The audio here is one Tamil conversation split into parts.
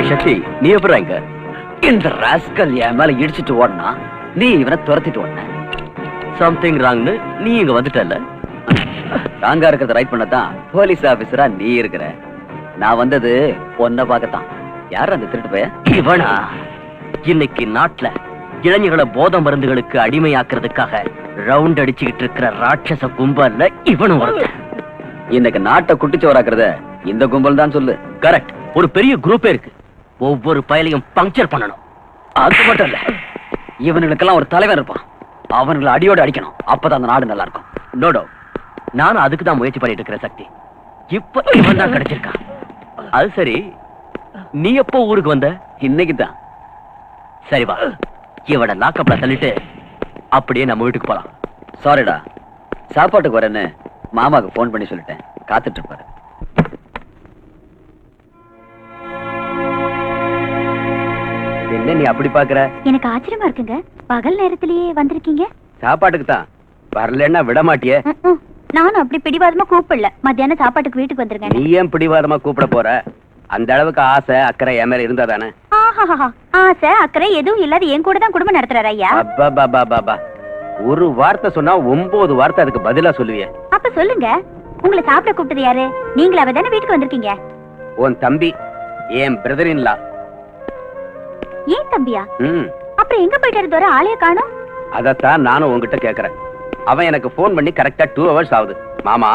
சக்தி, நீ எப்படி இங்க? இந்த ராஸ்கல் என் மேல இடிச்சிட்டு ஓடனா நீ இவனை துரத்திட்டு ஓடன. சம்திங் ராங்னு நீ இங்க வந்துட்டல. ராங்கா இருக்கிறத ரைட் பண்ணதான் போலீஸ் ஆபீசரா நீ இருக்கிற. நான் வந்தது பொண்ண பார்க்கத்தான். யார் அந்த திருட்டு பைய? இவனா? இன்னைக்கு நாட்டுல இளைஞர்களை போத மருந்துகளுக்கு அடிமையாக்குறதுக்காக ரவுண்ட் அடிச்சுக்கிட்டு இருக்கிற ராட்சச கும்பல்ல இவனும் ஒருத்தன். இன்னைக்கு நாட்டை குட்டிச்சோராக்குறத இந்த கும்பல் தான் சொல்லு. கரெக்ட். ஒரு பெரிய குரூப்பே இருக்கு. ஒவ்வொரு பயலையும் பங்க்சர் பண்ணணும். அது மட்டும் இல்ல, இவனுக்கெல்லாம் ஒரு தலைவர் இருப்பான். அவனுங்களை அடியோடு அடிக்கணும். அப்பதான் அந்த நாடு நல்லா இருக்கும். நோடோ, நானும் அதுக்கு தான் முயற்சி பண்ணிட்டு இருக்கிற சக்தி. இப்ப இவன் தான் கிடைச்சிருக்கான். அது சரி, நீ எப்போ ஊருக்கு வந்த? இன்னைக்கு தான். சரி வா, இவட லாக்கப்ல தள்ளிட்டு அப்படியே நம்ம வீட்டுக்கு போலாம். சாரிடா, சாப்பாட்டுக்கு வரேன்னு மாமாவுக்கு போன் பண்ணி சொல்லிட்டேன். காத்துட்டு இருப்பாரு. என்ன நீ அப்படி பாக்குற? எனக்கு ஆச்சரியமா இருக்குங்க. பகல் நேரத்திலேயே வந்திருக்கீங்க. சாப்பாட்டுக்கு தான். வரலன்னா விட மாட்டியே. நானும் அப்படி பிடிவாதமா கூப்பிடல. மத்தியானம் சாப்பாட்டுக்கு வீட்டுக்கு வந்துருங்க. நீ ஏன் பிடிவாதமா கூப்பிட போற? அந்த அளவுக்கு ஆசை அக்கறை என் மேல இருந்தா தானே? ஆசை அக்கறை எதுவும் இல்லாத என் கூட தான் குடும்பம் நடத்துறாரு ஐயா. ஒரு வார்த்தை சொன்னா 9 வார்த்தை அதுக்கு பதிலா சொல்லுவிய. அப்ப சொல்லுங்க, உங்களை சாப்பிட கூப்பிட்டது யாரு? நீங்களாவே தானே வீட்டுக்கு வந்திருக்கீங்க. உன் தம்பி, என் பிரதர் இன் லா. ஏன் தம்பியா? அப்புறம் எங்க போயிட்டாரு? தோற ஆளைய காணோம். அதத்தான் நானும் உங்ககிட்ட கேக்குறேன். அவன் எனக்கு போன் பண்ணி கரெக்டா 2 hours ஆகுது. மாமா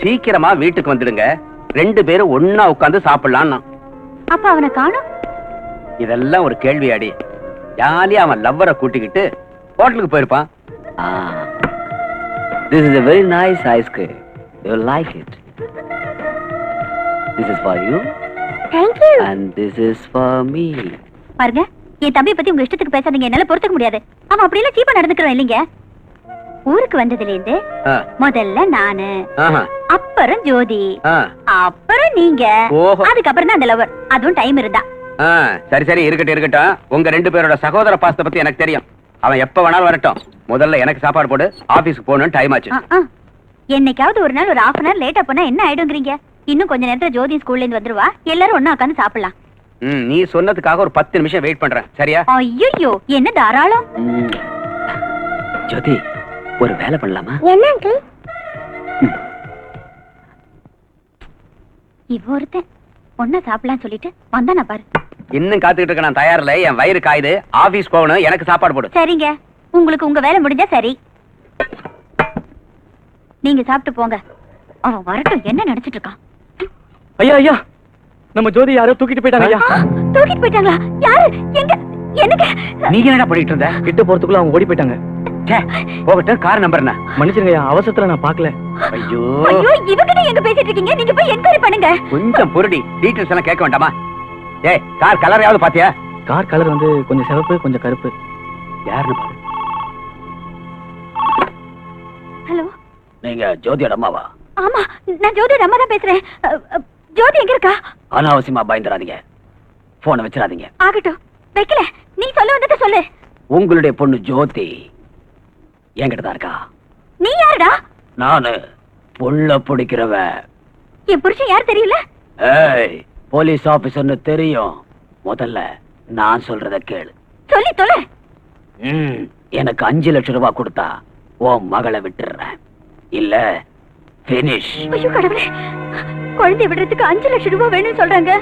சீக்கிரமா வீட்டுக்கு வந்துடுங்க, 2 பேரும் ஒன்னா உட்கார்ந்து சாப்பிடலாம். அப்ப அவனை காணோம். இதெல்லாம் ஒரு கேள்வியாடி? ஜாலியா அவன் லவ்வரை கூட்டிக்கிட்டு ஹோட்டலுக்கு போயிருப்பான். This is a very nice ice cream. You will like it. This is for you. Thank you. And this is for me. பாருங்க, என் தம்பியை பத்தி உங்க இஷ்டத்துக்கு பேசாதீங்க. என்னால பொறுத்துக்க முடியாது. அவன் அப்படி எல்லாம் சீப்பா நடந்துக்கிறோம் இல்லைங்க. ஊருக்கு வந்ததுல இருந்து முதல்ல நானு, அப்புறம் ஜோதி, அப்புறம் நீங்க, அதுக்கப்புறம் தான் அந்த லவர். அதுவும் டைம் இருந்தா. சரி சரி, இருக்கட்டும். உங்க 2 பேரோட சகோதர பாசத்தை பத்தி எனக்கு தெரியும். அவன் எப்ப வேணாலும் வரட்டும். முதல்ல எனக்கு சாப்பாடு போடு. ஆபீஸ்க்கு போகணும், டைம் ஆச்சு. என்னைக்காவது ஒரு நாள் ஒரு 1/2 hour லேட்டா போனா என்ன ஆயிடுங்கிறீங்க? இன்னும் கொஞ்ச நேரத்துல ஜோதி ஸ்கூல்ல இருந்து வந்துருவா. எல்லாரும் ஒண்ணா உட்கார்ந்து சாப்பிடலாம். நீ சொன்னதுக்காக ஒரு 10 நிமிஷம் வெயிட் பண்றேன். சரியா? ஐயோ, என்ன தாராளம். ஜோதி, ஒரு வேலை பண்ணலாமா? என்ன அங்கிள்? இவ ஒருத்தன் ஒன்னா சாப்பிடலாம் சொல்லிட்டு வந்தானா பாரு. இன்னும் காத்துக்கிட்டு இருக்க. நான் தயாரில்ல. என் வயிறு காயுது. ஆபீஸ் போகணும். எனக்கு சாப்பாடு போடு. சரிங்க, உங்களுக்கு உங்க வேலை முடிஞ்சா சரி. நீங்க சாப்பிட்டு போங்க. அவன் வரட்டும். என்ன நினைச்சிட்டு இருக்கான்? ஐயா ஐயா, நம்ம ஜோதி யாரோ தூக்கிட்டு போயிட்டாங்க ஐயா. தூக்கிட்டு போயிட்டாங்களா? யாரு? எங்க? எனக்கு நீங்க என்ன பண்ணிட்டு இருந்த? கிட்ட போறதுக்குள்ள அவங்க ஓடி போயிட்டாங்க. போகட்டும். கார் நம்பர் என்ன? மன்னிச்சிருங்க ஐயா, அவசரத்துல நான் பாக்கல. ஐயோ, இவகிட்ட எங்க பேசிட்டு இருக்கீங்க? நீங்க போய் என்கொயரி பண்ணுங்க. கொஞ்சம் பொருடி. டீடைல்ஸ் எல்லாம் கேட்க வேண்டாமா? ஏய், கார் கலரையாவது பாத்தியா? கார் கலர் வந்து கொஞ்சம் சிவப்பு, கொஞ்சம் கருப்பு. யாருன்னு பாரு. ஹலோ, நீங்க ஜோதியோட அம்மாவா? ஆமா, நான் ஜோதியோட அம்மா தான் பேசுறேன். ஜோதி எங்க இருக்கா? அனாவசியமா பயந்துறாதீங்க. போனை வச்சிடாதீங்க. ஆகட்டும், வைக்கல. நீ சொல்ல வந்தத சொல்லு. உங்களுடைய பொண்ணு ஜோதி என்கிட்ட தான் இருக்கா. நீ யாருடா? நானு புள்ள பிடிக்கிறவ. என் புருஷன் யார் தெரியல? ஏய், போலீஸ் ஆபீசர்னு தெரியும். முதல்ல நான் சொல்றத கேளு. சொல்லி தொலை. எனக்கு 5 லட்சம் ரூபாய் கொடுத்தா உன் மகளை விட்டுறேன். இல்ல finish. ஐயோ கடவுளே, குழந்தை விடுறதுக்கு 5 லட்சம் ரூபாய் வேணும்னு சொல்றாங்க.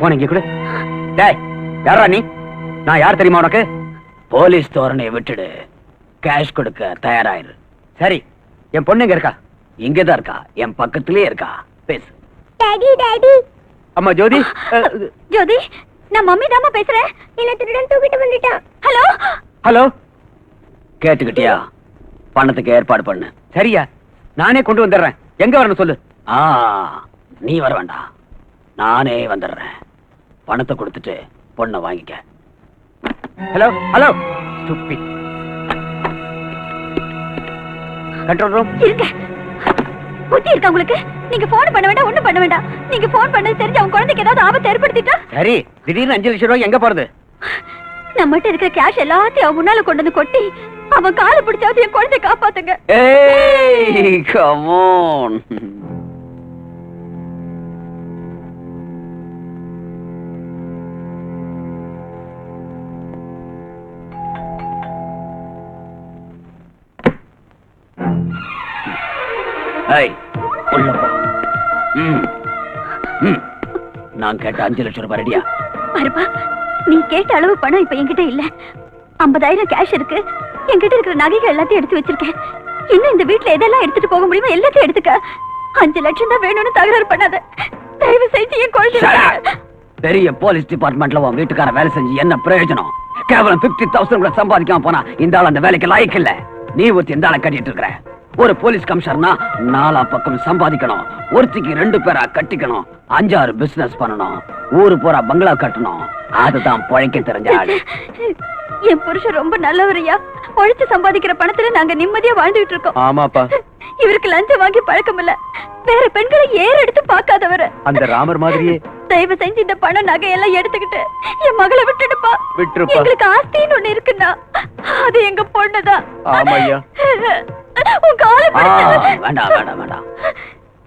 போனீங்க கூட. டேய், யாரா நீ? நான் யார் தெரியுமா உனக்கு? போலீஸ் தோரணையை விட்டுடு. கேஷ் கொடுக்க தயாராயிரு. சரி, என் பொண்ணு எங்க இருக்கா? இங்கதான் இருக்கா. என் பக்கத்திலேயே இருக்கா. பேசு. Daddy daddy. அம்மா ஜோதி. ஜோதி, நான் மம்மி தாமா பேசுறேன். இல்ல திருடன் தூக்கிட்டு வந்துட்டான். Hello hello. கேட்டுக்கிட்டியா? பணத்துக்கு ஏற்பாடு பண்ணு. சரியா, நானே கொண்டு வந்துடுறேன். எங்க வரணும் சொல்லு. நீ வர வேண்டாம், நானே வந்துடுறேன். பணத்தை கொடுத்துட்டு பொண்ணை வாங்கிக்க. Hello hello, stupid. Control room. இருங்க. புத்தி இருக்கா உங்களுக்கு? நீங்க போன் பண்ண வேண்டாம், ஒண்ணும் பண்ண வேண்டாம். நீங்க போன் பண்ணது தெரிஞ்சு அவன் குழந்தைக்கு ஏதாவது ஆபத்து ஏற்படுத்திட்டா? சரி, திடீர்னு 5 லட்சம் ரூபாய் எங்க போறது? நம்மகிட்ட இருக்கிற கேஷ் எல்லாத்தையும் அவன் முன்னால கொண்டு வந்து கொட்டி அவன் காலை பிடிச்சாவது என் குழந்தைய காப்பாத்துங்க. ஏய், come on. ஏய், உள்ள போ. நான் கேட்ட 5 லட்சம் ரூபாய் ரெடியா? பாருப்பா, நீ கேட்ட அளவு பணம் இப்ப என்கிட்ட இல்ல. 50,000 கேஷ் இருக்கு. என்கிட்ட இருக்கிற நகைகள் எல்லாத்தையும் எடுத்து வச்சிருக்கேன். இன்னும் இந்த வீட்டுல எதெல்லாம் எடுத்துட்டு போக முடியுமோ எல்லாத்தையும் எடுத்துக்க. 5 லட்சம் தான் வேணும்னு தகராறு பண்ணாத. தயவு செஞ்சு என் குழந்தை. பெரிய போலீஸ் டிபார்ட்மெண்ட்ல உன் வீட்டுக்கார வேலை செஞ்சு என்ன பிரயோஜனம்? கேவலம் 50,000 கூட சம்பாதிக்காம போனா இந்த ஆள் அந்த வேலைக்கு லாய்க்கு இல்ல. நீ ஒருத்தி இந்த ஆளை கட்டிட்டு இருக்கிற. ஒரு போலீஸ் கமிஷனர்னா 4 பக்கம் சம்பாதிக்கணும். ஒருத்திக்கு 2 பேரா கட்டிக்கணும். 5-6 பிசினஸ் பண்ணணும். ஊரு போறா பங்களா கட்டணும். அதுதான் பொழைக்க தெரிஞ்ச ஆளு. என் புருஷன் ரொம்ப நல்லவரையா. உழைச்சு சம்பாதிக்கிற பணத்துல நாங்க நிம்மதியா வாழ்ந்துட்டு இருக்கோம். ஆமாப்பா. இவருக்கு லஞ்சம் வாங்கி பழக்கம் இல்ல. வேற பெண்களை ஏற எடுத்து பார்க்காதவரு. அந்த ராமர் மாதிரியே. தயவு செஞ்சு இந்த பணம் நகையெல்லாம் எடுத்துக்கிட்டு என் மகளை விட்டுடுப்பா. விட்டுருப்பா. எங்களுக்கு ஆஸ்தின்னு ஒண்ணு இருக்குன்னா அது எங்க பொண்ணுதான். ஆமாய்யா. உன் காலை வேண்டாம் வேண்டாம் வேண்டாம்.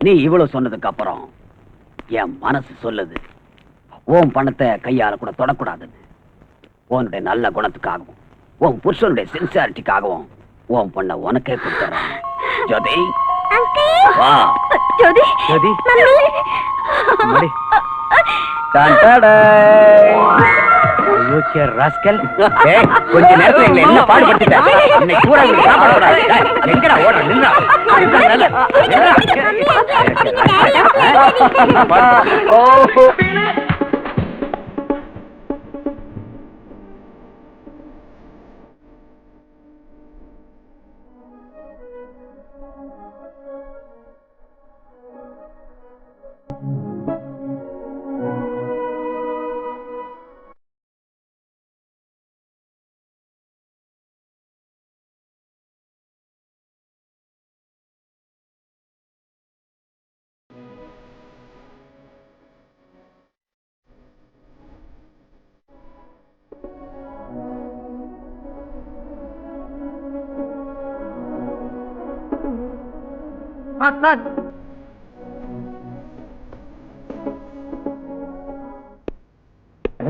நீ இவ்வளவு சொன்னதுக்கு அப்புறம் என் மனசு சொல்லுது உன் பணத்தை கையால கூட தொடக்கூடாதுன்னு. உன்னுடைய நல்ல குணத்துக்காகவும் உன் புருஷனுடைய சின்சியாரிட்டிக்காகவும் உன் பொண்ண உனக்கே கொடுத்துறேன். ஜோதி, வா. ஜோதி, ஜோதி. மம்மி. கொஞ்ச நேரத்துல எங்களை என்ன பாடுபடுத்திட்ட? இன்னைக்கு பூரா எங்களுக்கு சாப்பாடு போடாது. எங்கடா ஓடுற? நின்றா.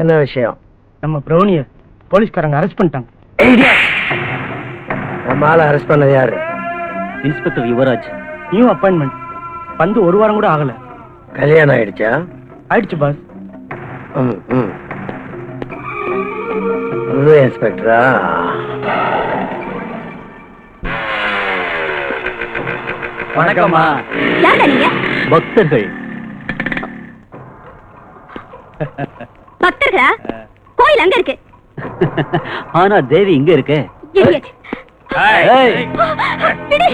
என்ன விஷயம்? நம்ம பிரௌனிய போலீஸ்காரங்க அரெஸ்ட் பண்ணிட்டாங்க. நம்ம ஆளை அரெஸ்ட் பண்ணது யாரு? இன்ஸ்பெக்டர் யுவராஜ். New appointment. வந்து 1 வாரம் கூட ஆகல. கல்யாணம் ஆயிடுச்சா? ஆயிடுச்சு பாஸ். புது இன்ஸ்பெக்டரா? வணக்கம்மா. யாரா நீங்க? பக்தர்கள். பக்தர்களா? கோயில் அங்க இருக்கு. ஆனா தேவி இங்க இருக்கு. Idiot. விடு.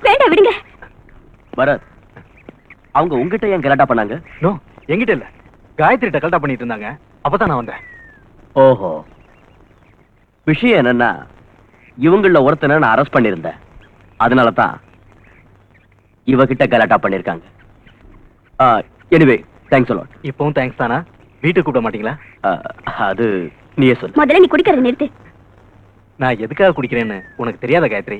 வேண்டாம், விடுங்க. பரத், அவங்க உங்ககிட்ட ஏன் கலாட்டா பண்ணாங்க? நோ, என்கிட்ட இல்ல. காயத்ரிட்ட கலாட்டா பண்ணிட்டு இருந்தாங்க. அப்பதான் நான் வந்தேன். ஓஹோ. விஷயம் என்னன்னா, இவங்கள ஒருத்தனை நான் அரெஸ்ட் பண்ணிருந்தேன். அதனாலதான் இவகிட்ட கலாட்டா பண்ணிருக்காங்க. Anyway, thanks a lot. இப்பவும் தேங்க்ஸ் தானா? வீட்டுக்கு கூப்பிட மாட்டீங்களா? அது நீயே சொல்லு. முதல்ல நீ குடிக்கிறத நிறுத்து. நான் எதுக்காக குடிக்கிறேன்னு உனக்கு தெரியாத காயத்ரி?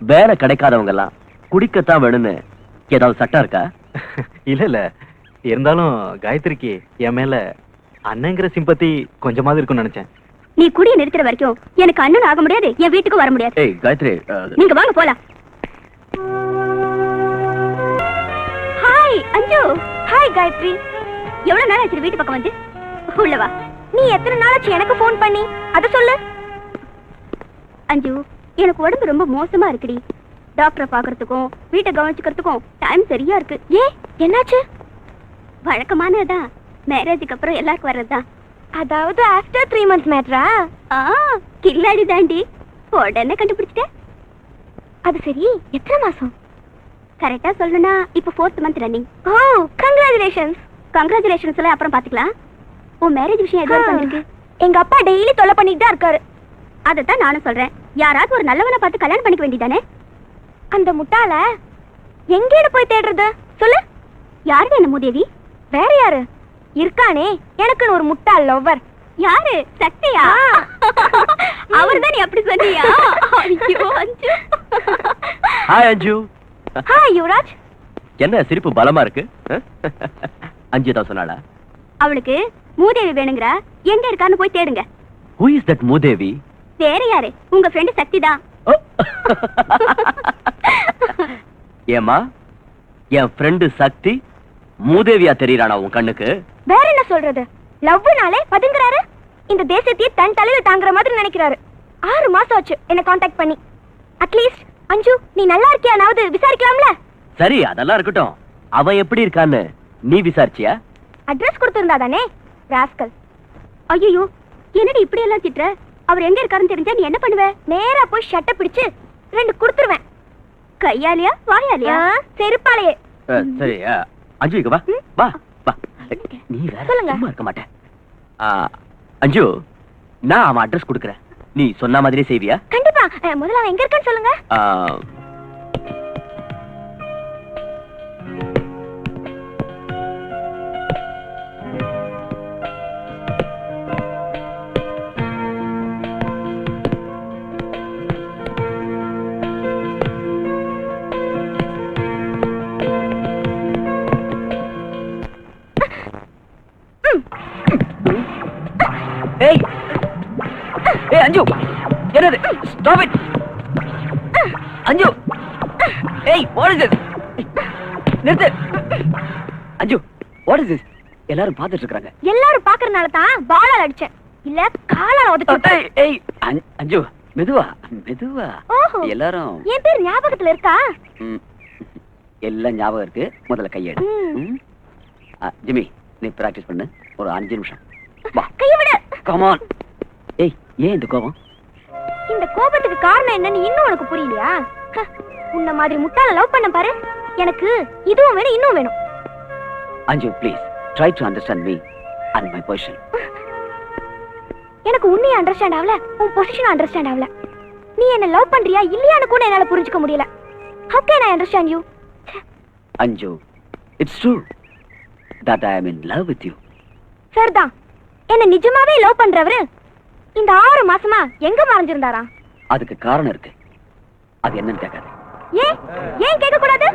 வேலை கிடைக்காதவங்க எல்லாம் குடிக்கத்தான் வேணும்னு ஏதாவது சட்டம் இருக்கா? இல்ல இல்ல, இருந்தாலும் காயத்ரிக்கு என் மேல அண்ணங்கிற சிம்பத்தி கொஞ்சமாவது இருக்கும்னு நினைச்சேன். நீ குடிய நிறுத்துற வரைக்கும் எனக்கு அண்ணன் ஆக முடியாது, என் வீட்டுக்கு வர முடியாது. ஏய் காயத்ரி, நீங்க வாங்க போலாம். ஹாய் அஞ்சு. ஹாய் காயத்ரி. எவ்வளவு நாள் ஆச்சு வீட்டு பக்கம் வந்து? உள்ள வா. நீ எத்தனை நாள் ஆச்சு எனக்கு போன் பண்ணி? அத சொல்லு. அஞ்சு, எனக்கு உடம்பு ரொம்ப மோசமா இருக்குடி. டாக்டரை பாக்குறதுக்கும் வீட்டை கவனிச்சுக்கிறதுக்கும் டைம் சரியா இருக்கு. ஏன், என்னாச்சு? வழக்கமானதான், மேரேஜுக்கு அப்புறம் எல்லாருக்கும் வர்றதுதான். அதாவது ஆஃப்டர் 3 months மேட்ரா? கில்லாடி தாண்டி, உடனே கண்டுபிடிச்சிட்டேன். அது சரி, எத்தனை மாசம்? கரெக்டா சொல்லணும்னா இப்ப 4th month ரன்னிங். ஓ, கங்க்ராச்சுலேஷன்ஸ். கங்க்ராச்சுலேஷன்ஸ் எல்லாம் அப்புறம் பாத்துக்கலாம். உன் மேரேஜ் விஷயம் எதுவும் பண்ணிருக்கு? எங்க அப்பா டெய்லி தொல்லை பண்ணிட்டு தான் இருக்காரு. அதைத்தான் நானும் சொல்றேன், யாராவது ஒரு நல்லவனை பார்த்து கல்யாணம் பண்ணிக்க வேண்டியதானே. அந்த முட்டாள எங்கேன்னு போய் தேடுறது சொல்லு. யாரு என்ன மூதேவி? வேற யாரு இருக்கானே எனக்குன்னு ஒரு முட்டாள் லவ்வர். யாரு? சக்தியா? அவர்தான். நீ அப்படி சொன்னியா? ஐயோ அஞ்சு. ஹாய் அஞ்சு. ஹாய் யுவராஜ். என்ன சிரிப்பு பலமா இருக்கு? அஞ்சு தான் சொன்னாளா? அவளுக்கு மூதேவி வேணுங்கறா, எங்க இருக்கான்னு போய் தேடுங்க. Who is that மூதேவி? வேற யாரு? உங்க ஃப்ரெண்ட் சக்தி தான். ஏமா, என் ஃப்ரெண்டு சக்தி மூதேவியா தெரியறானா உன் கண்ணுக்கு? வேற என்ன சொல்றது? லவ்னாலே பதுங்குறாரு. இந்த தேசத்தையே தன் தலையில தாங்குற மாதிரி நினைக்கிறாரு. 6 மாசம் ஆச்சு என்ன காண்டாக்ட் பண்ணி. அட்லீஸ்ட் அஞ்சு, நீ நல்லா இருக்கியானாவது விசாரிக்கலாம்ல? சரி, அதெல்லாம் இருக்கட்டும். அவன் எப்படி இருக்கான்னு நீ விசாரிச்சியா? அட்ரஸ் கொடுத்திருந்தா தானே ராஸ்கல். ஐயோ, என்னடி இப்படி எல்லாம் திட்டுற? அவர் எங்க இருக்காருன்னு தெரிஞ்சா நீ என்ன பண்ணுவ? நேரா போய் ஷட்டை பிடிச்சு 2 கொடுத்துருவேன். கையாலியா வாயாலியா? செருப்பாலையே. சரி அஞ்சு, இங்க வா வா வா. நீ வேற சும்மா இருக்க மாட்டே. அஞ்சு, நான் அவன் அட்ரஸ் கொடுக்கறேன், நீ சொன்ன மாதிரியே செய்வியா? கண்டிப்பா. முதல்ல அவன் எங்க இருக்கான்னு சொல்லுங்க. ஏய் ஏய் அஞ்சு, என்னது? ஸ்டாப் இட் அஞ்சு. ஏய், what is this? நிறுத்து அஞ்சு. what is this? எல்லாரும் பார்த்துட்டு இருக்காங்க. எல்லாரும் பாக்குறனால தான் பாலால அடிச்சேன், இல்ல காலால உதைச்சேன். ஏய் அஞ்சு, மெதுவா மெதுவா. எல்லாரும் என் பேர் ஞாபகத்துல இருக்கா? எல்லாம் ஞாபகம் இருக்கு. முதல்ல கையெடு. ஜிமி, நீ பிராக்டிஸ் பண்ணு ஒரு 5 நிமிஷம். வா, கைய விடு. Come on. ஏய், ஏன் இந்த கோபம்? இந்த கோபத்துக்கு காரணம் என்னன்னு இன்னும் உனக்கு புரியலையா? உன்ன மாதிரி முட்டாள லவ் பண்ண பாரு, எனக்கு இதுவும் வேணும் இன்னும் வேணும். அஞ்சு, please try to understand me and my position. எனக்கு உன்னைய அண்டர்ஸ்டாண்ட் ஆகல, உன் பொசிஷன் அண்டர்ஸ்டாண்ட் ஆகல. நீ என்ன லவ் பண்றியா இல்லையான்னு கூட என்னால புரிஞ்சுக்க முடியல. How can I understand you? அஞ்சு, it's true that I am in love with you. சரிதான். என்ன நிஜமாவே லவ் பண்றவரு இந்த 6 மாசமா எங்க மறைஞ்சிருந்தாரா? அதுக்கு காரணம் இருக்கு. அது என்னன்னு கேட்காது. ஏன் கேட்க கூடாது?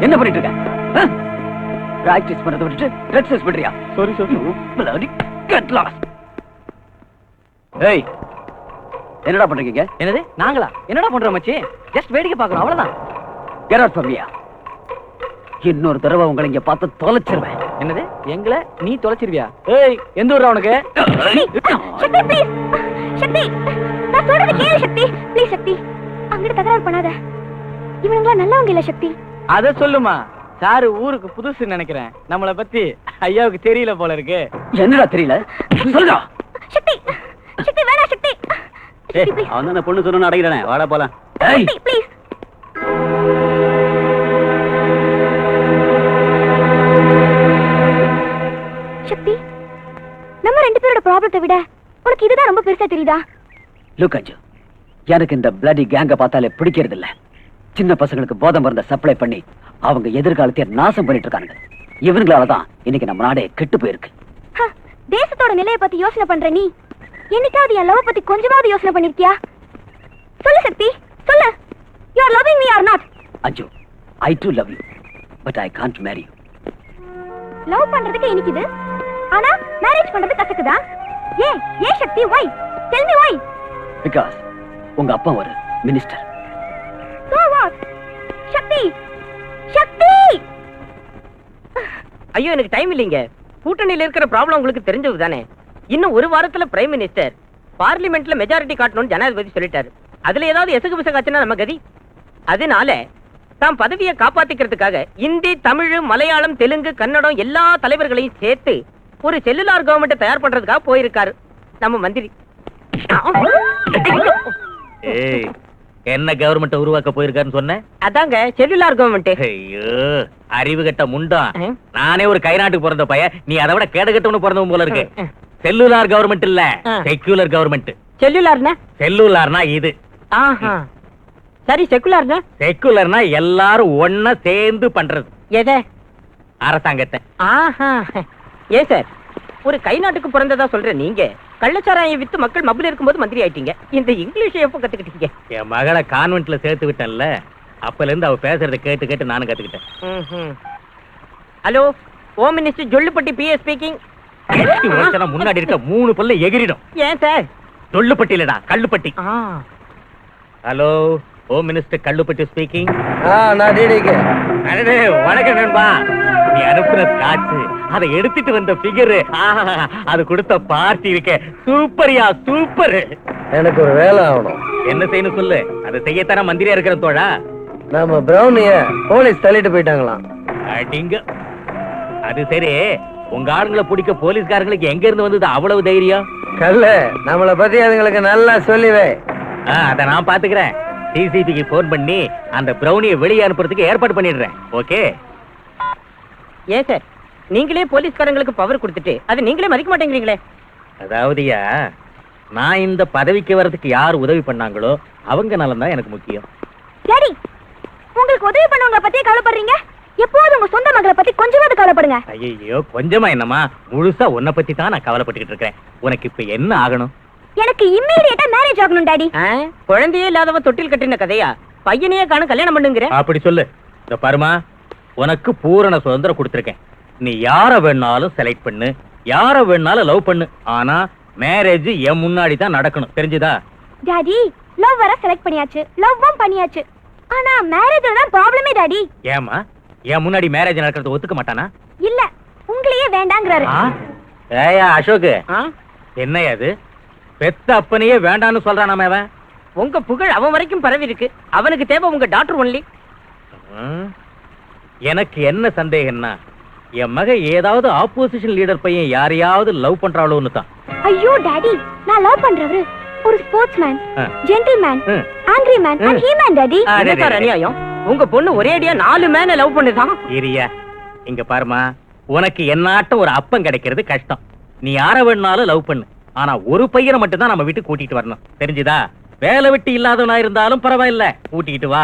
என்ன பண்ணிட்டு இருக்க? பிராக்டிஸ் பண்றதை விட்டுட்டு ட்ரக்ஸ் பண்றியா? Sorry sir. Get lost. ஏய், என்னடா பண்றீங்க? என்னது நாங்களா? என்னடா பண்றோம் மச்சி? ஜஸ்ட் வேடிக்கை பார்க்கறோம், அவ்வளவுதான். Get out from here. இன்னொரு தடவை உங்களை இங்க பார்த்து தொலைச்சிருவேன். என்னது? எங்கள நீ தொலைச்சிருவியா? ஏய், எந்த ஊர்ரா உனக்கு? சக்தி ப்ளீஸ். சக்தி, நான் சொல்றது கேளு சக்தி. ப்ளீஸ் சக்தி, அங்கட தகராறு பண்ணாத. இவனுங்களா நல்லவங்க இல்ல சக்தி. அத சொல்லுமா. சாரு ஊருக்கு புதுசு நினைக்கிறேன். நம்மள பத்தி ஐயாவுக்கு தெரியல போல இருக்கு. என்னடா தெரியல? சொல்லுடா. சக்தி, சக்தி வேணா சக்தி. ஏய், அவன் தான் பொண்ணு சொன்னு அடங்கறனே. வாடா போலாம். ஏய், சக்தி ப்ளீஸ். சக்தி, நம்ம 2 பேரோட ப்ராப்ளத்தை விட உனக்கு இதுதான் ரொம்ப பெருசா தெரியுதா? லுக் அஞ்சு, எனக்கு இந்த பிளடி கேங்க பார்த்தாலே பிடிக்கிறது இல்ல. சின்ன பசங்களுக்கு போதை மருந்த சப்ளை பண்ணி அவங்க எதிர்காலத்தை நாசம் பண்ணிட்டு இருக்காங்க. இவங்களாலதான் இன்னைக்கு நம்ம நாடே கெட்டு போயிருக்கு. தேசத்தோட நிலைய பத்தி யோசனை பண்ற நீ என்னைக்காவது என் லவ் பத்தி கொஞ்சமாவது யோசனை பண்ணிருக்கியா? சொல்லு சக்தி, சொல்லு. You are loving me or not? அஞ்சு, I too love you, but I can't marry you. Love பண்றதுக்கு இனிக்குது, ஆனா மேரேஜ் பண்றது கசக்குதா? ஏ சக்தி, why? Tell me why? Because உங்க அப்பா ஒரு மினிஸ்டர். So what? சக்தி, சக்தி! ஐயோ, எனக்கு டைம் இல்லைங்க. கூட்டணியில இருக்கிற ப்ராப்ளம் உங்களுக்கு தெரிஞ்சது தானே. இன்னும் ஒரு வாரத்துல பிரைம் மினிஸ்டர் பார்லிமெண்ட்ல மெஜாரிட்டி காட்டணும்னு ஜனாதிபதி சொல்லிட்டாரு. அதுல ஏதாவது எசகு பிசகாச்சுன்னா நம்ம கதி. அதனால தாம் பதவியை காப்பாத்திக்கிறதுக்காக இந்தி, தமிழ், மலையாளம், தெலுங்கு, கன்னடம் எல்லா தலைவர்களையும் சேர்த்து ஒரு செல்லுலார் கவர்மெண்ட் தயார் பண்றதுக்காக போயிருக்காரு நம்ம மந்திரி. என்ன கவர்மெண்ட் உருவாக்க போயிருக்காருன்னு சொன்னேன்? அதாங்க செல்லுலார் கவர்மெண்ட். ஐயோ, அறிவு கட்ட முண்டா. நானே ஒரு கை நாட்டுக்கு பிறந்த பையன், நீ அதை விட கேடு கட்டவனு பிறந்தவன் போல இருக்கு. செல்லுலார் கவர்மெண்ட் இல்ல, செக்யூலர் கவர்மெண்ட். செல்லுலார்னா? செல்லுலார்னா இது. சரி, செக்குலார்னா? செக்குலர்னா எல்லாரும் ஒன்னா சேர்ந்து பண்றது. எதை? அரசாங்கத்தை. ஏன் சார், ஒரு கை நாட்டுக்கு பிறந்ததா சொல்ற நீங்க கள்ளச்சாராயம் வித்து மக்கள் மப்பில் இருக்கும்போது மந்திரி ஆயிட்டீங்க. இந்த இங்கிலீஷ் எப்ப கத்துக்கிட்டீங்க? என் மகளை கான்வென்ட்ல சேர்த்து விட்டேன்ல, அப்பல இருந்து அவ பேசுறத கேட்டு கேட்டு நானும் கத்துக்கிட்டேன். Hello, home minister Jollupatti PA speaking. முன்னாடி இருக்க 3 பல்ல எகிரிடும். ஏன் சார்? ஜொல்லுப்பட்டி இல்லடா, Kallupatti. Hello, home minister Kallupatti speaking. நான் டிடிக்கு. அடடே, வணக்கம் நண்பா. நீ அனுப்புற காட்சி, அதை எடுத்துட்டு வந்த ஃபிகர், அது கொடுத்த பார்ட்டி இருக்க சூப்பர்யா, சூப்பர். எனக்கு ஒரு வேலை ஆகணும். என்ன செய்யணும் சொல்லு, அதை செய்யத்தான மந்திரியா இருக்கிற தோழா. நம்ம பிரௌனிய போலீஸ் தள்ளிட்டு போயிட்டாங்களாம். அடிங்க. அது சரி, உங்க ஆளுங்களை பிடிக்க போலீஸ்காரங்களுக்கு எங்க இருந்து வந்தது அவ்வளவு தைரியம்? கல்ல, நம்மளை பத்தி அதுங்களுக்கு நல்லா சொல்லிவே. அத நான் பாத்துக்கிறேன். சிசிபிக்கு போன் பண்ணி அந்த பிரௌனியை வெளியே அனுப்புறதுக்கு ஏற்பாடு பண்ணிடுறேன். ஓகே? ஏன் சார், நீங்களே போலீஸ்காரங்களுக்கு பவர் கொடுத்துட்டு அது நீங்களே மதிக்க மாட்டேங்கிறீங்களே? அதாவதுயா, நான் இந்த பதவிக்கு வர்றதுக்கு யார் உதவி பண்ணாங்களோ அவங்க நலம் தான் எனக்கு முக்கியம். டாடி, உங்களுக்கு உதவி பண்ணவங்க பத்தி கவலைப்படுறீங்க? எப்போது உங்க சொந்த மகளை பத்தி கொஞ்சமாவது கவலைப்படுங்க. ஐயோ, கொஞ்சமா என்னமா, முழுசா உன்னை பத்தி தான் நான் கவலைப்பட்டுக்கிட்டு இருக்கேன். உனக்கு இப்ப என்ன ஆகணும்? எனக்கு இம்மீடியட்டா மேரேஜ் ஆகணும் டாடி. குழந்தையே இல்லாதவ தொட்டில் கட்டின கதையா? பையனையே காண கல்யாணம் பண்ணுங்கிற? அப்படி சொல்லு. இந்த பாருமா, உனக்கு பூரண சுதந்திரம் கொடுத்திருக்கேன். நீ யார வேணாலும் செலக்ட் பண்ணு, யார வேணாலும் லவ் பண்ணு. ஆனா மேரேஜ் என் முன்னாடி தான் நடக்கணும், தெரிஞ்சுதா? டாடி, லவ் வர செலக்ட் பண்ணியாச்சு, லவ்வும் பண்ணியாச்சு. ஆனா மேரேஜ்ல தான் ப்ராப்ளமே டாடி. ஏமா, என் முன்னாடி மேரேஜ் நடக்கிறது ஒத்துக்க மாட்டானா? இல்ல, உங்களையே வேண்டாங்கறாரு. ஏயா அசோக், என்னையா அது? பெத்த அப்பனையே வேண்டான்னு சொல்றானாமே அவன். உங்க புகழ் அவன் வரைக்கும் பரவி இருக்கு. அவனுக்கு தேவை உங்க டாக்டர் ஒன்லி. எனக்கு என்ன சந்தேகம்னா, என் மக ஏதாவது ஆப்போசிஷன் லீடர் பையன் யாரையாவது லவ் பண்றாளோன்னு தான். ஐயோ டாடி, நான் லவ் பண்றவரு ஒரு sportsman, gentleman, angry man and he man daddy. என்ன அநியாயம்? உங்க பொண்ணு ஒரே அடியா 4 மேன லவ் பண்ணுதான். இரியா, இங்க பாருமா, உனக்கு என்னாட்டம் ஒரு அப்பன் கிடைக்கிறது கஷ்டம். நீ யார வேணாலும் லவ் பண்ணு. ஆனா ஒரு பையனை மட்டும் தான் நம்ம வீட்டுக்கு கூட்டிட்டு வரணும், தெரிஞ்சுதா? வேலை வெட்டி இல்லாதவனா இருந்தாலும் பரவாயில்ல, கூட்டிட்டு வா.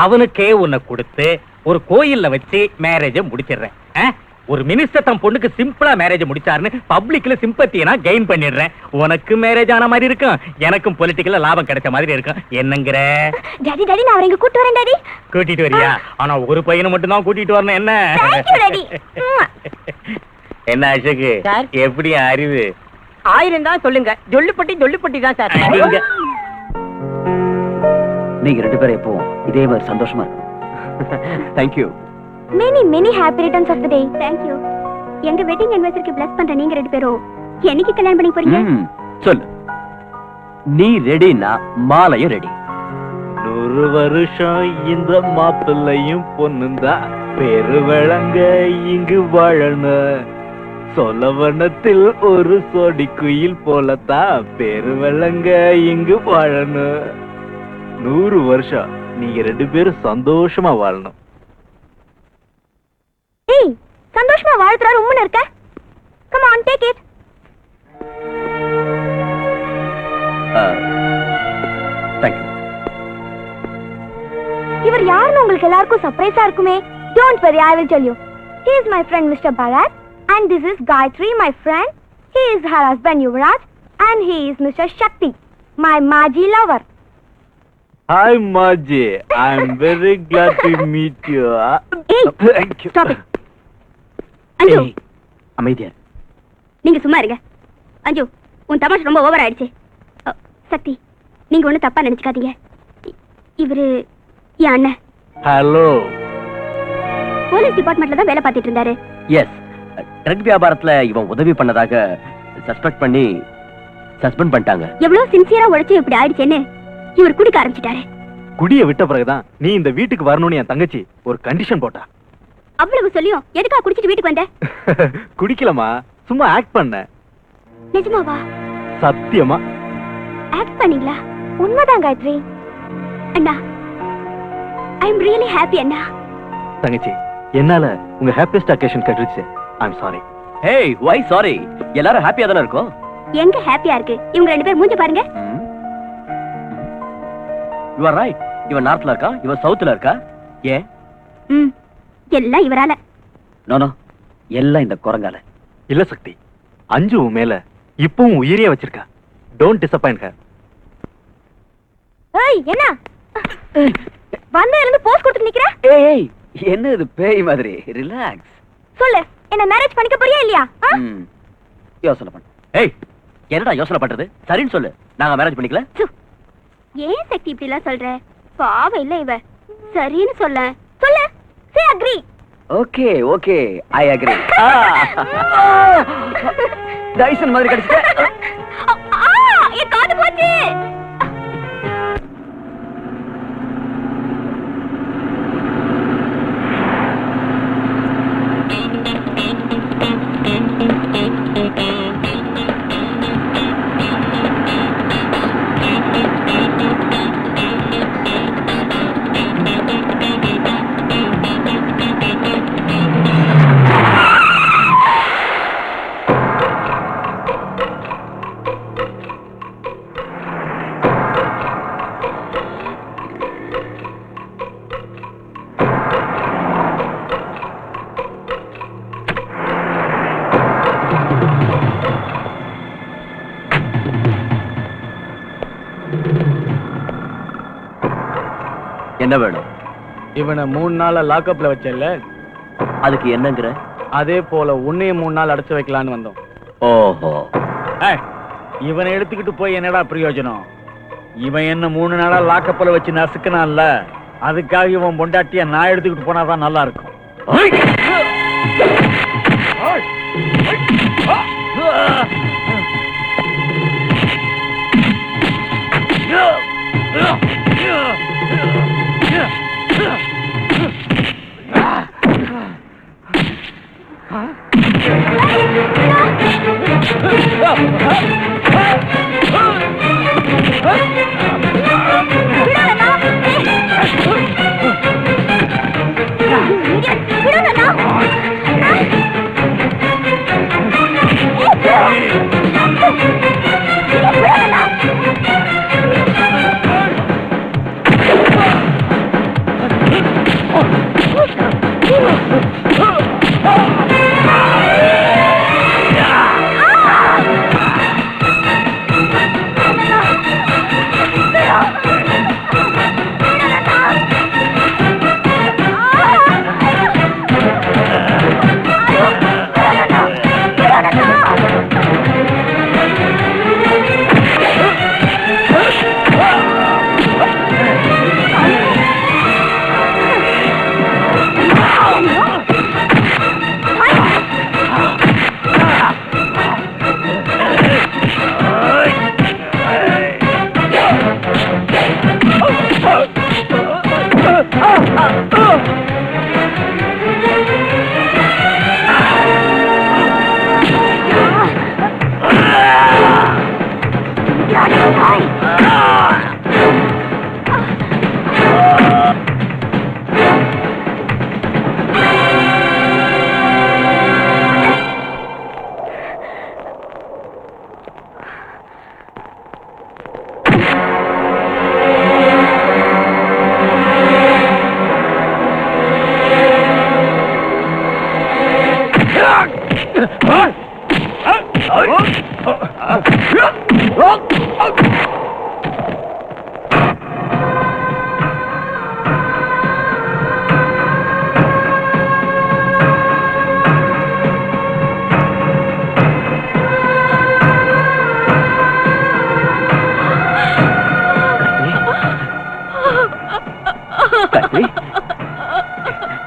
அவனுக்கே உன்னை கொடுத்து ஒரு கோயில்ல வச்சு மேரேஜ முடிச்சிடுறேன். ஒரு மினிஸ்டர் தன் பொண்ணுக்கு சிம்பிளா மேரேஜ் முடிச்சாருன்னு பப்ளிக்ல சிம்பத்தியை நான் கெயின் பண்ணிடுறேன். உனக்கு மேரேஜ் ஆன மாதிரி இருக்கும், எனக்கும் பொலிட்டிக்கல்ல லாபம் கிடைச்ச மாதிரி இருக்கும். என்னங்கற? டாடி டாடி, நான் அவரை இங்க கூட்டி வரேன் டாடி. கூட்டிட்டு வரியா? ஆனா ஒரு பையனை மட்டும் தான் கூட்டிட்டு வரணும். என்ன? Thank you daddy. என்ன அசோக், எப்படி அறிவு? 1000 தான் சொல்லுங்க. ஜொல்லுப்பட்டி ஜொல்லுப்பட்டி தான் சார். நீங்க 2 பேரும் எப்பவும் இதே மாதிரி சந்தோஷமா இருக்கும். Thank you. Many happy returns of the day. Thank you. எங்க வெட்டிங் anniversary bless பண்ற நீங்க 2 பேரும் என்னைக்கு கல்யாணம் பண்ணி போறீங்க? சொல்லு. நீ ரெடினா மாலையும் ரெடி. 100 வருஷம் இந்த மாப்பிள்ளையும் பொண்ணுந்தா பேரு வழங்க இங்கு வாழணும். சொலவனத்தில் ஒரு சோடி குயில் போலத்தான் பேரு வழங்க இங்கு வாழணும். 100 வருஷம் நீங்க 2 பேரும் சந்தோஷமா வாழணும். ஏய், சந்தோஷமா வாழ்த்துறாரு உம்முன்னு இருக்க. Come on, take it. Thank you. இவர் யாருன்னு உங்களுக்கு எல்லாருக்கும் சர்ப்ரைஸா இருக்குமே. Don't worry, I will tell you. He is my friend Mr. Bharat and this is Gayatri, my friend. He is her husband Yuvraj and he is Mr. Shakti, my Maji lover. Hi Maji, I am very glad to meet you. Hey, Thank you. stop it. அஞ்சு, அமைதியா நீங்க சும்மா இருங்க. அஞ்சு, உன் தமாஷ் ரொம்ப ஓவர் ஆயிடுச்சு. சக்தி, நீங்க ஒண்ணு தப்பா நினைச்சுக்காதீங்க. இவரு என் அண்ணன். Hello. போலீஸ் டிபார்ட்மெண்ட்ல தான் வேலை பார்த்துட்டு இருந்தாரு. எஸ், ட்ரக் வியாபாரத்துல இவன் உதவி பண்ணதாக சஸ்பெக்ட் பண்ணி சஸ்பெண்ட் பண்ணிட்டாங்க. எவ்வளவு சின்சியரா உழைச்சு இப்படி ஆயிடுச்சேன்னு இவர் குடிக்க ஆரம்பிச்சிட்டாரு. குடிய விட்ட பிறகுதான் நீ இந்த வீட்டுக்கு வரணும்னு என் தங்கச்சி ஒரு கண்டிஷன் போட்டா. அவ்வளவு சொல்லியும் எதுக்கா குடிச்சிட்டு வீட்டுக்கு வந்த? குடிக்கலமா, சும்மா ஆக்ட் பண்ண. நிஜமாவா? சத்தியமா ஆக்ட் பண்ணீங்களா? உண்மைதான் காயத்ரி. அண்ணா, ஐ அம் ரியலி ஹாப்பி அண்ணா. தங்கச்சி, என்னால உங்க ஹாப்பியஸ்ட் அக்கேஷன் கட்டிருச்சு. I am sorry. Hey, why sorry? எல்லாரும் ஹாப்பியா தானே இருக்கோம். எங்க ஹாப்பியா இருக்கு? இவங்க ரெண்டு பேர் மூஞ்சி பாருங்க. You are right. இவன் நார்த்ல இருக்கா, இவன் சவுத்ல இருக்கா. ஏன்? எல்லாம் இவரால. நோ நோ, எல்லாம் இந்த குரங்கால. இல்ல சக்தி, அஞ்சு உன் மேல இப்பவும் உயிரியா வச்சிருக்கா. Don't disappoint her. ஏய், என்ன வந்த இருந்து போஸ் கொடுத்து நிக்கிற? ஏய், என்ன இது பேய் மாதிரி? ரிலாக்ஸ். சொல்லு, என்ன மேரேஜ் பண்ணிக்க போறியா இல்லையா? யோசனை பண்ணு. ஏய், என்னடா யோசனை பண்றது? சரின்னு சொல்லு, நாங்க மேரேஜ் பண்ணிக்கல. ஏன் சக்தி இப்படி எல்லாம் சொல்ற? பாவம் இல்ல இவ. சரின்னு சொல்ல. சொல்லு. Say agree. Okay okay, I agree. Tyson மாதிரி கடிச்சிட்ட. என் காது போச்சு. என்ன வேணும்? இவனை 3 நாளா லாக்அப்ல வச்சல, அதுக்கு என்னங்கற? அதே போல உன்னையும் 3 நாள் அடைச்சு வைக்கலான்னு வந்தோம். ஓஹோ, இவனை எடுத்துக்கிட்டு போய் என்னடா பிரயோஜனம்? இவன் என்ன 3 நாளா லாக்கப்ல வச்சு நசுக்குனான்ல, அதுக்காக இவன் பொண்டாட்டிய நான் எடுத்துக்கிட்டு போனாதான் நல்லா இருக்கும்.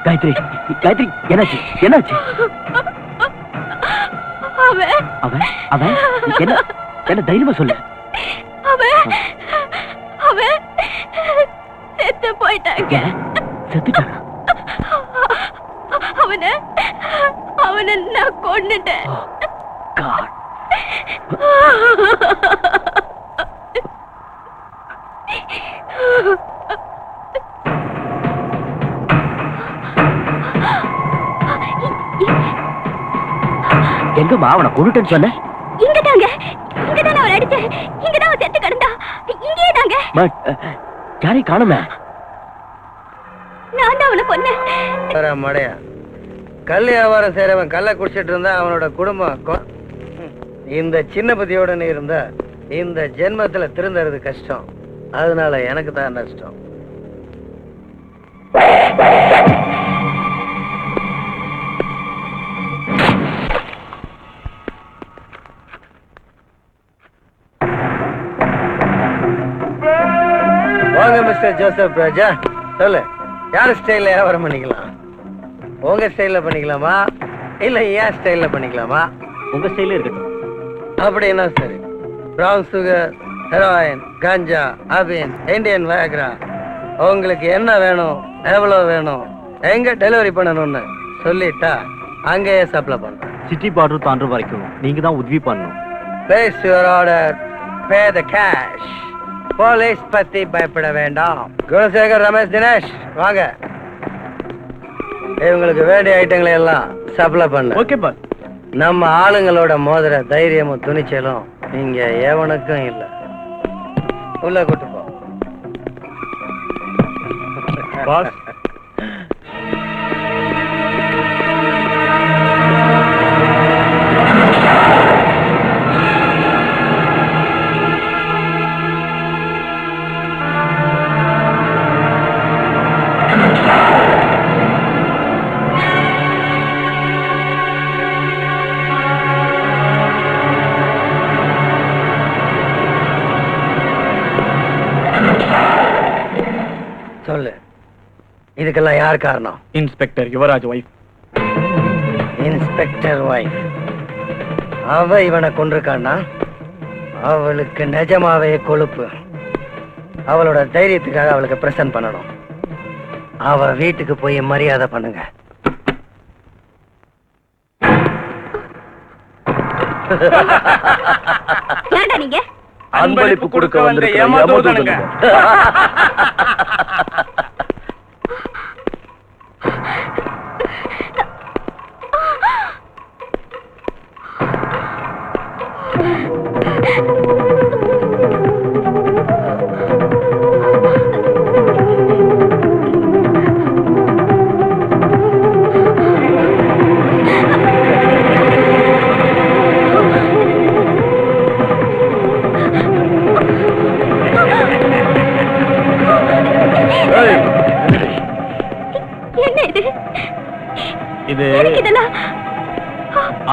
காயத்ரி காயத்ரி என்னாச்சு என்னாச்சு? அவன் அவன் அவன் என்ன என்ன தைரியமா சொல்லு. அவன் அவன் செத்து போயிட்டாங்க. செத்துட்டானா? அவனை அவனை நான் கொன்னுட்டேன். God. எங்கம்மா அவனை கொண்டுட்டேன்னு சொன்ன? இங்கதாங்க இங்கதான் அவன் அடிச்சேன். இங்கதான் அவன் செத்து கிடந்தா. இங்கே தாங்க. பட் யாரையும் காணுமே. நான் தான் அவனை கொன்னேன். மடையா கல் வியாபாரம் செய்யறவன் கல்லை குடிச்சிட்டு இருந்தா அவனோட குடும்பம் இந்த சின்ன புத்தியோட நீ இருந்தா இந்த ஜென்மத்துல திருந்தறது கஷ்டம். அதனால எனக்கு தான் நஷ்டம். வாங்க மிஸ்டர் ஜோசப் ராஜா, சொல்லு யார் ஸ்டைல்ல வியாபாரம் பண்ணிக்கலாம்? உங்க ஸ்டைல்ல பண்ணிக்கலாமா இல்ல ஏன் ஸ்டைல்ல பண்ணிக்கலாமா? உங்க ஸ்டைலே இருக்கட்டும். அப்படின்னா சரி. பிரவுன் சுகர், ஹெரோயின், கஞ்சா, அபின், இந்தியன் வயக்ரா, உங்களுக்கு என்ன வேணும், எவ்வளவு வேணும், எங்க டெலிவரி பண்ணணும்னு சொல்லிட்டா அங்கேயே சப்ளை பண்றேன். சிட்டி பார்டர் தாண்டுற வரைக்கும் நீங்க தான் உதவி பண்ணணும். Place your order, pay the cash. Police பத்தி பயப்பட வேண்டாம். குணசேகர், ரமேஷ், தினேஷ் வாங்க. இவங்களுக்கு வேண்டிய ஐட்டங்களை எல்லாம் சப்ளை பண்ண. Okay boss. நம்ம ஆளுங்களோட மோதிர தைரியமும் துணிச்சலும் இங்க எவனுக்கும் இல்ல. உள்ள கூட்டு போ. பாஸ் சொல்லு, இதுக்கெல்லாம் யார் காரணம்? Inspector Yuvaraj wife. Inspector wife. அவ இவனை கொண்டிருக்கான்னா அவளுக்கு நிஜமாவே கொழுப்பு. அவளோட தைரியத்துக்காக அவளுக்கு பிரசன்ட் பண்ணணும். அவ வீட்டுக்கு போய் மரியாதை பண்ணுங்க. ஏன்டா நீங்க அன்பளிப்பு கொடுக்க வந்த ஏமாத்துவதானுங்க. என்ன இது? இது எதுக்கு இதெல்லாம்?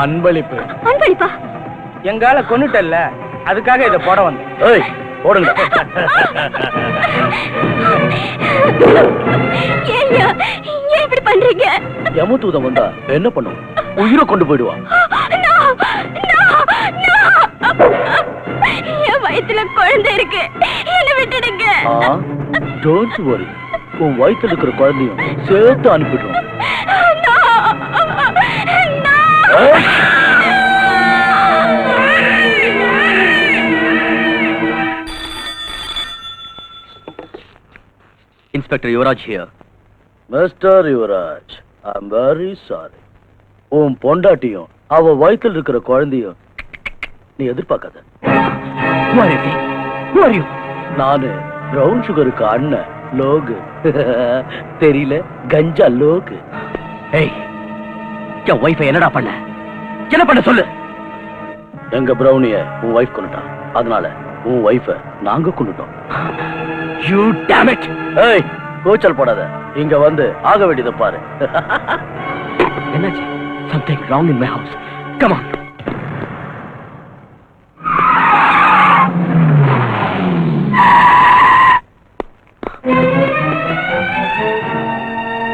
அன்பளிப்பு. அன்பளிப்பா? எங்கால கொன்னுட்டல்ல, அதுக்காக இத போட வந்தேன். ஏய் போடுங்க. ஏய்யா, ஏன் இப்படி பண்றீங்க? யமதூதம் வந்தா என்ன பண்ணும்? உயிரை கொண்டு போயிடுவான். என் வயித்துல குழந்தை இருக்கு, என்ன விட்டுடுங்க. டோன்ட் வரி, உன் வயித்துல இருக்கிற குழந்தையும் சேர்த்து அனுப்பிடுவோம். Inspector Yuvaraj here. Mister Yuvaraj, I am very sorry. உன் பொண்டாட்டியும் அவ வயித்துல இருக்கிற குழந்தையும் நீ எதிர்பார்க்காத. நானு பிரவுன் சுகருக்கு அண்ணன் லோகு. தெரியல, கஞ்சா லோகு. ஏய், என் வைஃபை என்னடா பண்ண? என்ன பண்ண சொல்லு. எங்க பிரவுனிய உன் வைஃப் கொண்டுட்டான், அதனால உன் வைஃபை நாங்க கொண்டுட்டோம். You dam it. ஏய், கூச்சல் போடாத, இங்க வந்து ஆக வேண்டியதை பாரு. என்னாச்சு? Something wrong in my house. Come on.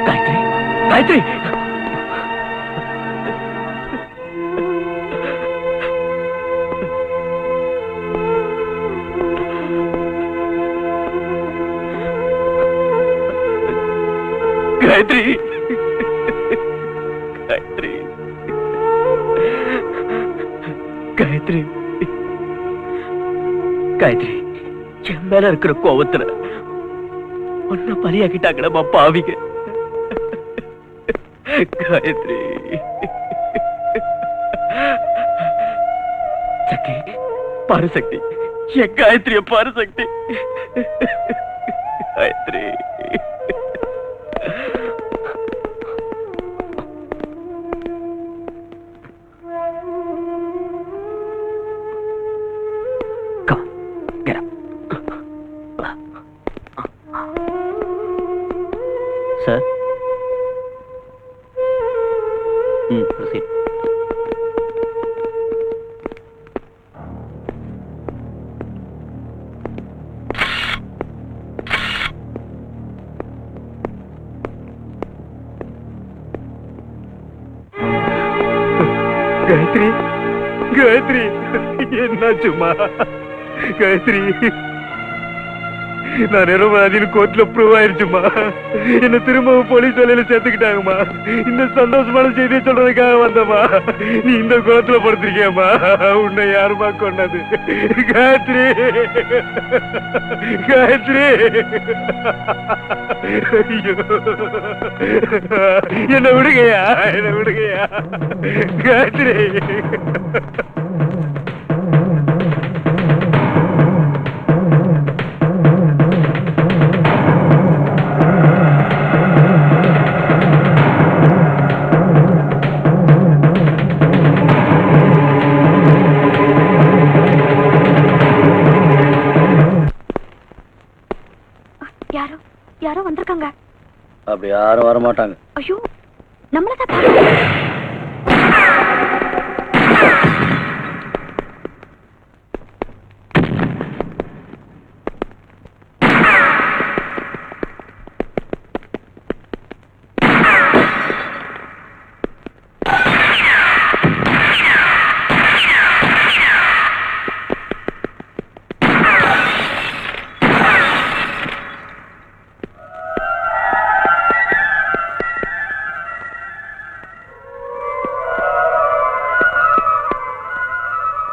Gayatri, Gayatri Gayatri Gayatri Gayatri Gayatri என் மேல இருக்கிற கோவத்துல ஒன்ன பலியாக்கிட்டாங்களா பாவிங்க. காயத்ரி சக்தி பாரு சக்தி என் காயத்ரிய பாரு சக்தி காயத்ரி Sir? Proceed. காயத்ரி காயத்ரி என்னாச்சுமா காயத்ரி நான் நிரபராதின்னு கோர்ட்ல ப்ரூவ் ஆயிருச்சுமா. என்ன திரும்பவும் போலீஸ் வேலையில சேர்த்துக்கிட்டாங்கம்மா. இந்த சந்தோஷமான செய்தியை சொல்றதுக்காக வந்தம்மா. நீ இந்த கோர்ட்ல படுத்திருக்கியம்மா. உன்னை யாருமா கொண்டது? காயத்ரி காயத்ரி ஐயோ என்ன விடுங்கயா என்ன விடுங்கயா காயத்ரி. யாரோ வந்திருக்காங்க. அப்படி யாரும் வர மாட்டாங்க. ஐயோ நம்மளதான்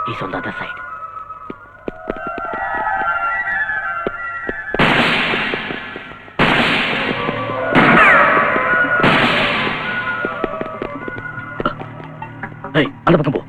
He's on the other side. Hey, அந்த பக்கம் போ.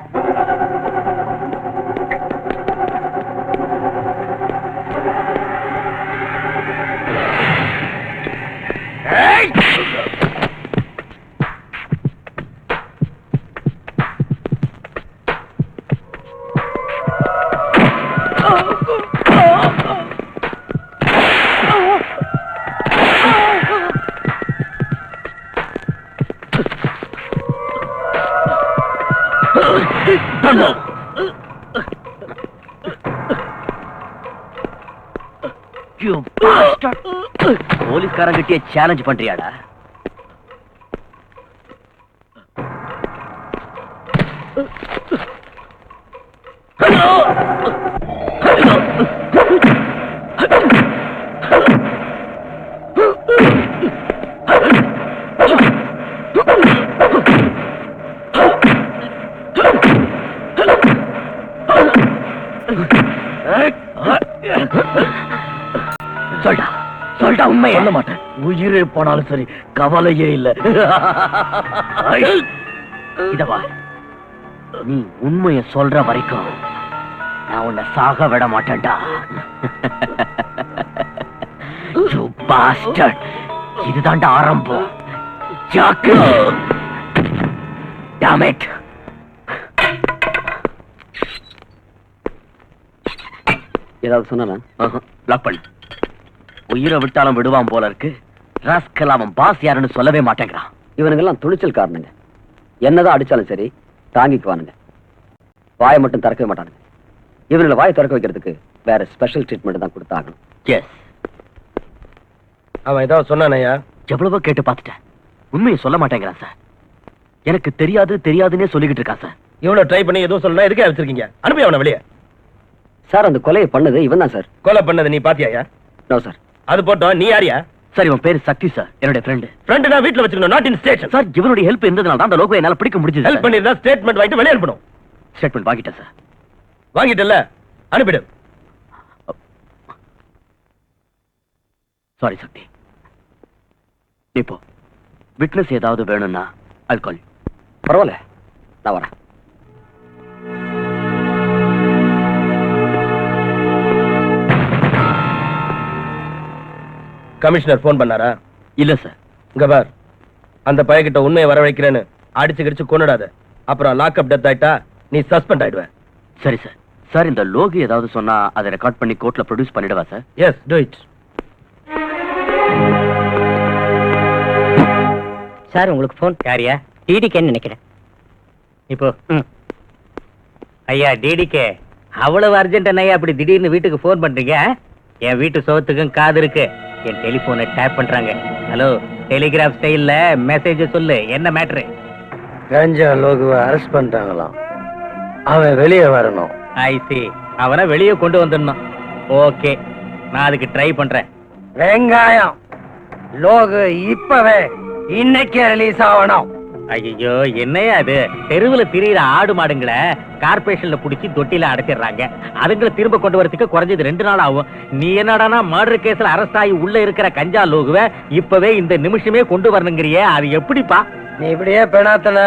போலீஸ்காரங்கிட்டே சேலஞ்ச் பண்றியாடா? சொல்டா சொல்டா உண்மை. சொல்ல மாட்டேன். உயிரே போனாலும் சரி கவலையே இல்ல. இதவா நீ உண்மைய சொல்ற வரைக்கும் நான் உன்னை சாக விட மாட்டேன்டா. You bastard. இதுதான்டா ஆரம்பம். ஜாக்கு. Damn it. ஏதாவது சொன்னா லாக் பண்ணு. உயிரை விட்டாலும் விடுவான் போல இருக்கு. ராஸ்கல் அவன் பாஸ் யாருன்னு சொல்லவே மாட்டேங்கிறான். இவனுங்கெல்லாம் துணிச்சல் காரணங்க. என்னதான் அடிச்சாலும் சரி தாங்கிக்குவானுங்க. வாயை மட்டும் திறக்கவே மாட்டானுங்க. இவனுங்களை வாயை திறக்க வைக்கிறதுக்கு வேற ஸ்பெஷல் ட்ரீட்மெண்ட் தான் கொடுத்தாகணும். எஸ். அவன் ஏதாவது சொன்னானயா? எவ்வளவோ கேட்டு பார்த்துட்டேன். உண்மையை சொல்ல மாட்டேங்கிறான் சார். எனக்கு தெரியாது தெரியாதுன்னே சொல்லிக்கிட்டு இருக்கான் சார். இவனை ட்ரை பண்ணி எதுவும் சொல்லணும், எதுக்கே வச்சிருக்கீங்க? அனுப்பி அவனை வெளியே. சார் அந்த கொலையை பண்ணது இவன் தான் சார். கொலை பண்ணது நீ பாத்தியாயா? No sir. அது போட்டோம், நீ யாரியா? சார் இவன் பேரு சக்தி சார், என்னுடைய ஃப்ரெண்டு. ஃப்ரெண்டு நான் வீட்டுல வச்சுக்கணும், நாட் இன் ஸ்டேஷன். சார் இவனுடைய ஹெல்ப் இருந்ததுனால தான் அந்த லோகோ என்னால பிடிக்க முடிஞ்சது. ஹெல்ப் பண்ணிருந்தா ஸ்டேட்மெண்ட் வாங்கிட்டு வெளியே அனுப்பணும். ஸ்டேட்மெண்ட் வாங்கிட்டேன் சார். வாங்கிட்டல, அனுப்பிடு. சாரி சக்தி. இப்போ விட்னஸ் ஏதாவது வேணும்னா I'll call you. பரவாயில்ல, நான் வரேன். கமிஷனர் போன் பண்ணாரா? இல்ல சார். இங்க பார், அந்த பையன்கிட்ட உண்மையை வரவழைக்கிறேன்னு அடிச்சு கிடிச்சு கொன்னுடாத. அப்புறம் லாக்அப் டெத் ஆயிட்டா நீ சஸ்பெண்ட் ஆயிடுவ. சரி சார். சார் இந்த லோகோ ஏதாவது சொன்னா அதை ரெக்கார்ட் பண்ணி கோர்ட்ல ப்ரொடியூஸ் பண்ணிடவா sir? Yes, do it. Sir உங்களுக்கு போன். யாரியா? டிடிகேன்னு நினைக்கிறேன். இப்போ ஐயா டிடிகே, அவ்வளவு அர்ஜென்ட் ஐயா அப்படி திடீர்னு வீட்டுக்கு போன் பண்றீங்க? என் வீட்டு சோத்துக்கும் காது இருக்கு. என் டெலிபோனை டேப் பண்றாங்க. ஹலோ, டெலிகிராஃப் ஸ்டைல்ல மெசேஜ் சொல்லு, என்ன மேட்ரு? கஞ்சா லோகுவை அரெஸ்ட் பண்ணிட்டாங்களாம், அவன் வெளியே வரணும். ஐ சி, அவனை வெளியே கொண்டு வந்துடணும். ஓகே, நான் அதுக்கு ட்ரை பண்றேன். வெங்காயம் லோகு இப்பவே இன்னைக்கே ரிலீஸ் ஆகணும். ஐயோ, என்னையா அது? தெருவுல திரியிற ஆடு மாடுங்களை கார்பரேஷன்ல புடிச்சு தொட்டில அடைச்சிடுறாங்க. அதுங்களை திரும்ப கொண்டு வரதுக்கு குறைஞ்சது 2 நாள் ஆகும். நீ என்னடானா மர்டர் கேஸ்ல அரெஸ்ட் ஆகி உள்ள இருக்கிற கஞ்சா லோகுவை இப்பவே இந்த நிமிஷமே கொண்டு வரணுங்கிறியே, அது எப்படிப்பா? நீ இப்படியே பெணாத்தல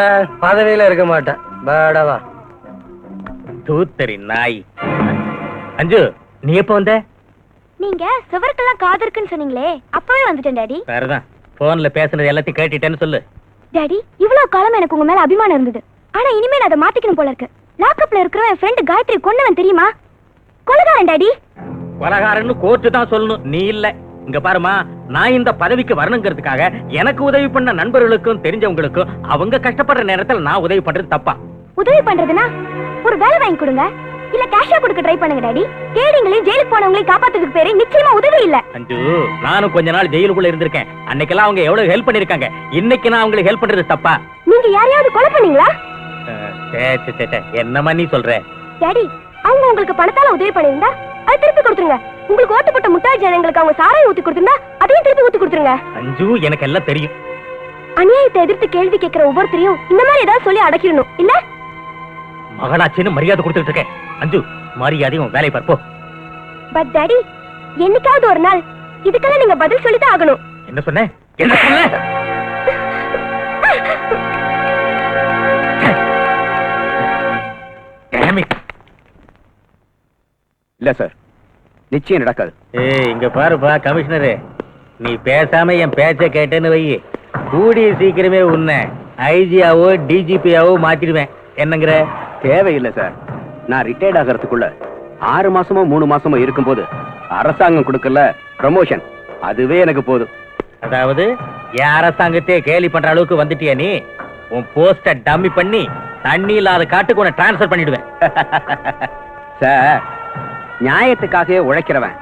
பதவியில இருக்க மாட்டேன். பாடவா தூத்தரி நாய். அஞ்சு, நீ எப்ப வந்த? நீங்க சுவருக்கெல்லாம் காது இருக்குன்னு சொன்னீங்களே, அப்பவே வந்துட்டேன் டாடி. வேறதான், போன்ல பேசுனது எல்லாத்தையும் கேட்டுட்டேன்னு சொல்லு. டாடி, இவ்வளவு காலம் எனக்கு உங்க மேல அபிமானம் இருந்தது. ஆனா இனிமே நான் அதை மாத்திக்கணும் போல இருக்கு. லாக்அப்ல இருக்கிற என் ஃப்ரெண்ட் காயத்ரி கொன்னவன் தெரியுமா? கொலைகாரன் டாடி. கொலைகாரன்னு கோர்ட்டு தான் சொல்லணும், நீ இல்ல. இங்க பாருமா, நான் இந்த பதவிக்கு வரணுங்கிறதுக்காக எனக்கு உதவி பண்ண நண்பர்களுக்கும் தெரிஞ்சவங்களுக்கும் அவங்க கஷ்டப்படுற நேரத்துல நான் உதவி பண்றது தப்பா? உதவி பண்றதுன்னா ஒரு வேலை வாங்கி கொடுங்க, இல்ல கேஷா கொடுக்க ட்ரை பண்ணுங்க டாடி. கேடிங்களையும் ஜெயிலுக்கு போனவங்களையும் காப்பாத்துறதுக்கு பேரு நிச்சயமா உதவி இல்ல. அஞ்சு, நானும் கொஞ்ச நாள் ஜெயிலுக்குள்ள இருந்திருக்கேன். அன்னைக்கெல்லாம் அவங்க எவ்வளவு ஹெல்ப் பண்ணிருக்காங்க. இன்னைக்கு நான் அவங்களுக்கு ஹெல்ப் பண்றது தப்பா? நீங்க யாரையாவது கொலை பண்ணீங்களா? என்னமா நீ சொல்ற? டாடி, அவங்க உங்களுக்கு பணத்தால உதவி பண்ணிருந்தா அதை திருப்பி கொடுத்துருங்க. உங்களுக்கு ஓட்டுப்பட்ட முட்டாள் ஜனங்களுக்கு அவங்க சாராயம் ஊத்தி கொடுத்திருந்தா அதையும் திருப்பி ஊத்தி கொடுத்துருங்க. அஞ்சு, எனக்கு எல்லாம் தெரியும். அநியாயத்தை எதிர்த்து கேள்வி கேட்கிற ஒவ்வொருத்தரையும் இந்த மாதிரி ஏதாவது சொல்லி அடக்கிடணும் இல்ல? மகனாச்சின்னு மரியாதை கொடுத்துட்டு இருக்கேன். அஞ்சு, மரியாதையும் வேலை பார்ப்போம். பட் டாடி, என்னைக்காவது ஒரு நாள் இதுக்கெல்லாம் நீங்க பதில் சொல்லிதான் ஆகணும். என்ன சொன்ன? என்ன சொன்ன? இல்ல சார், நிச்சயம் நடக்காது. ஏய், இங்க பாருப்பா கமிஷனரு, நீ பேசாம என் பேச்ச கேட்டேன்னு வை, கூடிய சீக்கிரமே உன்னை ஐஜியாவோ டிஜிபியாவோ மாத்திடுவேன். என்னங்கிற? தேவையில்லை சார். நான் ரிட்டையர்ட் ஆகிறதுக்குள்ள 6 மாசமோ 3 மாசமோ இருக்கும்போது அரசாங்கம் கொடுக்கல ப்ரமோஷன், அதுவே எனக்கு போதும். அதாவது என் அரசாங்கத்தையே கேலி பண்ற அளவுக்கு வந்துட்டியா நீ? உன் போஸ்ட டம்மி பண்ணி தண்ணி இல்லாத காட்டுக்கு உன்னை டிரான்ஸ்பர் பண்ணிடுவேன். சார், நியாயத்துக்காகவே உழைக்கிறவன்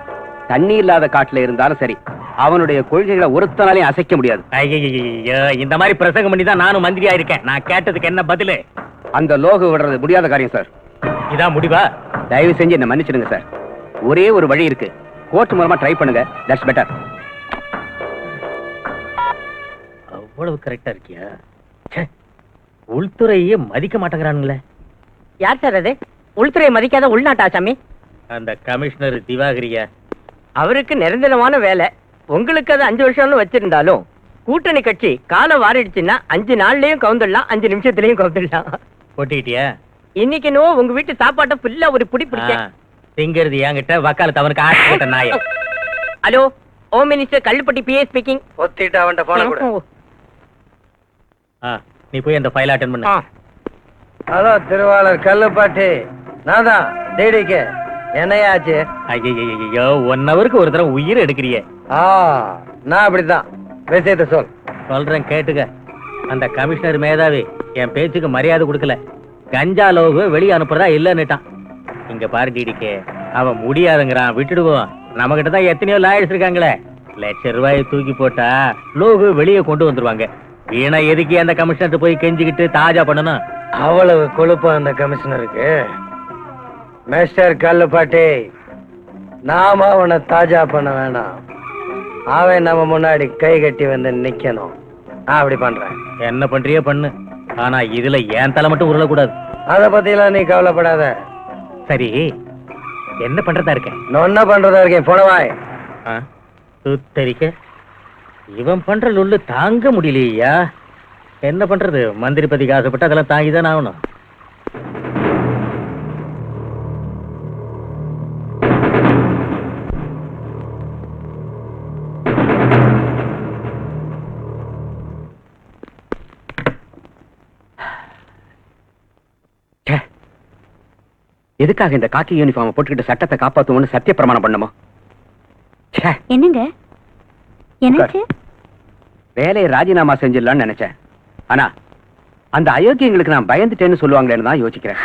தண்ணி இல்லாத காட்டுல இருந்தாலும் சரி, அவனுடைய கொள்கைகளை ஒருத்தனாலையும் அசைக்க முடியாது. ஐயோ, இந்த மாதிரி பிரசங்கம் பண்ணி தான் நானும் மந்திரியா இருக்கேன். நான் கேட்டதுக்கு என்ன பதிலு? அந்த லோகோ விடுறது முடியாத காரியம் சார். இதான் முடிவா? தயவு செஞ்சு என்ன மன்னிச்சிடுங்க சார். ஒரே ஒரு வழி இருக்கு, கோர்ட் மூலமா ட்ரை பண்ணுங்க. That's better. அவ்வளவு கரெக்டா இருக்கியா? உள்துறையே மதிக்க மாட்டேங்கிறானுங்களே. யார் சார் அது? உள்துறையை மதிக்காத உள்நாட்டு ஆசாமி? அந்த கமிஷனர் திவாகரியா? அவருக்கு நிரந்தரமான வேலை. உங்களுக்கு அது 5 வருஷம்னு வச்சிருந்தாலும் கூட்டணி கட்சி காலை வாரிடுச்சுன்னா 5 நாள்லயும் கவுந்துடலாம், 5 நிமிஷத்துலயும் கவுந்துடலாம். போட்டிக்கிட்டியா? இன்னைக்கு நோ உங்க வீட்டு சாப்பாட்டை ஃபுல்லா ஒரு புடி பிடிக்க திங்கிறது என்கிட்ட, வக்காலத்து அவனுக்கு ஆட்சி போட்ட நாய. Hello, home minister Kallupatti PA speaking. ஒத்திட்டு அவன்கிட்ட போன கூட. நீ போய் அந்த ஃபைல் அட்டெண்ட் பண்ணு. ஹலோ திருவாளர் கல்லுப்பாட்டி, நான் தான் டிடிகே. என்னையாச்சு? ஐயோ, 1 ஹவருக்கு ஒரு தடவை உயிர் எடுக்கிறியே. நான் அப்படித்தான். விஷயத்தை சொல். சொல்றேன் கேட்டுக்க. அந்த கமிஷனர் மேதாவி என் பேச்சுக்கு மரியாதை கொடுக்கல. கஞ்சா லோகு வெளியே அனுப்புறதா இல்லன்னுட்டான். இங்க பாரு டிடிகே, அவன் முடியாதுங்கிறான், விட்டுடுவோம். நம்ம கிட்ட தான் எத்தனையோ லாயர்ஸ் இருக்காங்களே. 1,00,000 ரூபாயை தூக்கி போட்டா லோகு வெளியே கொண்டு வந்துருவாங்க. வீணா எதுக்கு அந்த கமிஷனர் போய் கெஞ்சிக்கிட்டு தாஜா பண்ணணும்? அவ்வளவு கொழுப்பா அந்த கமிஷனருக்கு. மிஸ்டர் கல்லுப்பாட்டி, நாம அவனை தாஜா பண்ண வேணாம். அவன் நம்ம முன்னாடி கை கட்டி வந்து நிக்கணும். நான் அப்படி பண்றேன். என்ன பண்றியோ பண்ணு, ஆனா இதுல ஏன் தலை மட்டும் உருளக்கூடாது. அத பத்திலாம் நீ கவலைப்படாத. சரி, என்ன பண்றதா இருக்க? நான் என்ன பண்றதா இருக்கேன், போனவாய். சுத்தரிக்க இவன் பண்ற லொல்லு தாங்க முடியலையா? என்ன பண்றது, மந்திரி பதிக்கு ஆசைப்பட்டு அதெல்லாம் தாங்கிதான் ஆகணும். எதுக்காக இந்த காக்கி யூனிஃபார்ம் போட்டுக்கிட்டு சட்டத்தை காப்பாத்துவோம்னு சத்திய பிரமாணம் பண்ணுமா? என்னங்க என்னாச்சு? வேலையை ராஜினாமா செஞ்சிடலாம்னு நினைச்சேன். ஆனா அந்த அயோக்கியங்களுக்கு நான் பயந்துட்டேன்னு சொல்லுவாங்களேன்னு தான் யோசிக்கிறேன்.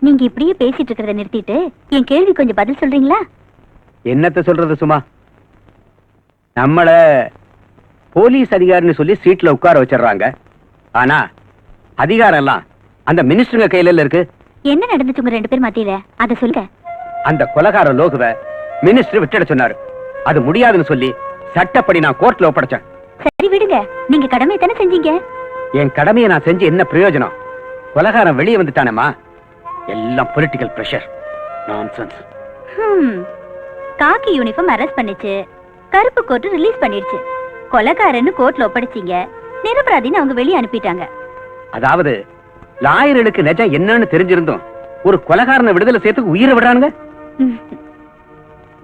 நீங்க இப்படியே பேசிட்டு இருக்கிறத நிறுத்திட்டு என் கேள்வி கொஞ்சம் பதில் சொல்றீங்களா? என்னத்த சொல்றது சும்மா? நம்மள போலீஸ் அதிகாரின்னு சொல்லி சீட்ல உட்கார வச்சிடறாங்க. ஆனா அதிகாரம் எல்லாம் அந்த மினிஸ்டருங்க கையில இருக்கு. என்ன நடந்துச்சு உங்க 2 பேர் மத்தியில? அத சொல்லுங்க. அந்த கொலைகார லோகுவ மினிஸ்டர் விட்டுட சொன்னாரு. அது முடியாதுன்னு சொல்லி சட்டப்படி நான் கோர்ட்ல ஒப்படைச்சேன். சரி விடுங்க, நீங்க கடமையை தானே செஞ்சீங்க. என் கடமையை நான் செஞ்சு என்ன பிரயோஜனம்? கொலைகாரன் வெளியே வந்துட்டானேமா. எல்லாம் பொலிட்டிக்கல் பிரஷர். நான்சென்ஸ். காக்கி யூனிஃபார்ம் அரெஸ்ட் பண்ணிச்சு, கருப்பு கோட் ரிலீஸ் பண்ணிடுச்சு. கொலைகாரன்னு கோர்ட்ல ஒப்படைச்சீங்க, நிரபராதின்னு அவங்க வெளியே அனுப்பிட்டாங்க. அதாவது லாயர்களுக்கு நிஜம் என்னன்னு தெரிஞ்சிருந்தோம் ஒரு கொலைகாரனை விடுதலை சேர்த்துக்கு உயிரை விடுறானுங்க.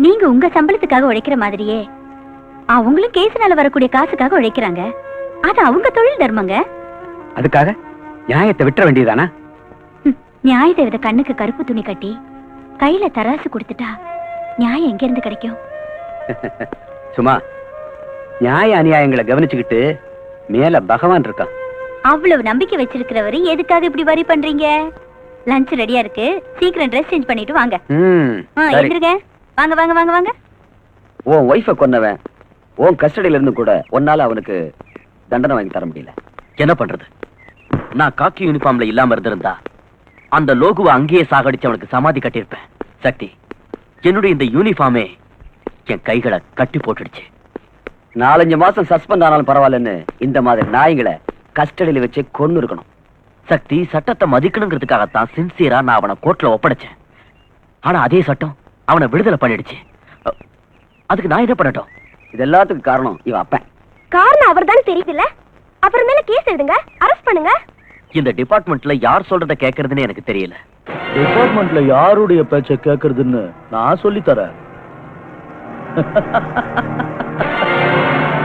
நீங்க உங்க சம்பளத்துக்காக உழைக்கிற மாதிரியே அவங்களும் கேஸ்னால வரக்கூடிய காசுக்காக உழைக்கிறாங்க. அது அவங்க தொழில் தர்மங்க. அதுக்காக நியாயத்தை விட்டுற வேண்டியதானா? நியாயத்தை வித கண்ணுக்கு கருப்பு துணி கட்டி கையில தராசு கொடுத்துட்டா நியாயம் எங்க இருந்து கிடைக்கும்? சும்மா நியாய அநியாயங்களை கவனிச்சுக்கிட்டு மேல பகவான் இருக்கான். அவ்வளவு நம்பிக்கை வச்சிருக்கிறவரு எதுக்காக இப்படி வரி பண்றீங்க? லஞ்ச் ரெடியா இருக்கு, சீக்கிரம் ட்ரெஸ் சேஞ்ச் பண்ணிட்டு வாங்க. எந்திருங்க, வாங்க வாங்க வாங்க வாங்க. உன் ஒய்ஃபை கொன்னவன் உன் கஸ்டடியில இருந்து கூட ஒன்னால அவனுக்கு தண்டனை வாங்கி தர முடியல. என்ன பண்றது? நான் காக்கி யூனிஃபார்ம்ல இல்லாம இருந்திருந்தா அந்த லோகுவை அங்கேயே சாகடிச்சு அவனுக்கு சமாதி கட்டியிருப்பேன். சக்தி, என்னுடைய இந்த யூனிஃபார்மே என் கைகளை கட்டி போட்டுடுச்சு. 4-5 மாசம் சஸ்பெண்ட் ஆனாலும் பரவாயில்லன்னு இந்த மாதிரி நாய்களை கஸ்டடியில வச்சு கொன்னு இருக்கணும். சக்தி, சட்டத்தை மதிக்கணுங்கிறதுக்காகத்தான் சின்சியரா நான் அவனை கோர்ட்ல ஒப்படைச்சேன். ஆனா அதே சட்டம் அவனை விடுதலை பண்ணிடுச்சு. அதுக்கு நான் என்ன பண்ணட்டும்? இது எல்லாத்துக்கும் காரணம் இவன் அப்பன். காரணம் அவர் தான் தெரியுதுல்ல, அப்புறம் மேல கேஸ் எழுதுங்க, அரெஸ்ட் பண்ணுங்க. இந்த டிபார்ட்மெண்ட்ல யார் சொல்றத கேக்குறதுன்னு எனக்கு தெரியல. டிபார்ட்மெண்ட்ல யாருடைய பேச்ச கேக்குறதுன்னு நான் சொல்லி தரேன்.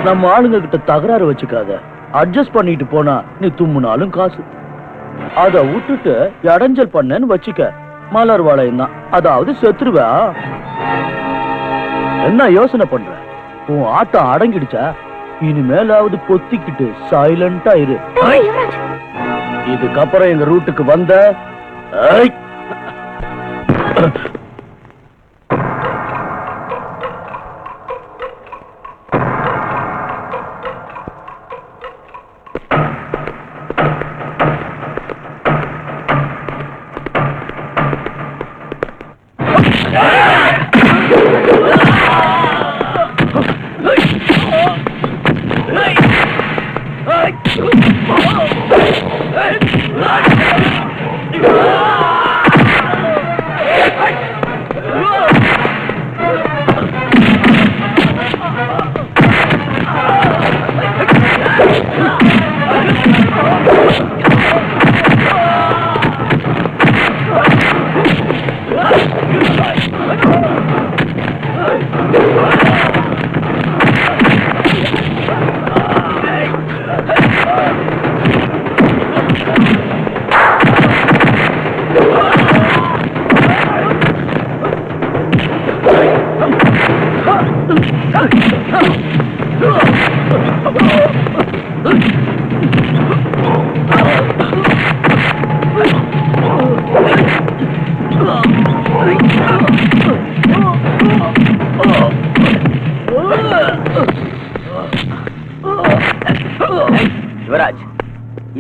நம்ம ஆளுங்க கிட்ட தகராறு வச்சுக்காத. அட்ஜஸ்ட் பண்ணிட்டு போனா நீ தும்முனாலும் காசு. அத விட்டுட்டு இடைஞ்சல் பண்ணேன்னு வச்சுக்க, மலர் வளையம் தான், அதாவது செத்துருவா. என்ன யோசனை பண்ற? உன் ஆட்டம் அடங்கிடுச்சா? இனிமேலாவது பொத்திக்கிட்டு சைலண்டா இரு. இதுக்கப்புறம் எங்க ரூட்டுக்கு வந்த Hey!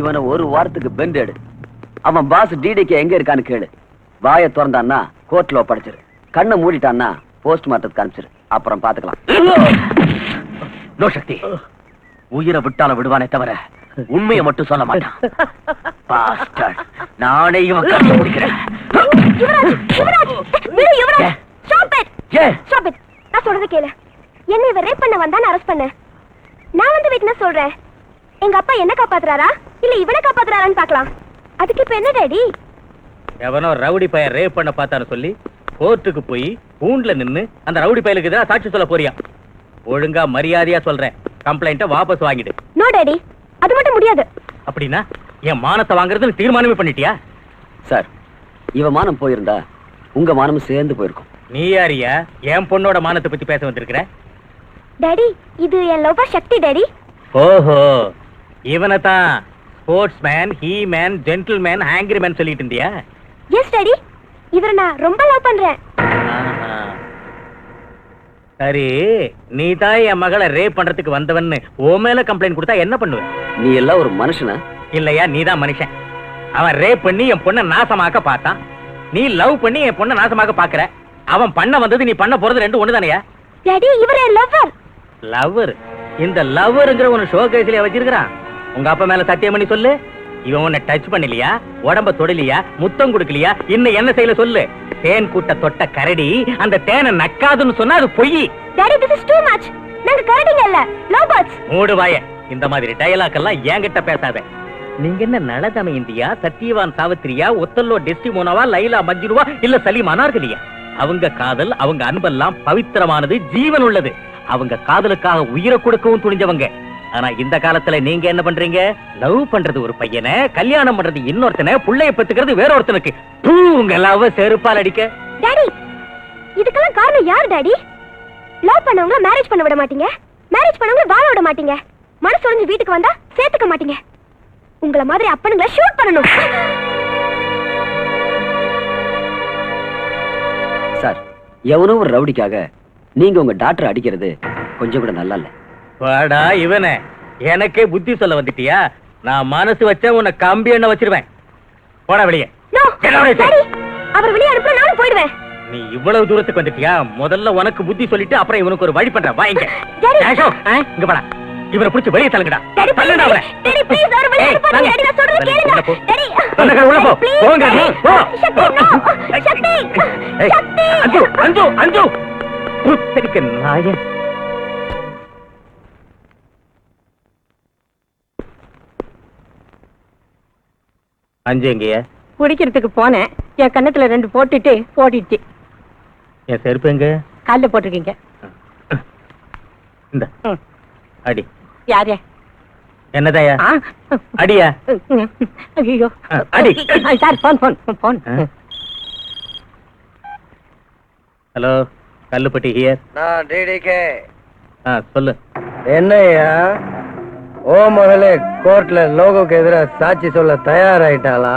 இவனை ஒரு வாரத்துக்கு பெண்ட் எடு. அவன் பாஸ் டிடிக்கு எங்க இருக்கான்னு கேளு. வாயை திறந்தான்னா கோர்ட்ல ஒப்படைச்சிரு. கண்ணை மூடிட்டான்னா போஸ்ட் மார்ட்டத்துக்கு அனுப்பிச்சிரு. அப்புறம் பாத்துக்கலாம். நோ சக்தி, உயிரை விட்டால விடுவானே தவிர உண்மையை மட்டும் சொல்ல மாட்டான். பாஸ்டர்ட், நானே இவன் கண்ணை முடிக்கிறேன். நான் சொல்றது கேளு. என்ன இவன் ரேப் பண்ண வந்தா அரெஸ்ட் பண்ண. நான் வந்து விட்னஸ் சொல்றேன். எங்க அப்பா என்ன காப்பாத்துறாரா இல்ல இவனை காப்பாத்துறாரான்னு பாக்கலாம். அதுக்கு இப்ப என்ன டாடி? எவனோ ரவுடி பையன் ரேப் பண்ண பார்த்தான்னு சொல்லி கோர்ட்டுக்கு போய் கூண்டுல நின்னு அந்த ரவுடி பையலுக்கு எதிராக சாட்சி சொல்ல போறியா? ஒழுங்கா மரியாதையா சொல்றேன், கம்ப்ளைண்ட்டை வாபஸ் வாங்கிடு. நோ டாடி, அது மட்டும் முடியாது. அப்படின்னா என் மானத்தை வாங்குறதுன்னு தீர்மானமே பண்ணிட்டியா? சார், இவ மானம் போயிருந்தா உங்க மானமும் சேர்ந்து போயிருக்கும். நீ யாரியா என் பொண்ணோட மானத்தை பத்தி பேச வந்திருக்கிற? டாடி, இது என் லவ்வர் சக்தி டாடி. ஓஹோ, இவனை தான் sports man, he man, gentle man, angry man சொல்லிட்டு இருந்தியா? எஸ் டாடி, இவரை நான் ரொம்ப லவ் பண்றேன். ஆஹா. சரி, நீ தான் என் மகளை ரேப் பண்றதுக்கு வந்தவன்னு உன் மேல கம்ப்ளைண்ட் கொடுத்தா என்ன பண்ணுவ? நீ எல்லாம் ஒரு மனுஷனா? இல்லையா, நீ தான் மனுஷன். அவன் ரேப் பண்ணி என் பொண்ணை நாசமாக்க பார்த்தான். நீ லவ் பண்ணி என் பொண்ணை நாசமாக்க பாக்குற. அவன் பண்ண வந்தது நீ பண்ண போறது ரெண்டு ஒண்ணு தானேயா? டாடி, இவரே லவ்வர். லவ்வர்? இந்த லவ்வர்ங்கிற உன ஷோ கேஸ்ல வச்சிருக்கான். உங்க அப்பா மேல சத்தியம் பண்ணி சொல்லு. இவன் உன்னை டச் பண்ணலையா, உடம்ப தொடலியா, முத்தம் கொடுக்கலையா, இன்னும் என்ன செய்யல சொல்லு. தேன் கூட்ட தொட்ட கரடி அந்த தேனை நக்காதுன்னு சொன்னா அது பொய். Daddy, this is too much. நாங்க கரடிங்க இல்ல, லவ் பேர்ட்ஸ். மூடு வாய. இந்த மாதிரி டயலாக் எல்லாம் என்கிட்ட பேசாத. நீங்க என்ன நலதம இந்தியா, சத்தியவான் சாவித்திரியா, ஒத்தல்லோ டெஸ்டிமோனாவா, லைலா மஜ்னுவா, இல்ல சலீம் அனார்கலியா? அவங்க காதல், அவங்க அன்பெல்லாம் பவித்திரமானது, ஜீவன் உள்ளது. அவங்க காதலுக்காக உயிரை கொடுக்கவும் துணிஞ்சவங்க. ஆனா இந்த காலத்துல நீங்க என்ன பண்றீங்க? லவ் பண்றது ஒரு பையனை, கல்யாணம் பண்றது இன்னொருத்தனை, புள்ளைய பெத்துக்கிறது வேற ஒருத்தனுக்கு. உங்க லவ் செருப்பால் அடிக்க. டாடி, இதுக்கெல்லாம் காரணம் யார் டாடி? லவ் பண்ணவங்க மேரேஜ் பண்ண விட மாட்டீங்க, மேரேஜ் பண்ணவங்க வாழ விட மாட்டீங்க, மனசு உடைஞ்சு வீட்டுக்கு வந்தா சேர்த்துக்க மாட்டீங்க. உங்கள மாதிரி அப்பனுங்களை ஷூட் பண்ணணும். சார், எவனோ ஒரு ரவுடிக்காக நீங்க உங்க டாக்டர் அடிக்கிறது கொஞ்சம் கூட நல்லா இல்ல. வாடா இவனே, எனக்கே புத்தி சொல்ல வந்துட்டியா? நான் மனசு வச்ச உன்னை கம்பி எண்ணெய் வச்சிருவேன். போடா வெளியே. அவர் வெளியே அனுப்ப நானும் போயிடுவேன். நீ இவ்வளவு தூரத்துக்கு வந்துட்டியா? முதல்ல உனக்கு புத்தி சொல்லிட்டு அப்புறம் இவனுக்கு ஒரு வழி பண்றேன். வாங்க இங்க போடா. இவரை பிடிச்சு வெளியே தள்ளுங்கடா. தள்ளுடா அவரை. டாடி, ப்ளீஸ் அவர் வெளியே அனுப்பாதீங்க. டாடி, நான் சொல்றது கேளுங்க. டாடி, உள்ள போ. போங்க நீ. போ. சக்தி, சக்தி. அஞ்சு அஞ்சு அஞ்சு புத்தரிக்க நாயே. அஞ்சு எங்கேயா? குடிக்கிறதுக்கு போனேன். என் கண்ணத்துல ரெண்டு போட்டுட்டு ஓடிடுச்சு. என் செருப்பு எங்க? கால்ல போட்டிருக்கீங்க. இந்த அடி. யாரு? என்னதாயா? அடியா? ஐயோ, அடி. Sir, phone phone phone. Hello, Kalluppatti here. நான் டிடிகே. சொல்லு. என்னையா, ஓ மகளே கோர்ட்ல லோகோக்கு எதிராக சாட்சி சொல்ல தயாராயிட்டாளா?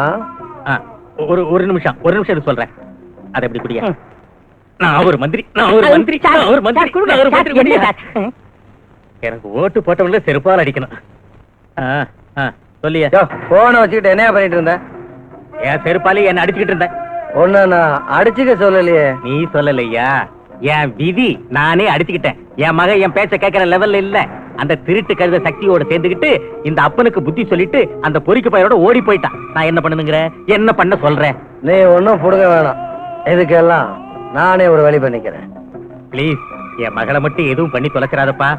ஒரு நிமிஷம் இது சொல்றேன். அதை எப்படி குடியா? நான் ஒரு மந்திரி, நான் ஒரு மந்திரி, நான் ஒரு மந்திரி, நான் ஒரு மந்திரி குடியா? எனக்கு ஓட்டு போட்டவங்கள செருப்பால் அடிக்கணும். சொல்லியா? போனை வச்சுக்கிட்டு என்னையா பண்ணிட்டு இருந்த? என் செருப்பாலே என்ன அடிச்சுக்கிட்டு இருந்தேன். ஒன்ன நான் அடிச்சுக்க சொல்லலையே. நீ சொல்லலையா? என் விதி நானே அடிச்சுக்கிட்டேன். என் மகன் என் பேச்ச கேட்கிற லெவல்ல இல்ல. அந்த திருட்டு கருத சக்தியோட சேர்ந்துக்கிட்டு இந்த அப்பனுக்கு புத்தி சொல்லிட்டு அந்த பொறிக்கு பையனோட ஓடி போயிட்டான். நான் என்ன பண்ணுங்கிற? என்ன பண்ண சொல்றேன்? நீ ஒன்னும் புடுங்க வேணாம். இதுக்கெல்லாம் நானே ஒரு வழி பண்ணிக்கிறேன். பிளீஸ், என் மகளை மட்டும் எதுவும் பண்ணி தொலைச்சிடாதப்பா.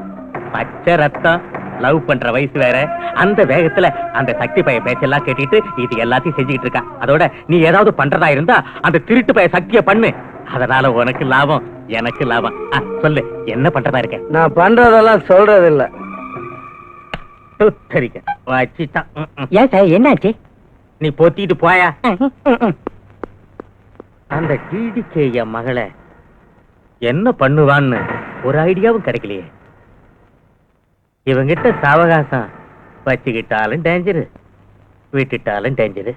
பச்சை ரத்தம், லவ் பண்ற வயசு வேற. அந்த வேகத்துல அந்த சக்தி பைய பேச்செல்லாம் கேட்டுட்டு இது எல்லாத்தையும் செஞ்சுக்கிட்டு இருக்கா. அதோட நீ ஏதாவது பண்றதா இருந்தா அந்த திருட்டு பைய சக்திய பண்ணு. அதனால உனக்கு லாபம், எனக்கு லாபம். சொல்லு, என்ன பண்றதா இருக்க? நான் பண்றதெல்லாம் சொல்றது இல்ல. சரிங்க, வச்சிட்டான். ஏன் சார், என்னாச்சு? நீ பொத்திட்டு போயா. அந்த டிடிகே என் மகளை என்ன பண்ணுவான்னு ஒரு ஐடியாவும் கிடைக்கலையே. இவங்கிட்ட சாவகாசம் வச்சுக்கிட்டாலும் டேஞ்சரு, விட்டுட்டாலும் டேஞ்சரு.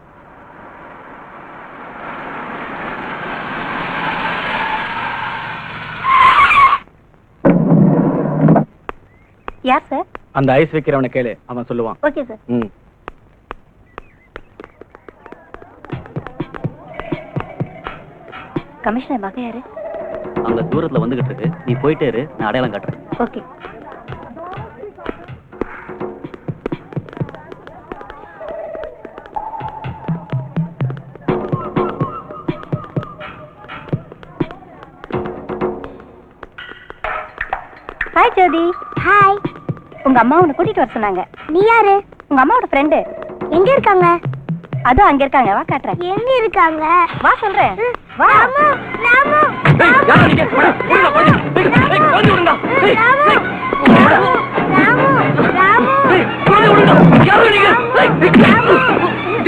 யார் சார்? அந்த ஐஸ் வைக்கிறவனை கேளு, அவன் சொல்லுவான். Okay sir. கமிஷனர் மகன் யாரு? அங்க தூரத்துல வந்துகிட்டு இருக்கு, நீ போயிட்டே இரு, நான் அடையாளம் காட்டுறேன். ஓகே. ஹாய் ஜோதி. ஹாய். உங்க அம்மா உன்னை கூட்டிட்டு வர சொன்னாங்க. நீ யாரு? உங்க அம்மாவோட ஃப்ரெண்டு. எங்க இருக்காங்க? அதோ அங்க இருக்காங்க, வா காட்டுறேன். எங்க இருக்காங்க? வா சொல்றேன். வா. ராமு, ராமு. ஏய், யாரா நீங்க? போடா, போடா. ஏய், கொஞ்சம் விடுடா. ஏய், ராமு, ராமு, ராமு. ஏய், கொஞ்சம் விடுடா. யாரா நீங்க? ஏய், ஏய்,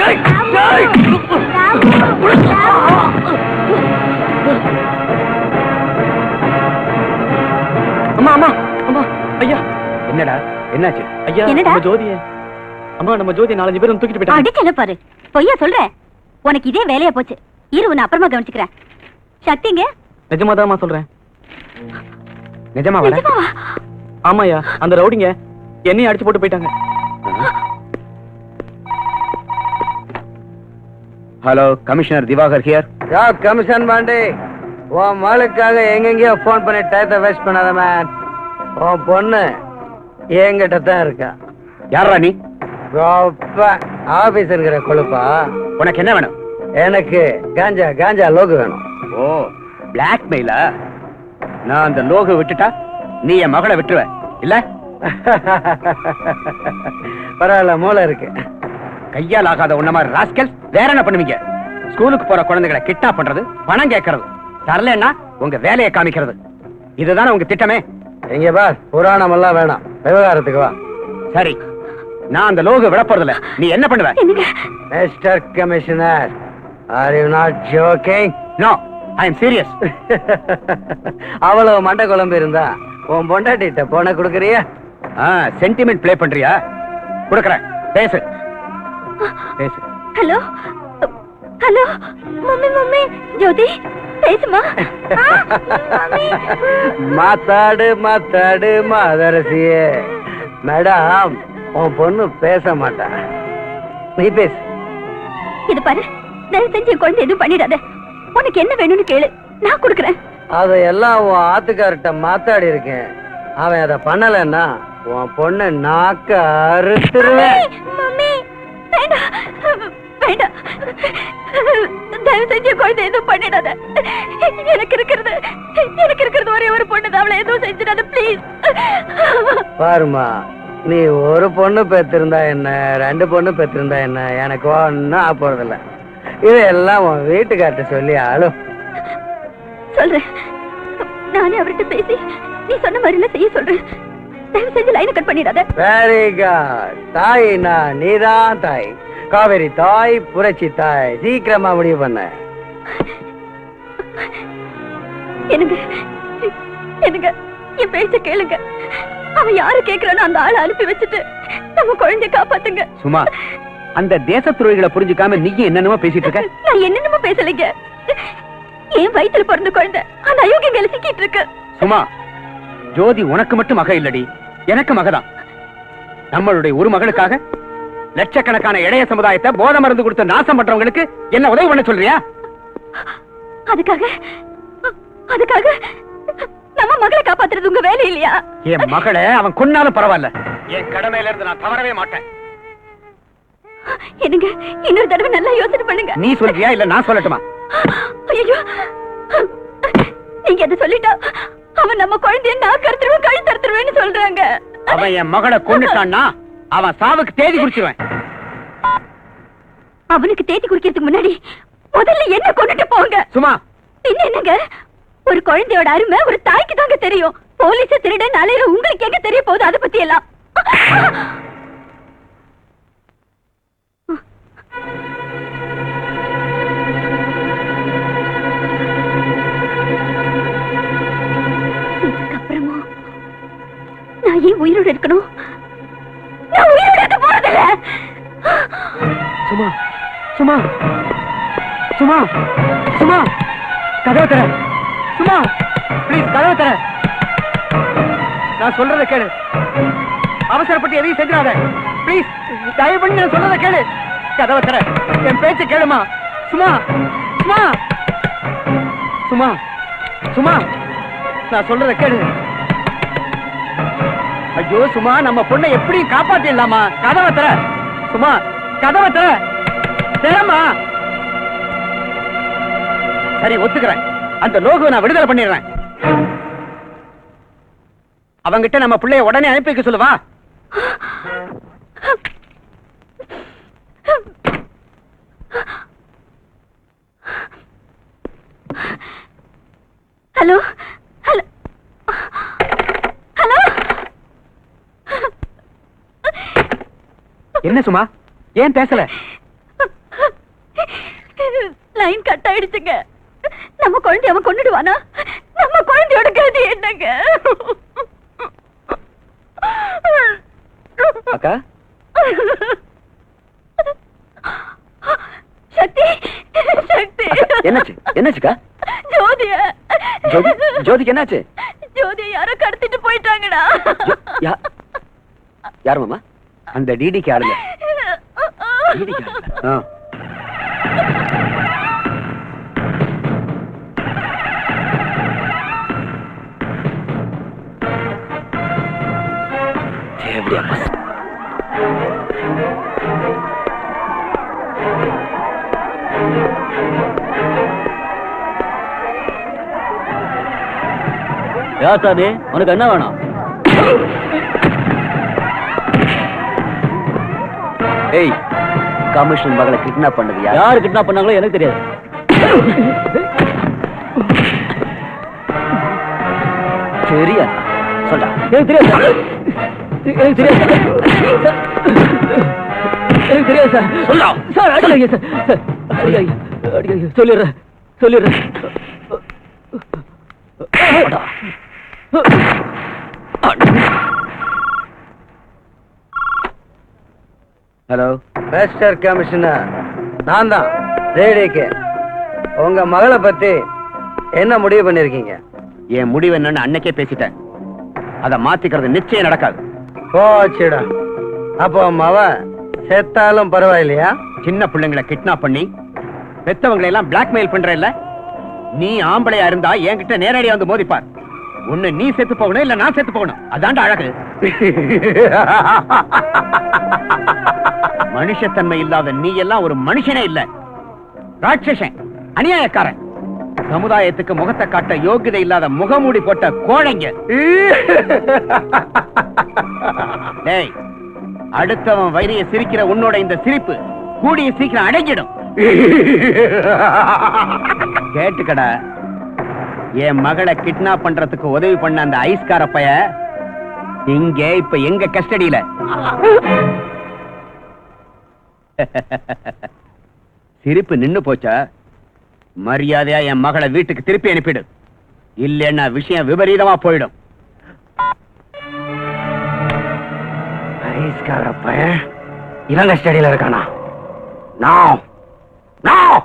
ஏய், அம்மா, அம்மா, அம்மா, ஐயா. என்னடா? என்னாச்சு? ஐயா, என்னடா? நம்ம ஜோதியை. அம்மா, நம்ம ஜோதி 4-5 பேரும் தூக்கிட்டு போயிட்டாங்க. அடிக்கல பாரு. பொய்யா சொல்ற? உனக்கு இதே வேலையா போச்சு. இரு, உன்னை அப்புறமா கவனிச்சுக்கிறேன். சக்திங்க? நிஜமாதாம்மா சொல்றேன். நிஜமாவா? நிஜமாவா? ஆமாயா, அந்த ரவுடிங்க என்னையும் அடிச்சு போட்டு போயிட்டாங்க. Hello, commissioner Diwakar here. Yeah commission Pandi, உன் மகளுக்காக எங்கெங்கயோ போன் பண்ணி டயத்தை வேஸ்ட் பண்ணாத மேன். உன் பொண்ணு என்கிட்ட தான் இருக்கா. யாரா நீ? ஆபீஸ்ங்கிற கொழுப்பா. உனக்கு என்ன வேணும்? எனக்கு காஞ்சா காஞ்சா லோகு வேணும். ஓ, பிளாக்மெயிலா? நான் அந்த லோகு விட்டுட்டா நீ என் மகளை விட்டுருவ இல்ல? பரவாயில்ல, மூளை இருக்கு. கையால் ஆகாத உன்ன மாதிரி ராஸ்கல் வேற என்ன பண்ணுவீங்க? ஸ்கூலுக்கு போற குழந்தைகளை கிட்னாப் பண்றது, பணம் கேட்கறது, தரலன்னா உங்க வேலையை காமிக்கிறது, இதுதானே உங்க திட்டமே? எங்க பாஸ், புராணம் எல்லாம் வேணாம், விவகாரத்துக்கு வா. சரி, நான் அந்த லோகு விட போறதில்ல. நீ என்ன பண்ணுவ? Mister commissioner, are you not joking? No, I am serious. அவ்வளவு மண்டை குழம்பு இருந்தா உன் பொண்டாட்டிட்ட போன குடுக்கறியா? சென்டிமெண்ட் ப்ளே பண்றியா? குடுக்கறேன், பேசு பேசு. Hello, hello. Mummy, mummy. Jothi, பேசுமா. மாத்தாடு மாத்தாடு மாதரசியே. மேடம், உன் பொண்ணு பேச மாட்டா, நீ பேசு. இது பாரு, தயவு செஞ்சு என் குழந்தை எதுவும் பண்ணிடாத. உனக்கு என்ன வேணும்னு கேளு, நான் கொடுக்குறேன். அதையெல்லாம் உன் ஆத்துக்கார்ட்ட மாத்தாடி இருக்கேன். அவன் அதை பண்ணலன்னா உன் பொண்ணு நாக்க அறுத்துருவேன். மம்மி, வேண்டாம், வேண்டாம். தயவு செஞ்சு என் குழந்தை எதுவும் பண்ணிடாத. எனக்கு இருக்கிறது ஒரே ஒரு பொண்ணு தான், அவளை எதுவும் செஞ்சிடாத ப்ளீஸ். பாருமா, நீ ஒரு பொண்ணு பெற்றிருந்தா என்ன, 2 பொண்ணு பெற்றிருந்தா என்ன, எனக்கு ஒன்னும் ஆக போறதில்ல. இதெல்லாம் உன் வீட்டுக்கார்ட்ட சொல்லி ஆளும். சொல்றேன், நானே அவர்கிட்ட பேசி நீ சொன்ன மாதிரில செய்ய சொல்றேன். தயவு செஞ்சு லைனை கட் பண்ணிடாத. Very good. தாய்னா நீதான் தாய், காவேரி தாய், புரட்சி தாய். சீக்கிரமா முடிவு பண்ண. எனக்கு என் பேச்ச கேளுங்க. அவன் யாரு கேக்குறானோ அந்த ஆளை அனுப்பி வச்சுட்டு நம்ம குழந்தைய காப்பாத்துங்க. சும்மா, அந்த தேச துறைகளை புரிஞ்சுக்காம நீ என்னென்னமோ பேசிட்டு இருக்க. நான் என்னென்னமோ பேசலைங்க. என் வயித்துல பிறந்த குழந்தை அந்த அயோக்கியங்களை சிக்கிட்டு இருக்கு. சும்மா, ஜோதி உனக்கு மட்டும் மக இல்லடி, எனக்கு மகதான். நம்மளுடைய ஒரு மகளுக்காக லட்சக்கணக்கான இளைய சமுதாயத்தை போதை மருந்து கொடுத்து நாசம் பண்றவங்களுக்கு என்ன உதவி பண்ண சொல்றியா? அதுக்காக நம்ம மகளை காப்பாத்துறது உங்க வேலை இல்லையா? என் மகளை அவன் கொன்னாலும் பரவாயில்ல, என் கடமையில இருந்து நான் தவறவே மாட்டேன். என்னங்க, இன்னொரு தடவை நல்லா யோசனை பண்ணுங்க. நீ சொல்றியா இல்ல நான் சொல்லட்டுமா? ஐயோ, நீங்க எதை சொல்லிட்டா அவன் நம்ம குழந்தைய நாக்கு அறுத்துருவேன், கழுத்து அறுத்துருவேன்னு சொல்றாங்க. அவன் என் மகளை கொன்னுட்டான்னா அவன் சாவுக்கு தேதி குறிச்சிருவேன். அவனுக்கு தேதி குறிக்கிறதுக்கு முன்னாடி முதல்ல என்ன கொண்டுட்டு போங்க. சும்மா, என்னங்க, ஒரு குழந்தையோட அருமை ஒரு தாய்க்கு தாங்க தெரியும். போலீஸ் திருட நாளையில உங்களுக்கு எங்க தெரிய போகுது அதை பத்தி எல்லாம்? இதுக்கப்புறமா நான் ஏன் உயிரோடு இருக்கணும்? நான் உயிரோடு இருக்க போறதில்ல. சும்மா சும்மா சும்மா சும்மா, கதவை தர. சும்மா ப்ளீஸ், கதவை தர. நான் சொல்றதை கேளு, அவசரப்பட்டு எதையும் செஞ்சிடாத ப்ளீஸ். தயவு பண்ணி நான் சொல்றதை கேளு, கதவை தர. என் பேச்ச கேளுமா. சும்மா சும்மா சும்மா சும்மா நான் சொல்றத கேளு. ஐயோ சும்மா, நம்ம பொண்ணை எப்படி காப்பாத்திடலாமா? கதவை தர சும்மா, கதவை தர தரமா. சரி ஒத்துக்கிறேன், அந்த லோகுவை நான் விடுதலை பண்ணிடுறேன். அவங்கிட்ட நம்ம பிள்ளைய உடனே அனுப்பி வைக்க சொல்லுவா. Hello hello hello. என்ன சும்மா, ஏன் பேசல? லைன் கட் ஆயிடுச்சுங்க. நம்ம குழந்தை அவன் கொன்னுடுவானா? நம்ம குழந்தையோட கதி என்னங்க? அக்கா, சக்தி சக்தி. என்னாச்சு? என்னாச்சுக்கா? ஜோதிய ஜோதிக்கு என்னாச்சு? ஜோதிய யாரோ கடத்திட்டு போயிட்டாங்கடா. யார் மாமா? அந்த டிடிக்கு ஆளுங்க. யாசாதி, உனக்கு என்ன வேணும்? ஏய், கமிஷன் மகளை கிட்னாப் பண்ணது யாரு கிட்னாப் பண்ணாங்களோ எனக்கு தெரியாது. சரியா சொல்றா. எனக்கு தெரியாது, எனக்கு தெரியாது, எனக்கு தெரியாது சார். சொல்லா சார். அடிக்காதீங்க சார், அடிக்காதீங்க, அடிக்காதீங்க. சொல்லிடுறேன் சொல்லிடுறேன். ஹலோ மிஸ்டர் கமிஷனர், நான் தான் ரேடிக்கு. உங்க மகளை பத்தி என்ன முடிவு பண்ணிருக்கீங்க? என் முடிவு என்னன்னு அன்னைக்கே பேசிட்டேன். அதை மாத்திக்கிறது நிச்சயம் நடக்காது. போச்சுடா. அப்போ மவ செத்தாலும் பரவாயில்லையா? சின்ன பிள்ளைங்களை கிட்னாப் பண்ணி பெத்தவங்களை எல்லாம் பிளாக்மெயில் பண்ற இல்ல? நீ ஆம்பளையா இருந்தா என்கிட்ட நேரடியா வந்து மோதிப்பார். ஒண்ணு நீ செத்து போகணும், இல்ல நான் செத்து போகணும். அதான்டா அழகு. மனுஷத்தன்மை இல்லாத நீ எல்லாம் ஒரு மனுஷனே இல்ல, ராட்சசன், அநியாயக்காரன், சமுதாயத்துக்கு முகத்தை காட்ட யோகிதை இல்லாத முகமூடி போட்ட கோழைங்க. டேய், அடுத்தவன் வயிறைய சிரிக்கிற உன்னோட இந்த சிரிப்பு கூடிய சீக்கிரம் அடங்கிடும். கேட்டுக்கடா, என் மகளை கிட்னாப் பண்றதுக்கு உதவி பண்ண அந்த ஐஸ்கார பைய இங்க இப்ப எங்க கஸ்டடியில. சிரிப்பு நின்னு போச்சா? மரியாதையா என் மகளை வீட்டுக்கு திருப்பி அனுப்பிடு, இல்லைன்னா விஷயம் விபரீதமா போயிடும். ஐஸ்கார பையன் இவங்க கஸ்டடியில இருக்கானா? நான் நான்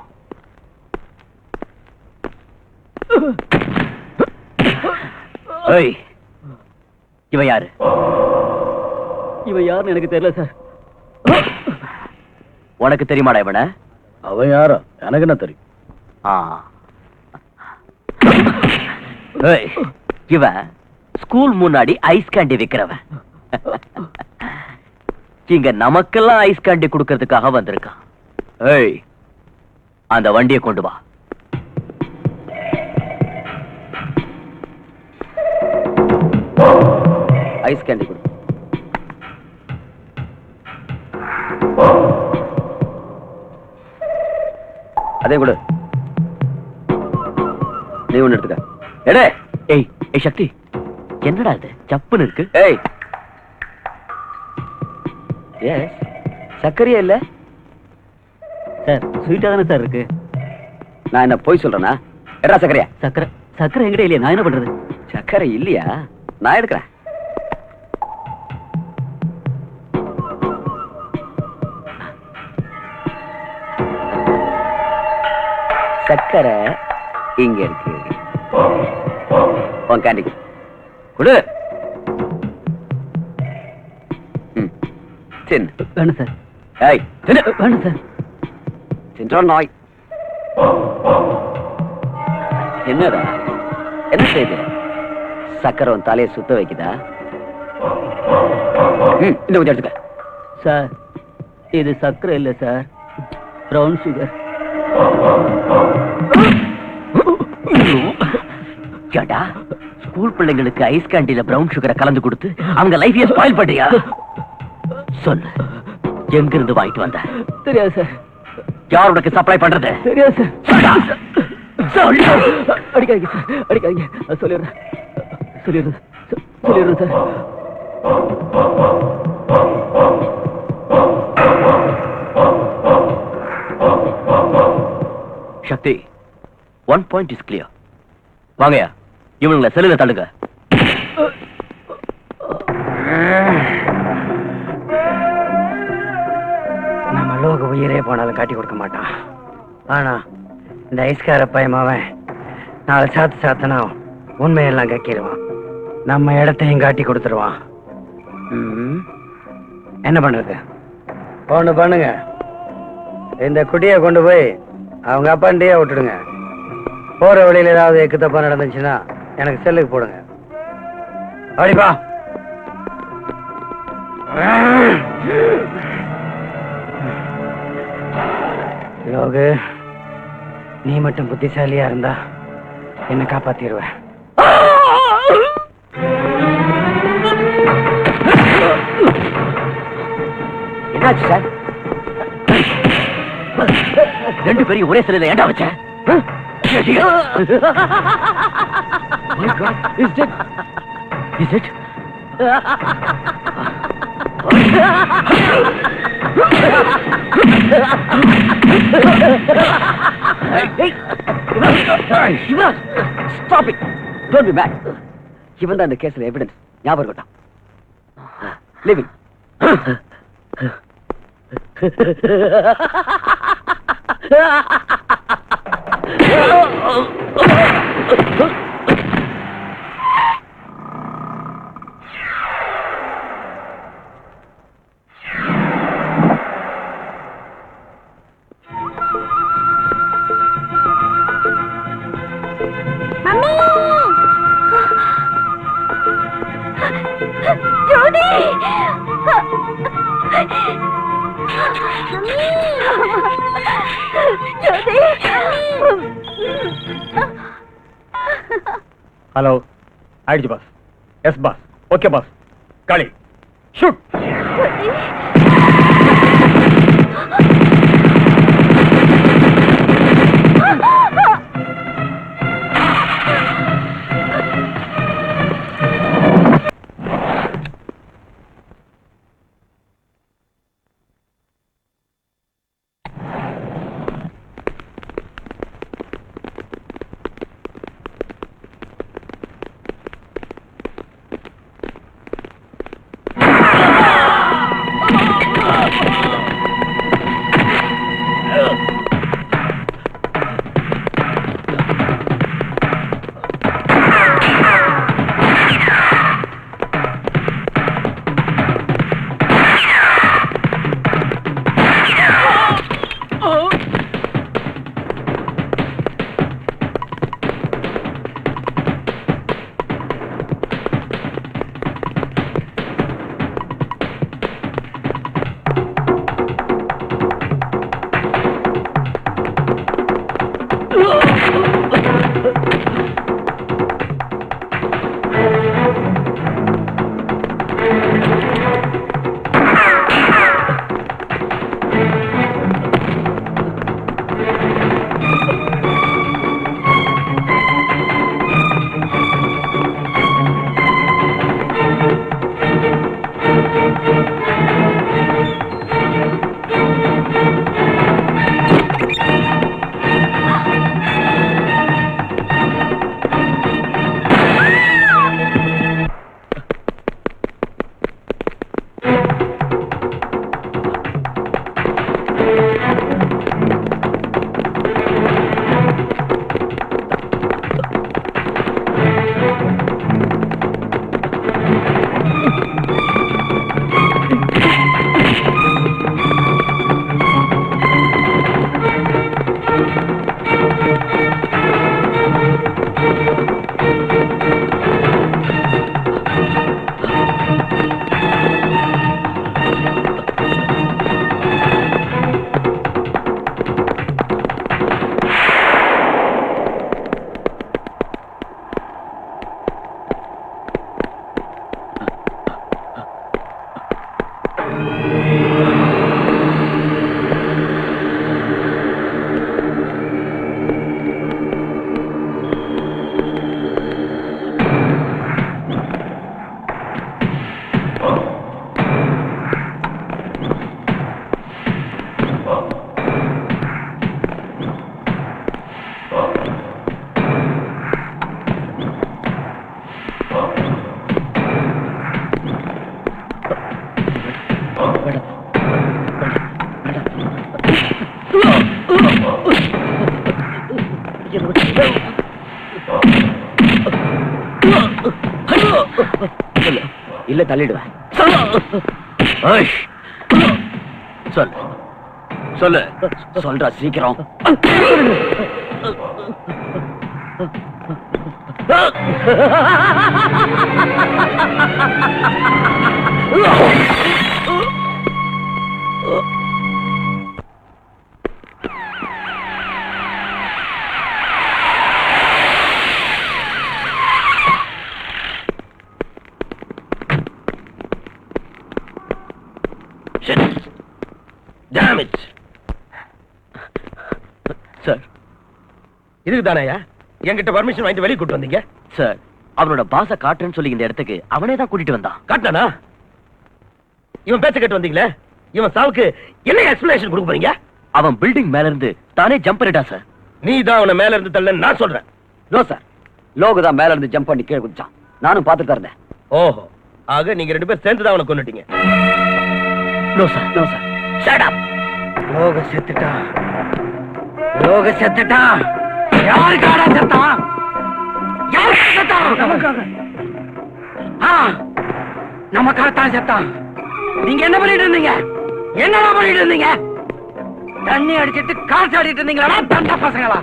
இவ யாரு? இவ யாருன்னு எனக்கு தெரியல சார். உனக்கு தெரியுமாடா இவன? அவன் யாரோ எனக்கு என்ன தெரியும். இவன் ஸ்கூல் முன்னாடி ஐஸ் கேண்டி விக்கிறவன். இங்க நமக்கெல்லாம் ஐஸ் கேண்டி கொடுக்கறதுக்காக வந்திருக்கான். ஏய், அந்த வண்டியை கொண்டு வா. ஐஸ் கேண்டி கொடு. அதே கொடு. நீ ஒண்ணு எடுத்துக்க. எடே. ஏய் ஏய் சக்தி, என்னடா இது சப்புன்னு இருக்கு? ஏய், எஸ், சர்க்கரையா இல்ல சார்? ஸ்வீட்டா தானே சார் இருக்கு. நான் என்ன போய் சொல்றேனா? எடா சர்க்கரையா? சர்க்கரை சர்க்கரை என்கிட்ட இல்லையா? நான் என்ன பண்றது? சர்க்கரை இல்லையா? நான் எடுக்கிறேன். சர்க்கரை இங்க இருக்கு. உன் கேண்டி கொடு. வேணும் சார். ஏய், வேணும் சார். சென்றா நாய். என்னடா என்ன செய்து சக்கரை உன் தலையை சுத்த வைக்குதா? இந்த கொஞ்சம் எடுத்துக்க. சார் இது சக்கரை இல்ல சார், பிரவுன் சுகர். கேட்டா ஸ்கூல் பிள்ளைங்களுக்கு ஐஸ் கேண்டில பிரவுன் சுகரை கலந்து கொடுத்து அவங்க லைஃபையே ஸ்பாயில் பண்றியா? சொல்லு, எங்க இருந்து வாங்கிட்டு வந்த? தெரியாது சார். யார் உனக்கு சப்ளை பண்றது? தெரியாது சார். சொல்லு. அடிக்காதீங்க சார், அடிக்காதீங்க. சொல்லிடுறேன் sir. Shakti, 1 point is clear. வாங்கயா, இவனுங்களை செல்லுல தள்ளுங்க. நம்ம லோக உயிரே போனாலும் காட்டி கொடுக்க மாட்டான். ஆனா இந்த ஐஸ்கார பயமாவன் 4 சாத்தனா உண்மையெல்லாம் கக்கிடுவான். நம்ம இடத்தையும் காட்டி கொடுத்துருவான். என்ன பண்றது? ஒண்ணு பண்ணுங்க, இந்த குட்டியை கொண்டு போய் அவங்க அப்பாண்டியே விட்டுடுங்க. போற வழியில ஏதாவது எக்கு தப்பா நடந்துச்சுன்னா எனக்கு செல்லுக்கு போடுங்க. அப்படிப்பா. லோகு, நீ மட்டும் புத்திசாலியா இருந்தா என்ன காப்பாத்திடுவேன். என்னாச்சு சார்? 2 பேரையும் ஒரே சிலையில ஏண்டா வச்ச? Is it? Stop it! Don't be mad. இவன் தான் இந்த கேஸ்ல எவிடன்ஸ். ஞாபகம் இருக்கட்டும். Leave him. Jothi! Jothi! Hello, ஆயிடுச்சு boss. Yes boss. Okay boss. Kali shoot. சொல்லு இல்ல தள்ளிடுவேன். ஏய், சொல்லு சொல்லு சொல்றா சீக்கிரம். Damn it. சார் இதுக்கு தானேயா என்கிட்ட பர்மிஷன் வாங்கிட்டு வெளியே கூட்டு வந்தீங்க? சார் அவனோட பாச காட்டுறேன்னு சொல்லி இந்த இடத்துக்கு அவனே தான் கூட்டிட்டு வந்தான். காட்டானா? இவன் பேச்ச கேட்டு வந்தீங்களே, இவன் சாவுக்கு என்ன எக்ஸ்பிளனேஷன் கொடுக்க போறீங்க? அவன் பில்டிங் மேல இருந்து தானே ஜம்ப் பண்ணிட்டா சார். நீ தான் அவனை மேல இருந்து தள்ளன்னு நான் சொல்றேன். நோ சார், லோகு தான் மேல இருந்து ஜம்ப் பண்ணி கீழே குதிச்சான். நானும் பார்த்துட்டு இருந்தேன். ஓஹோ, ஆக நீங்க ரெண்டு பேரும் சேர்ந்து தான் அவனை கொன்னுட்டீங்க. No sir, no sir. Shut up. Loka செத்துட்டான், லோக செத்துட்டான். யாருக்காடா செத்தான்? யாருக்காக செத்தான்? நமக்காக. நமக்காகத்தான் செத்தான். நீங்க என்ன பண்ணிட்டு இருந்தீங்க? என்னடா பண்ணிட்டு இருந்தீங்க? தண்ணி அடிச்சிட்டு காசு ஆடிட்டு இருந்தீங்களா தண்ட பசங்களா?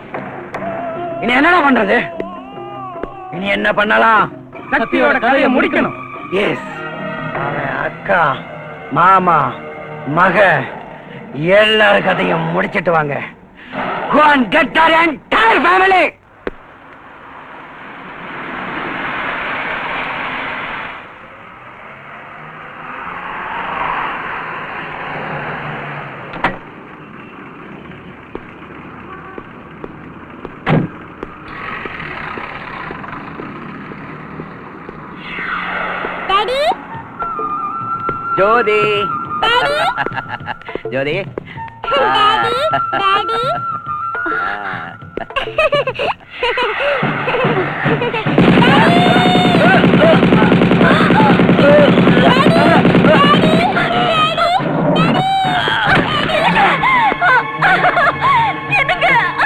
இனி என்னடா பண்றது? இனி என்ன பண்ணலாம்? சக்தியோட கதையை முடிக்கணும். எஸ், அவன் அக்கா, மாமா, மக எல்லார் கதையும் முடிச்சிட்டு வாங்க. Go and get our entire family. Daddy, Jyothi daddy, Jyothi daddy, daddy.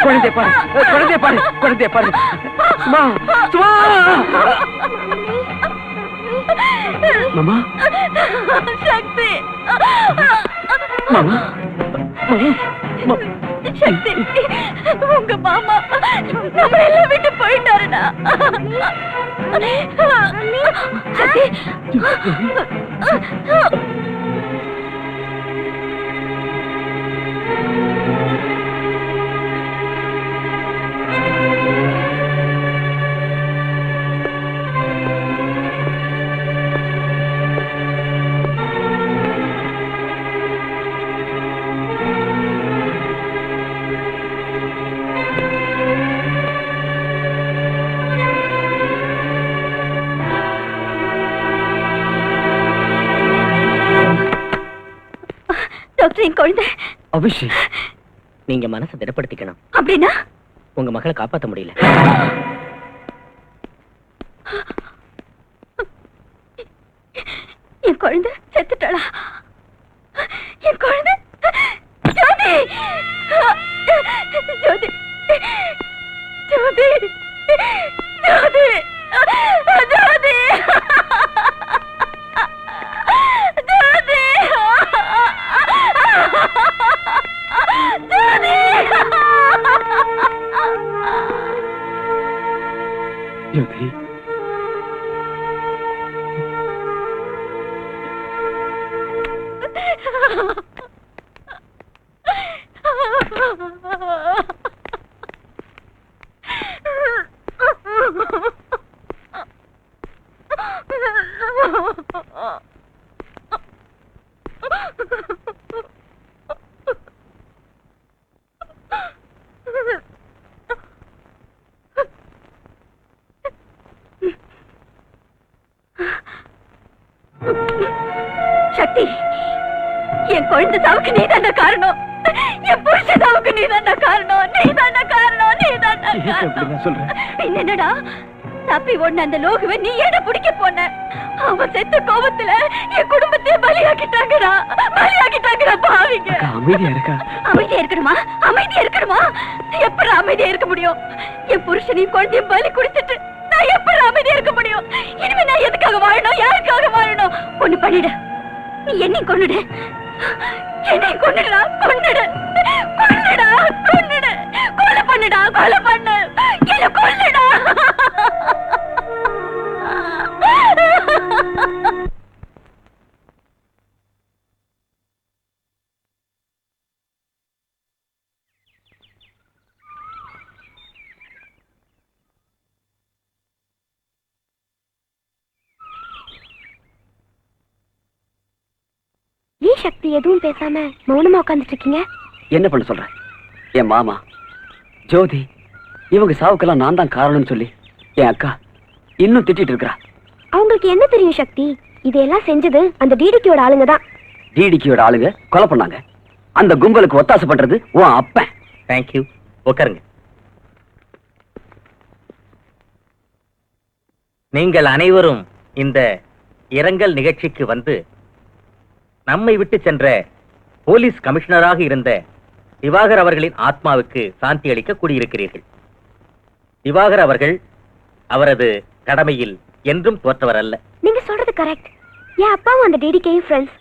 குழந்தை பாரு, குழந்தை பாரு, குழந்தை பாரு. சும்மா சும்மா. மாமா, சக்தி, மாமா, மாமா. சக்தி, உங்க மாமா நம்ம எல்லாம் விட்டு போயிட்டாருடா. சக்தி, டாக்டர், என் குழந்தை. அபிஷேக், நீங்க மனசை திடப்படுத்திக்கணும். அப்படின்னா உங்க மகளை காப்பாத்த முடியல. என் குழந்தை செத்துட்டாளா? என் குழந்தை ஜோதி, ஜோதி, ஜோதி, ஜோதி, ஜோதி, ஜோதி. சக்தி, என் குழந்தை சாவுக்கு நீதான காரணம். என் புருஷ சாவுக்கு நீதான காரணம். நீதான காரணம், நீதான காரணம். சொல்றேன். என்னடா தப்பி ஓடுன அந்த லோகுவை நீ ஏட பிடிக்க போன? அவன் செத்த கோபத்துல என் குடும்பத்தையே பலியாக்கிட்டாங்கடா, பலியாக்கிட்டாங்கடா பாவிங்க. அமைதியா இருக்கா? அமைதியா இருக்கணுமா? அமைதியா இருக்கணுமா? எப்படி அமைதியா இருக்க முடியும்? என் புருஷனையும் குழந்தையும் பலி குடிச்சிட்டு நான் எப்படி அமைதியா இருக்க முடியும்? இனிமே நான் எதுக்காக வாழணும்? யாருக்காக வாழணும்? ஒண்ணு பண்ணிடு, நீ என்னை கொன்னுடு. என்னை கொன்னுடா, கொன்னுடு, கொன்னுடா, கொன்னுடு, கொலை பண்ணுடா, கொலை பண்ணு, என்ன கொல்லுடா. ஏன் சக்தி எதுவும் பேசாம மௌனமா உட்கார்ந்துட்டு இருக்கீங்க? என்ன பண்ண சொல்ற? என் மாமா ஜோதி இவங்க சாவுக்கெல்லாம் நான் தான் காரணம்னு சொல்லி என் அக்கா இன்னும் திட்டிட்டு இருக்கா. அவங்களுக்கு என்ன தெரியும் சக்தி? இதெல்லாம் செஞ்சது அந்த டிடிக்கியோட ஆளுங்க தான். டிடிக்கியோட ஆளுங்க கொலை பண்ணாங்க. அந்த கும்பலுக்கு ஒத்தாசை பண்றது உன் அப்பன். தேங்க்யூ. உட்காருங்க. நீங்கள் அனைவரும் இந்த இரங்கல் நிகழ்ச்சிக்கு வந்து நம்மை விட்டு சென்ற போலீஸ் கமிஷனராக இருந்த திவாகர் அவர்களின் ஆத்மாவுக்கு சாந்தி அளிக்க கூடியிருக்கிறீர்கள். திவாகர் அவர்கள் அவரது கடமையில் என்றும் தோற்றவர் அல்ல. நீங்க சொல்றது கரெக்ட். என் அப்பாவும் அந்த டிடிகேயும் ஃப்ரெண்ட்ஸ்.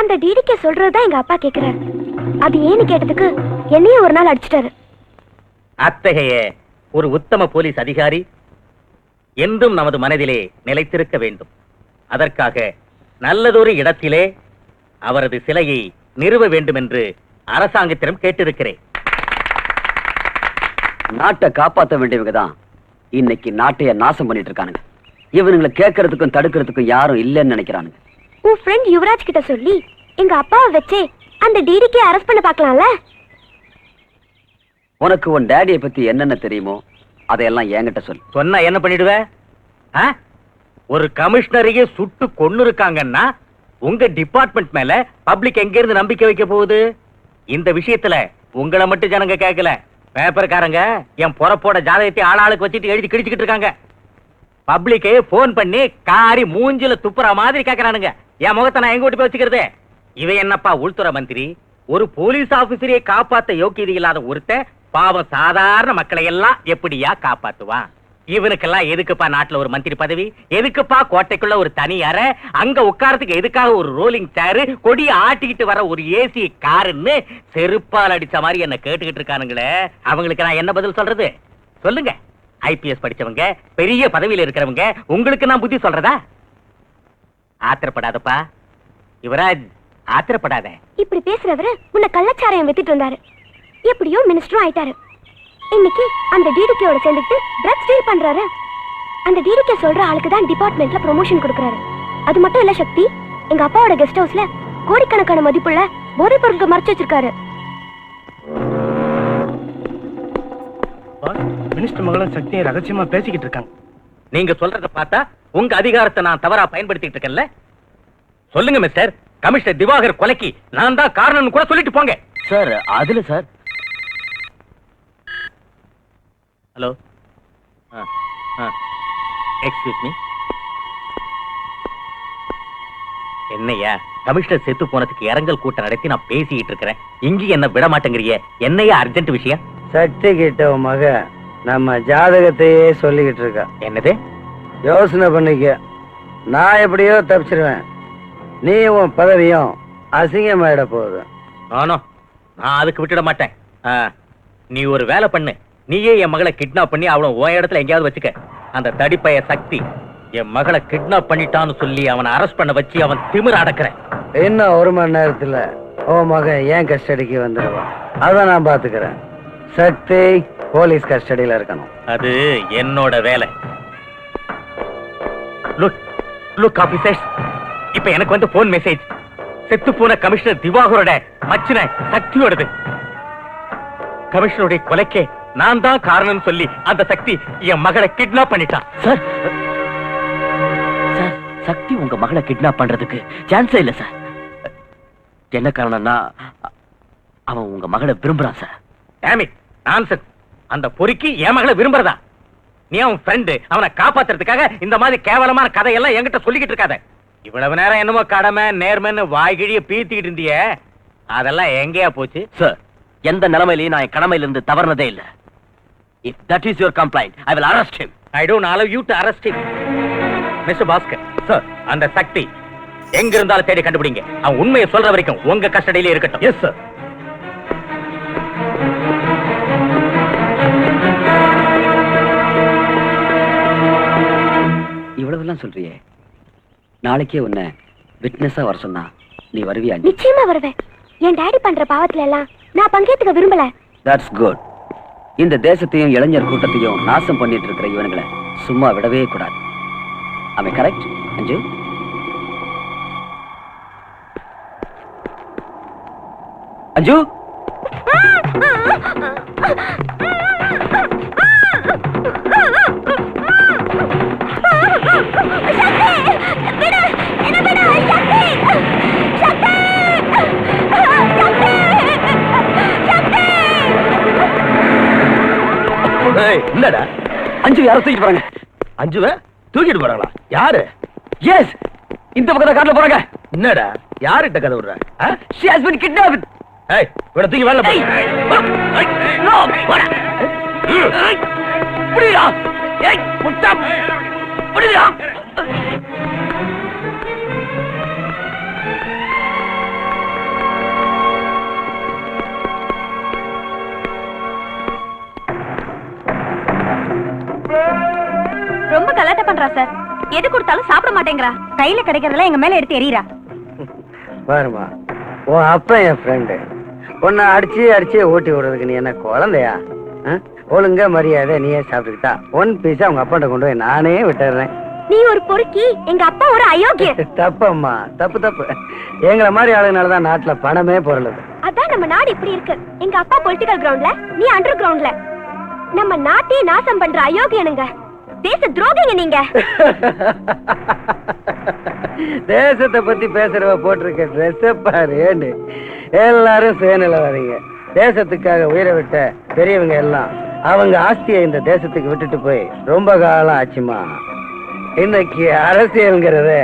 அந்த டிடிகே சொல்றதுதான் எங்க அப்பா கேக்குறாரு. அது ஏன்னு கேட்டதுக்கு என்னையும் ஒரு நாள் அடிச்சிட்டாரு. அத்தகைய ஒரு உத்தம போலீஸ் அதிகாரி என்றும் நமது மனதிலே நிலைத்திருக்க வேண்டும். அதற்காக நல்லதொரு இடத்திலே அவரது சிலையை நிறுவ வேண்டும் என்று அரசாங்கத்திடம் கேட்டிருக்கிறேன். நாட்டை காப்பாற்ற வேண்டியவங்க தான் இன்னைக்கு நாட்டைய நாசம் பண்ணிட்டு இருக்கானுங்க. இவனுங்களை கேட்கறதுக்கும் தடுக்கிறதுக்கும் யாரும் இல்லைன்னு நினைக்கிறானுங்க. உன் ஃப்ரெண்ட் யுவராஜ் கிட்ட சொல்லி எங்க அப்பாவை வச்சே அந்த டிடிகே அரெஸ்ட் பண்ண பார்க்கலாம்ல? உனக்கு உன் டேடியை பத்தி என்னென்ன தெரியுமோ அதையெல்லாம் என்கிட்ட சொல்லு. சொன்னா என்ன பண்ணிடுவ? ஒரு கமிஷனரையே சுட்டு கொன்னு இருக்காங்கன்னா உங்க டிபார்ட்மெண்ட் மேல பப்ளிக் எங்க இருந்து நம்பிக்கை வைக்க போகுது? இந்த விஷயத்துல உங்களை மட்டும் ஜனங்க கேட்கல, பேப்பர்காரங்க என் பொறப்போட ஜாதகத்தை ஆளாளுக்கு வச்சுட்டு எழுதி கிழிச்சுக்கிட்டு இருக்காங்க. பப்ளிக்கே போன் பண்ணி காரி மூஞ்சில துப்புற மாதிரி கேட்கறானுங்க. என் முகத்தை நான் எங்க ஓட்டி போய் வச்சுக்கிறது? இவன் என்னப்பா உள்துறை மந்திரி? ஒரு போலீஸ் ஆபீசரையே காப்பாத்த யோக்கியதை இல்லாத ஒருத்தன் பாவம் சாதாரண மக்களை எல்லாம் எப்படியா காப்பாத்துவான்? இவனுக்கெல்லாம் எதுக்குப்பா நாட்டுல ஒரு மந்திரி பதவி? எதுக்குப்பா கோட்டைக்குள்ள ஒரு தனி அறை? அங்க உட்காரத்துக்கு எதுக்காக ஒரு ரோலிங் சேரு? கொடி ஆட்டிக்கிட்டு வர ஒரு ஏசி காருன்னு செருப்பால் அடிச்ச மாதிரி என்ன கேட்டுக்கிட்டு இருக்கானுங்களே, அவங்களுக்கு நான் என்ன பதில் சொல்றது? சொல்லுங்க. ஐபிஎஸ் படிச்சவங்க, பெரிய பதவியில இருக்கிறவங்க, உங்களுக்கு நான் புத்தி சொல்றதா? ஆத்திரப்படாதப்பா யுவராஜ், ஆத்திரப்படாத. இப்படி பேசுறவரு முன்ன கள்ளச்சாராயம் வித்துட்டு இருந்தாரு. எப்படியோ மினிஸ்டரும் ஆயிட்டாரு. இன்னைக்கு அந்த டிடிகேயோட சேர்ந்துட்டு ட்ரக்ஸ் டீல் பண்றாரு. அந்த டிடிகே சொல்ற ஆளுக்கு தான் டிபார்ட்மெண்ட்ல ப்ரமோஷன் கொடுக்கறாரு. அது மட்டும் இல்ல சக்தி, எங்க அப்பாவோட கெஸ்ட் ஹவுஸ்ல கோடிக்கணக்கான மதிப்புள்ள போதைப் பொருட்கள் மறைச்சு வச்சிருக்காரு. மினிஸ்டர் மகளும் சக்தியை ரகசியமா பேசிக்கிட்டு இருக்காங்க. நீங்க சொல்றத பார்த்தா உங்க அதிகாரத்தை நான் தவறா பயன்படுத்திட்டு இருக்கேன்ல. சொல்லுங்க மிஸ்டர், கமிஷனர் திவாகர் கொலைக்கு நான் தான் காரணம்னு கூட சொல்லிட்டு போங்க. சார் அதுல சார். Hello, excuse me. என்னையா கமிஷனர் செத்து போனதுக்கு இரங்கல் கூட்டம் நடத்தி நான் பேசிக்கிட்டு இருக்கிறேன். இங்க என்ன விட மாட்டேங்கிறிய? என்னையா அர்ஜென்ட் விஷயம்? சக்தி கிட்ட உன் மக நம்ம ஜாதகத்தையே சொல்லிக்கிட்டு இருக்கா. என்னது? யோசனை பண்ணிக்க. நான் எப்படியோ தப்பிச்சிருவேன், நீ உன் பதவியும் அசிங்கமாயிட போகுது. நானும் நான் அதுக்கு விட்டுட மாட்டேன். நீ ஒரு வேலை பண்ணு, நீயே என் மகளை கிட்னாப் பண்ணி அவளை உன் இடத்துல எங்கேயாவது வச்சுக்க. அந்த தடிப்பைய சக்தி என் மகளை கிட்னாப் பண்ணிட்டான்னு சொல்லி அவனை அரெஸ்ட் பண்ண வச்சு அவன் திமிர அடக்குறேன். இன்னும் 1 மணி நேரத்துல உன் மகன் ஏன் கஸ்டடிக்கு வந்துடுவான். அதான் நான் பாத்துக்கிறேன். சக்தி போலீஸ் கஸ்டடியில இருக்கணும். அது என்னோட வேலை. லுக் ஆபீசர்ஸ், இப்ப எனக்கு வந்து போன் மெசேஜ். செத்து போன கமிஷனர் திவாகரோட மச்சின சக்தியோடது. கமிஷனருடைய கொலைக்கே நான் தான் காரணம் சொல்லி அந்த சக்தி என் மகளை கிட்னாப் பண்ணிட்டான். சார் சார், சக்தி உங்க மகளை கிட்னாப் பண்றதுக்கு சான்ஸே இல்ல சார். என்ன காரணம்னா அவன் உங்க மகளை விரும்புறான் சார். Dam it, nonsense. அந்த பொறுக்கி என் மகளை விரும்புறதா? நீ அவன் ஃப்ரெண்டு, அவனை காப்பாத்துறதுக்காக இந்த மாதிரி கேவலமான கதையெல்லாம் என்கிட்ட சொல்லிக்கிட்டு இருக்காத. இவ்வளவு நேரம் என்னமோ கடமை நேர்மைன்னு வாய்கிழிய பீத்திக்கிட்டு இருந்திய, அதெல்லாம் எங்கேயா போச்சு? சார், எந்த நிலைமையிலையும் நான் என் கடமையிலிருந்து தவறுனதே இல்ல. If that is your complaint, I will arrest him. I don't allow you to arrest him. Mr. Bhaskar, sir, அந்த சக்தி எங்க இருந்தாலும் தேடி கண்டுபிடிங்க. அவன் உண்மையை சொல்ற வரைக்கும் உங்க கஸ்டடியிலே இருக்கட்டும். Yes sir. இவ்வளவுலாம் சொல்றியே, நாளைக்கே உன்னை விட்னஸா வர சொன்னா நீ வருவியா? நிச்சயமா வருவேன். என் டாடி பண்ற பாவத்துல எல்லாம் நான் பங்கேத்துக்க விரும்பல. That's good. இந்த தேசத்தையும் இளைஞர் கூட்டத்தையும் நாசம் பண்ணிட்டு இருக்கிற இவனுங்களை சும்மா விடவே கூடாது. Am I correct, அஞ்சு? அஞ்சு, என்னடா அஞ்சு யாரை தூக்கிட்டு போறாங்க? அஞ்சுவ தூக்கிட்டு போறாங்களா? யாரு? எஸ், இந்த பக்கத்துல கார்ல போறாங்க. என்னடா யார்கிட்ட கதை விடுற? She has been kidnapped. ஏய், இவனை தூக்கி வேலை போடு. No, போடா. புடிடா. ஏய், முட்டா. புடிடா. ரொம்ப கலாட்டா பண்றா சார். எது கொடுத்தாலும் சாப்பிட மாட்டேங்கிறா. கையில கிடைக்கிறதெல்லாம் எங்க மேல எடுத்து எறியறா. பாருமா, உன் அப்பா என் ஃப்ரெண்டு. உன்னை அடிச்சு ஓட்டி விடுறதுக்கு நீ என்ன குழந்தையா? ஒழுங்கா மரியாதை நீயே சாப்பிட்டுக்கிட்டா ஒன் பீஸா உங்க அப்பாட்ட கொண்டு போய் நானே விட்டுறேன். நீ ஒரு பொறுக்கி, எங்க அப்பா ஒரு அயோக்கிய. தப்பம்மா, தப்பு. எங்களை மாதிரி ஆளுங்கனாலதான் நாட்டுல பணமே பொருளுது. அதான் நம்ம நாடு இப்படி இருக்கு. எங்க அப்பா பொலிட்டிக்கல் கிரவுண்ட்ல, நீ அண்டர் கிரவுண்ட்ல. நம்ம நாட்டையே நாசம் பண்ற அயோக்கியனுங்க. தேச துரோகிங்க நீங்க. தேசத்தை பத்தி பேசுறவ போட்டிருக்க ட்ரெஸ் பாரு. எல்லாரும் சேனல வரீங்க. தேசத்துக்காக உயிரை விட்ட பெரியவங்க எல்லாம் அவங்க ஆஸ்தியை இந்த தேசத்துக்கு விட்டுட்டு போய் ரொம்ப காலம் ஆச்சுமா. இன்னைக்கு அரசியல்ங்கிறது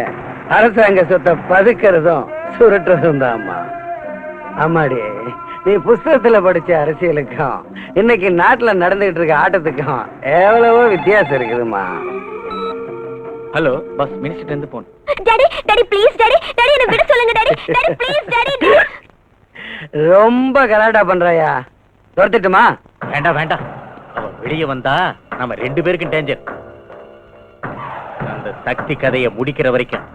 அரசாங்க சொத்தை பதுக்கிறதும் சுருட்டுறதும் தான்மா. ஆமாடி, நீ புஸ்தகத்துல படிச்ச அரசியலுக்கும் இன்னைக்கு நாட்டுல நடந்துகிட்டு இருக்க ஆட்டத்துக்கும் எவ்வளவோ வித்தியாசம் இருக்குதுமா. ஹலோ பஸ், மினிஸ்டர் இருந்து போன். டாடி ப்ளீஸ் டாடி என்ன விட சொல்லுங்க டாடி ப்ளீஸ் டாடி. ரொம்ப கலாட்டா பண்றாயா? துரத்திட்டுமா? வேண்டாம். அவ வெளியே வந்தா நம்ம 2 பேருக்கும் டேஞ்சர். அந்த சக்தி கதையை முடிக்கிற வரைக்கும்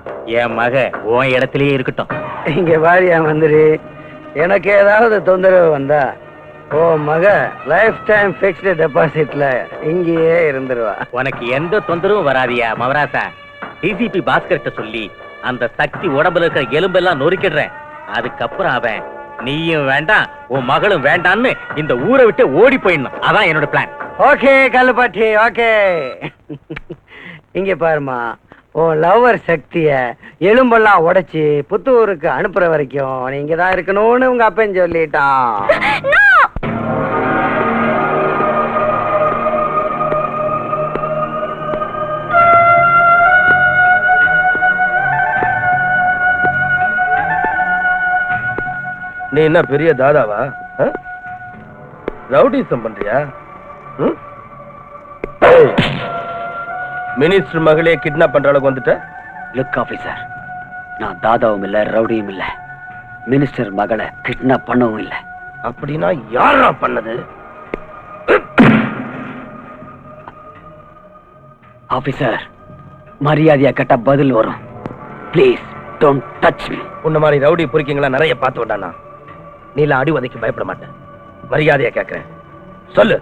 என் மக உன் இடத்திலேயே இருக்கட்டும். இங்க வாரியா மந்திரி, எனக்கு ஏதாவது தொந்தரவு வந்தா ஓ மக லைஃப் டைம் பிக்ஸ்டு டெபாசிட்ல இங்கேயே இருந்துருவா. உனக்கு எந்த தொந்தரவும் வராதியா மவராசா. டிசிபி பாஸ்கர்ட்ட சொல்லி அந்த சக்தி உடம்புல இருக்கிற எலும்பெல்லாம் நொறுக்கிடுறேன். அதுக்கப்புறம் அவன் நீயும் வேண்டாம் உன் மகளும் வேண்டான்னு இந்த ஊரை விட்டு ஓடி போயிடணும். அதான் என்னோட பிளான். Okay கல்லுப்பாட்டி, okay. இங்க பாருமா, உன் லவ்வர் சக்திய எலும்பெல்லாம் உடைச்சு புத்தூருக்கு அனுப்புற வரைக்கும் நீங்க தான் இருக்கணும்னு உங்க அப்பன் சொல்லிட்டான். நீ என்ன பெரிய தாதாவா? ரவுடிசம் பண்றியா? மினிஸ்டர் மகளே கிட்னாப் பண்ற அளவுக்கு வந்துட்ட? லுக் ஆபீசர், நான் தாதாவும் இல்ல ரவுடியும் இல்ல. மினிஸ்டர் மகளை கிட்னாப் பண்ணவும் இல்ல. அப்படின்னா யாரா பண்ணது? ஆபீசர், மரியாதையா கேட்டா பதில் வரும். Please don't touch me. உன்ன மாதிரி ரவுடி பொறுக்கிங்களா நிறைய பார்த்து விட்டானா? நீல அடி உதைக்கு பயப்பட மாட்டேன். மரியாதையா கேட்கிறேன், சொல்லு,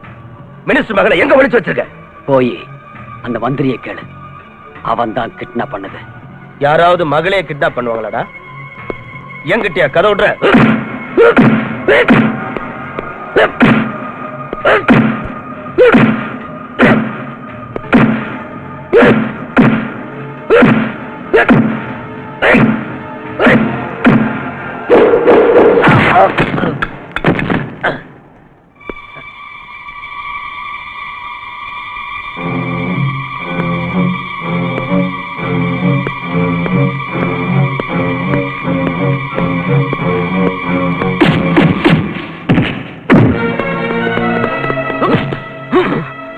மினிஸ்டர் மகளை எங்க ஒளிச்சு வச்சிருக்க? போய் அந்த மந்திரியை கேளு. அவன் தான் கிட்னாப் பண்ணது. யாராவது மகளே கிட்னாப் பண்ணுவாங்களாடா? என்கிட்டயா கதை விடுற?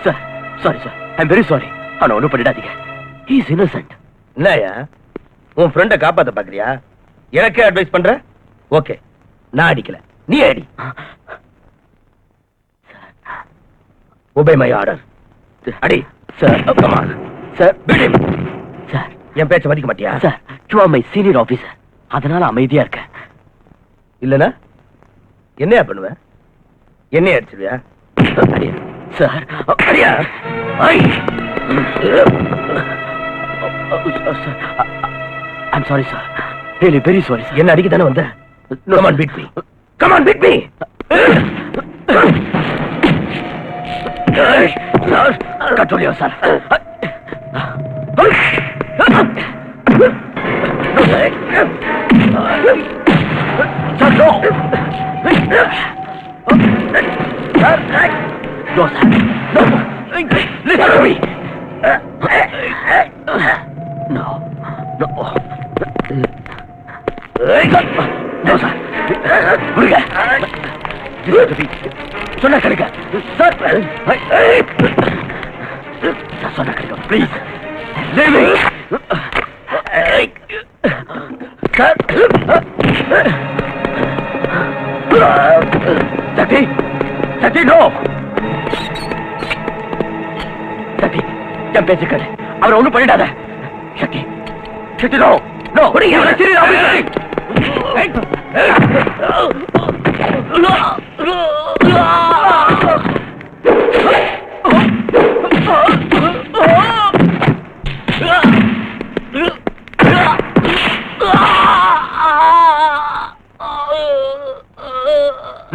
Sir, sorry sir, I am very sorry. அவனை ஒண்ணும் பண்ணிடாதீங்க. He is innocent. என்னயா உன் ஃப்ரெண்ட காப்பாத்த பாக்குறியா? எனக்கே அட்வைஸ் பண்ற? ஓகே, நான் அடிக்கல, நீ அடி. Obey my order. அடி. Sir, Come on. Sir, Beat him. Sir, என் பேச்ச மதிக்க மாட்டியா? Sir, you are my senior officer. அதனால அமைதியா இருக்கேன். இல்லனா என்னையா பண்ணுவ? என்னைய அடிச்சிருவியா? அடியா. சார், அடியா. ஐ. I'm sorry, sir. Really, very sorry, sir. என்ன அடிக்க தானே வந்த? Come on, beat me. Come on, beat me. Sir, control yourself. Sir, no. No, sir. No. Listen to me. No. No. No, sir. Listen to me. சொன்னா கிடைக்க. சார், சொன்னா கிடைக்க. Please. Leave me. Sir. Shakti. Shakti, no. Shakti, என் பேச்சு கேளு. அவரை ஒண்ணும் பண்ணிடாத. சக்தி. Shakti, no. No.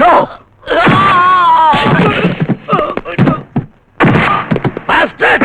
No! Bastard!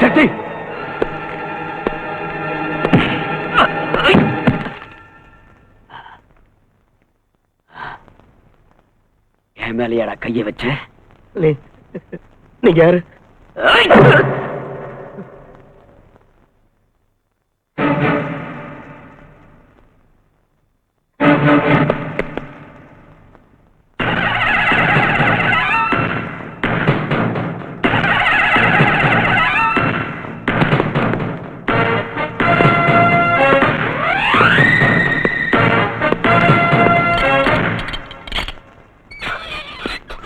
சக்தி, என் மேலையாடா கைய வச்ச? நீங்க யாரு?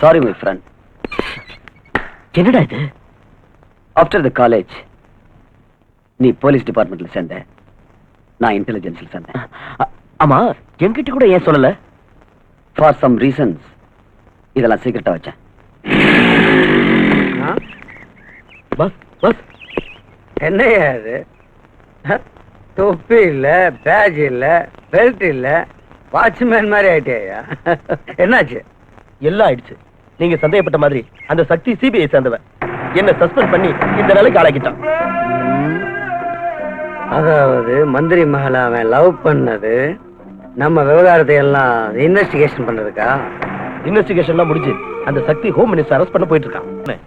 Sorry my friend. என்னடா இது? ஆஃப்டர் த காலேஜ் நீ போலீஸ் டிபார்ட்மெண்ட்ல சேர்ந்த, நான் இன்டெலிஜென்ஸ்ல சேர்ந்தேன். ஆமா, என்கிட்ட கூட ஏன் சொல்லல? ஃபார் சம் ரீசன்ஸ் இதெல்லாம் சீக்கிரட்டா வச்சேன். பஸ் பஸ் என்னையா அது? தொப்பி இல்ல, பேட்ச் இல்ல, பெல்ட் இல்ல, வாட்ச்மேன் மாதிரி ஆயிட்டேயா? என்னாச்சு? எல்லாம் ஆயிடுச்சு. நீங்க சந்தேகப்பட்ட மாதிரி அந்த சக்தி சிபிஐ சேர்ந்தவன். என்ன சஸ்பெண்ட் பண்ணி இந்த நிலைக்கு ஆளாக்கிட்டான். அதாவது மந்திரி மகளை அவன் லவ் பண்ணது நம்ம விவகாரத்தை எல்லாம் இன்வெஸ்டிகேஷன் பண்றதுக்கா? இன்வெஸ்டிகேஷன்லாம் முடிஞ்சு அந்த சக்தி ஹோம் மினிஸ்டர் அரெஸ்ட் பண்ண போயிட்டு இருக்கான்.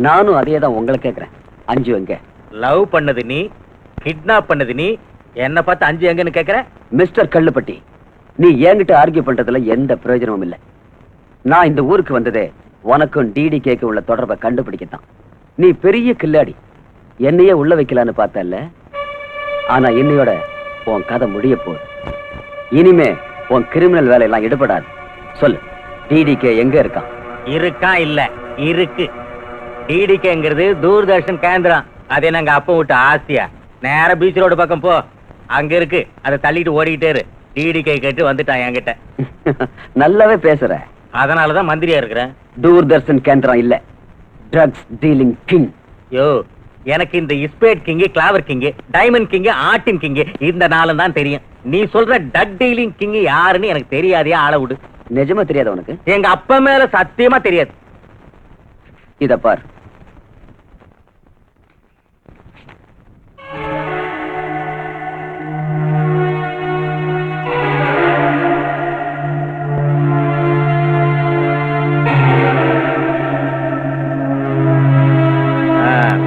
நானும் அதே தான் உங்களை கேட்கிறேன். அஞ்சு எங்க? லவ் பண்ணது நீ, கிட்னாப் பண்ணது நீ, என்ன பார்த்து அஞ்சு எங்கன்னு கேக்குற? மிஸ்டர் கல்லுப்பட்டி, நீ என்கிட்ட ஆர்கியூ பண்றதுல எந்த பிரயோஜனமும் இல்லை. நான் இந்த ஊருக்கு வந்ததே உனக்கும் டிடிகேக்கு உள்ள தொடர்பை கண்டுபிடிக்கத்தான். நீ பெரிய கில்லாடி, என்னையே உள்ள வைக்கலான்னு பார்த்தல்ல. ஆனா இன்னையோட உன் கதை முடிய போகுது. இனிமே உன் கிரிமினல் வேலையெல்லாம் ஈடுபடாது. சொல்லு, டிடிகே எங்க இருக்கான்? இருக்கான் இல்ல, இருக்கு. டிடிகேங்கிறது தூர்தர்ஷன் கேந்திரம். அதே நாங்க அப்ப விட்டு ஆசியா நேர பீச் ரோடு பக்கம் போ, அங்க இருக்கு. அதை தள்ளிட்டு ஓடிக்கிட்டே இரு. டிடிகே கேட்டு வந்துட்டான் என்கிட்ட. நல்லாவே பேசுற. அதனாலதான் மந்திரியா இருக்கிறேன். தூர்தர்ஷன் கேந்திரம் இல்ல, ட்ரக்ஸ் டீலிங் கிங். யோ, எனக்கு இந்த spade king, clover king, diamond king, ஆட்டின் கிங் இந்த நாளும் தான் தெரியும். நீ சொல்ற டக் டீலிங் கிங் யாருன்னு எனக்கு தெரியாதே. ஆள விடு. நிஜமா தெரியாத உனக்கு? எங்க அப்பா மேல சத்தியமா தெரியாது. இத பார்,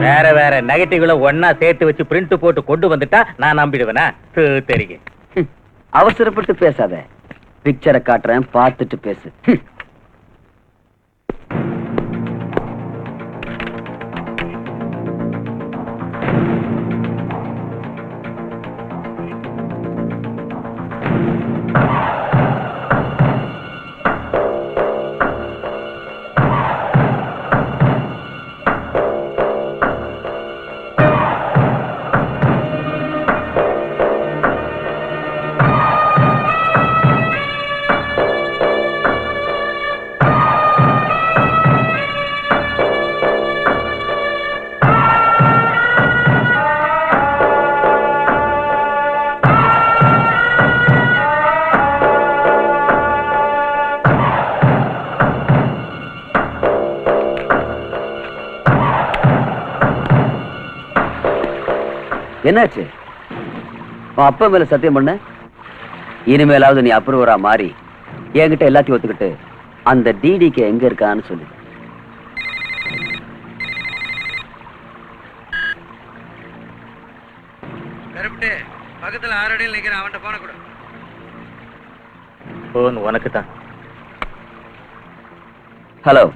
வேற வேற நெகட்டிவ்ல ஒன்னா சேர்த்து வச்சு பிரிண்ட் போட்டு கொண்டு வந்துட்டா நான் நம்பிடுவேனா? தெரியும். அவசரப்பட்டு பேசாத. பிக்சரை காட்டுறேன், பார்த்துட்டு பேசு. என்னாச்சு? அப்பா மேல சத்தியம் பண்ண, இனிமேலாவது நீ அப்ரூவரா மாறி என்கிட்ட எல்லாத்தையும் ஒத்துக்கிட்டு அந்த டிடிகே எங்க இருக்கான்னு சொல்லு. கருப்பிட்டு பக்கத்துல 6 அடியில் நிக்கிறேன், அவன்கிட்ட போன கூட. போன் உனக்கு தான். ஹலோ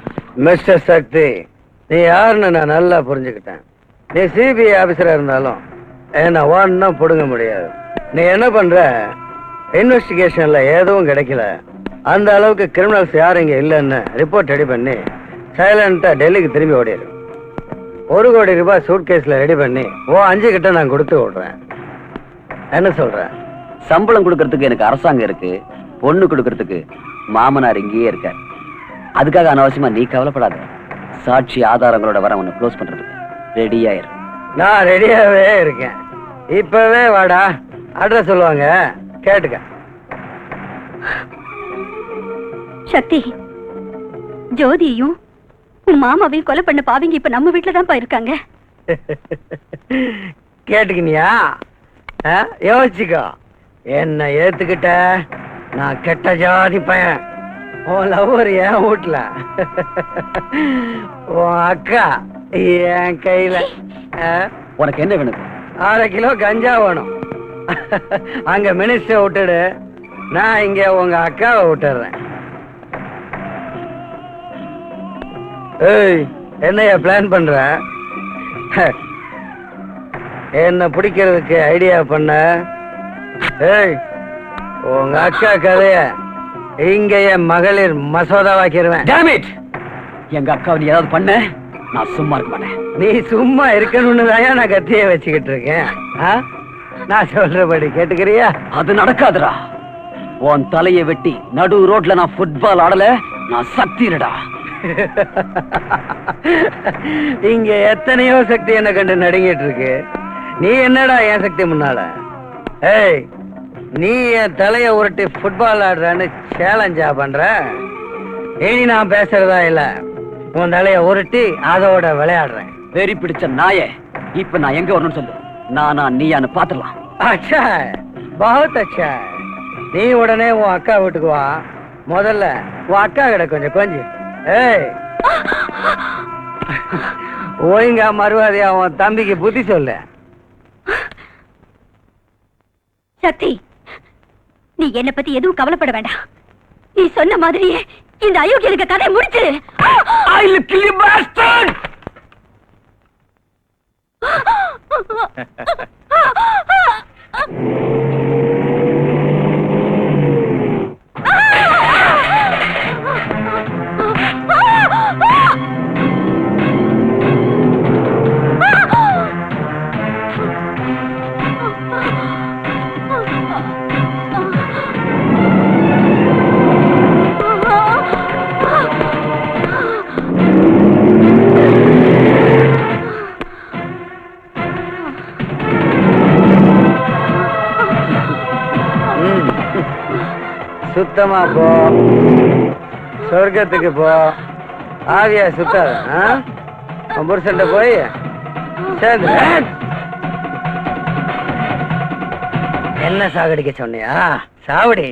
மிஸ்டர் சக்தி, நீ யாருன்னு நான் நல்லா புரிஞ்சுக்கிட்டேன். நீ சிபிஐ ஆபீசரா இருந்தாலும் என்ன ஒன்னும் புடுங்க முடியாது. நீ என்ன பண்ற, இன்வெஸ்டிகேஷன்ல எதுவும் கிடைக்கல, அந்த அளவுக்கு கிரிமினல்ஸ் யாரும் இங்க இல்லைன்னு ரிப்போர்ட் ரெடி பண்ணி சைலண்டா டெல்லிக்கு திரும்பி ஓடிடு. 1 கோடி ரூபாய் சூட் கேஸ்ல ரெடி பண்ணி 5 கிட்ட நான் கொடுத்து விடுறேன். என்ன சொல்ற? சம்பளம் கொடுக்கறதுக்கு எனக்கு அரசாங்கம் இருக்கு, பொண்ணு கொடுக்கறதுக்கு மாமனார் இங்கேயே இருக்க. அதுக்காக அனாவசியமா நீ கவலைப்படாத. சாட்சி ஆதாரங்களோட வர உன்னை க்ளோஸ் பண்றதுக்கு ரெடியாயிரு. நான் ரெடியாவே இருக்கேன். இப்பவே வாடா, அட்ரஸ் சொல்லுவாங்க, கேட்டுக்க. சக்தி, ஜோதியையும் உன் மாமாவையும் கொலை பண்ண பாவிங்க இப்ப நம்ம வீட்டுல தான் இருக்காங்க. கேட்டுக்கினியா? யோசிச்சுக்கோ. என்ன ஏத்துக்கிட்ட, நான் கெட்ட ஜாதி பையன். உன் லவ்வர் என் வீட்டுல, உன் அக்கா என் கையில. உனக்கு என்ன வேணும்? 1/2 கிலோ கஞ்சா வேணும். அங்க மினிஸ்டர் விட்டுடு, நான் இங்க உங்க அக்காவை விட்டுறேன். ஏய், என்னையா பிளான் பண்ற? என்ன பிடிக்கிறதுக்கு ஐடியா பண்ண? ஏய், உங்க அக்கா கதைய இங்கேயே மகளிர் மசோதாவாக்கிடுவேன். Damn it! எங்க அக்காவை நீ ஏதாவது பண்ண, நான் சும்மா இருக்க மாட்டேன். நீ சும்மா இருக்கணும்னு தான் நான் கத்திய வச்சுக்கிட்டு இருக்கேன். நான் சொல்றபடி கேட்டுக்கிறியா? அது நடக்காதுடா. உன் தலையை வெட்டி நடு ரோட்ல நான் ஃபுட்பால் ஆடல, நான் சக்திடா. இங்க எத்தனையோ சக்தி என்ன கண்டு நடுங்கிட்டு இருக்கு. நீ என்னடா என் சக்தி முன்னால? ஏய், நீ என் தலைய உருட்டி ஃபுட்பால் ஆடுறன்னு சேலஞ்சா பண்ற? இனி நான் பேசுறதா இல்ல, உன் தலைய உருட்டி அதோட விளையாடுறேன். வெறி பிடிச்ச நாயே, இப்ப நான் எங்க வரணும்னு சொல்லு. நானா நீயான்னு பாத்துடலாம். अच्छा, बहुत अच्छा. நீ உடனே உன் அக்கா வீட்டுக்கு வா. முதல்ல உன் அக்கா கிட்ட கொஞ்சம் ஏய் ஒழுங்கா மறுவாதியா உன் தம்பிக்கு புத்தி சொல்லு. சக்தி, நீ என்ன பத்தி எதுவும் கவலைப்பட வேண்டாம். நீ சொன்ன மாதிரியே இந்த அயோக்கியனுக்கு கதை முடிச்சிரு. I will kill you bastard! சுத்தமா போ, சொர்க்கத்துக்கு போ. ஆவியா சுத்தாத. புருஷன்ட்ட போய் சேர்ந்து என்ன சாகடிக்க சொன்னியா? சாவடி.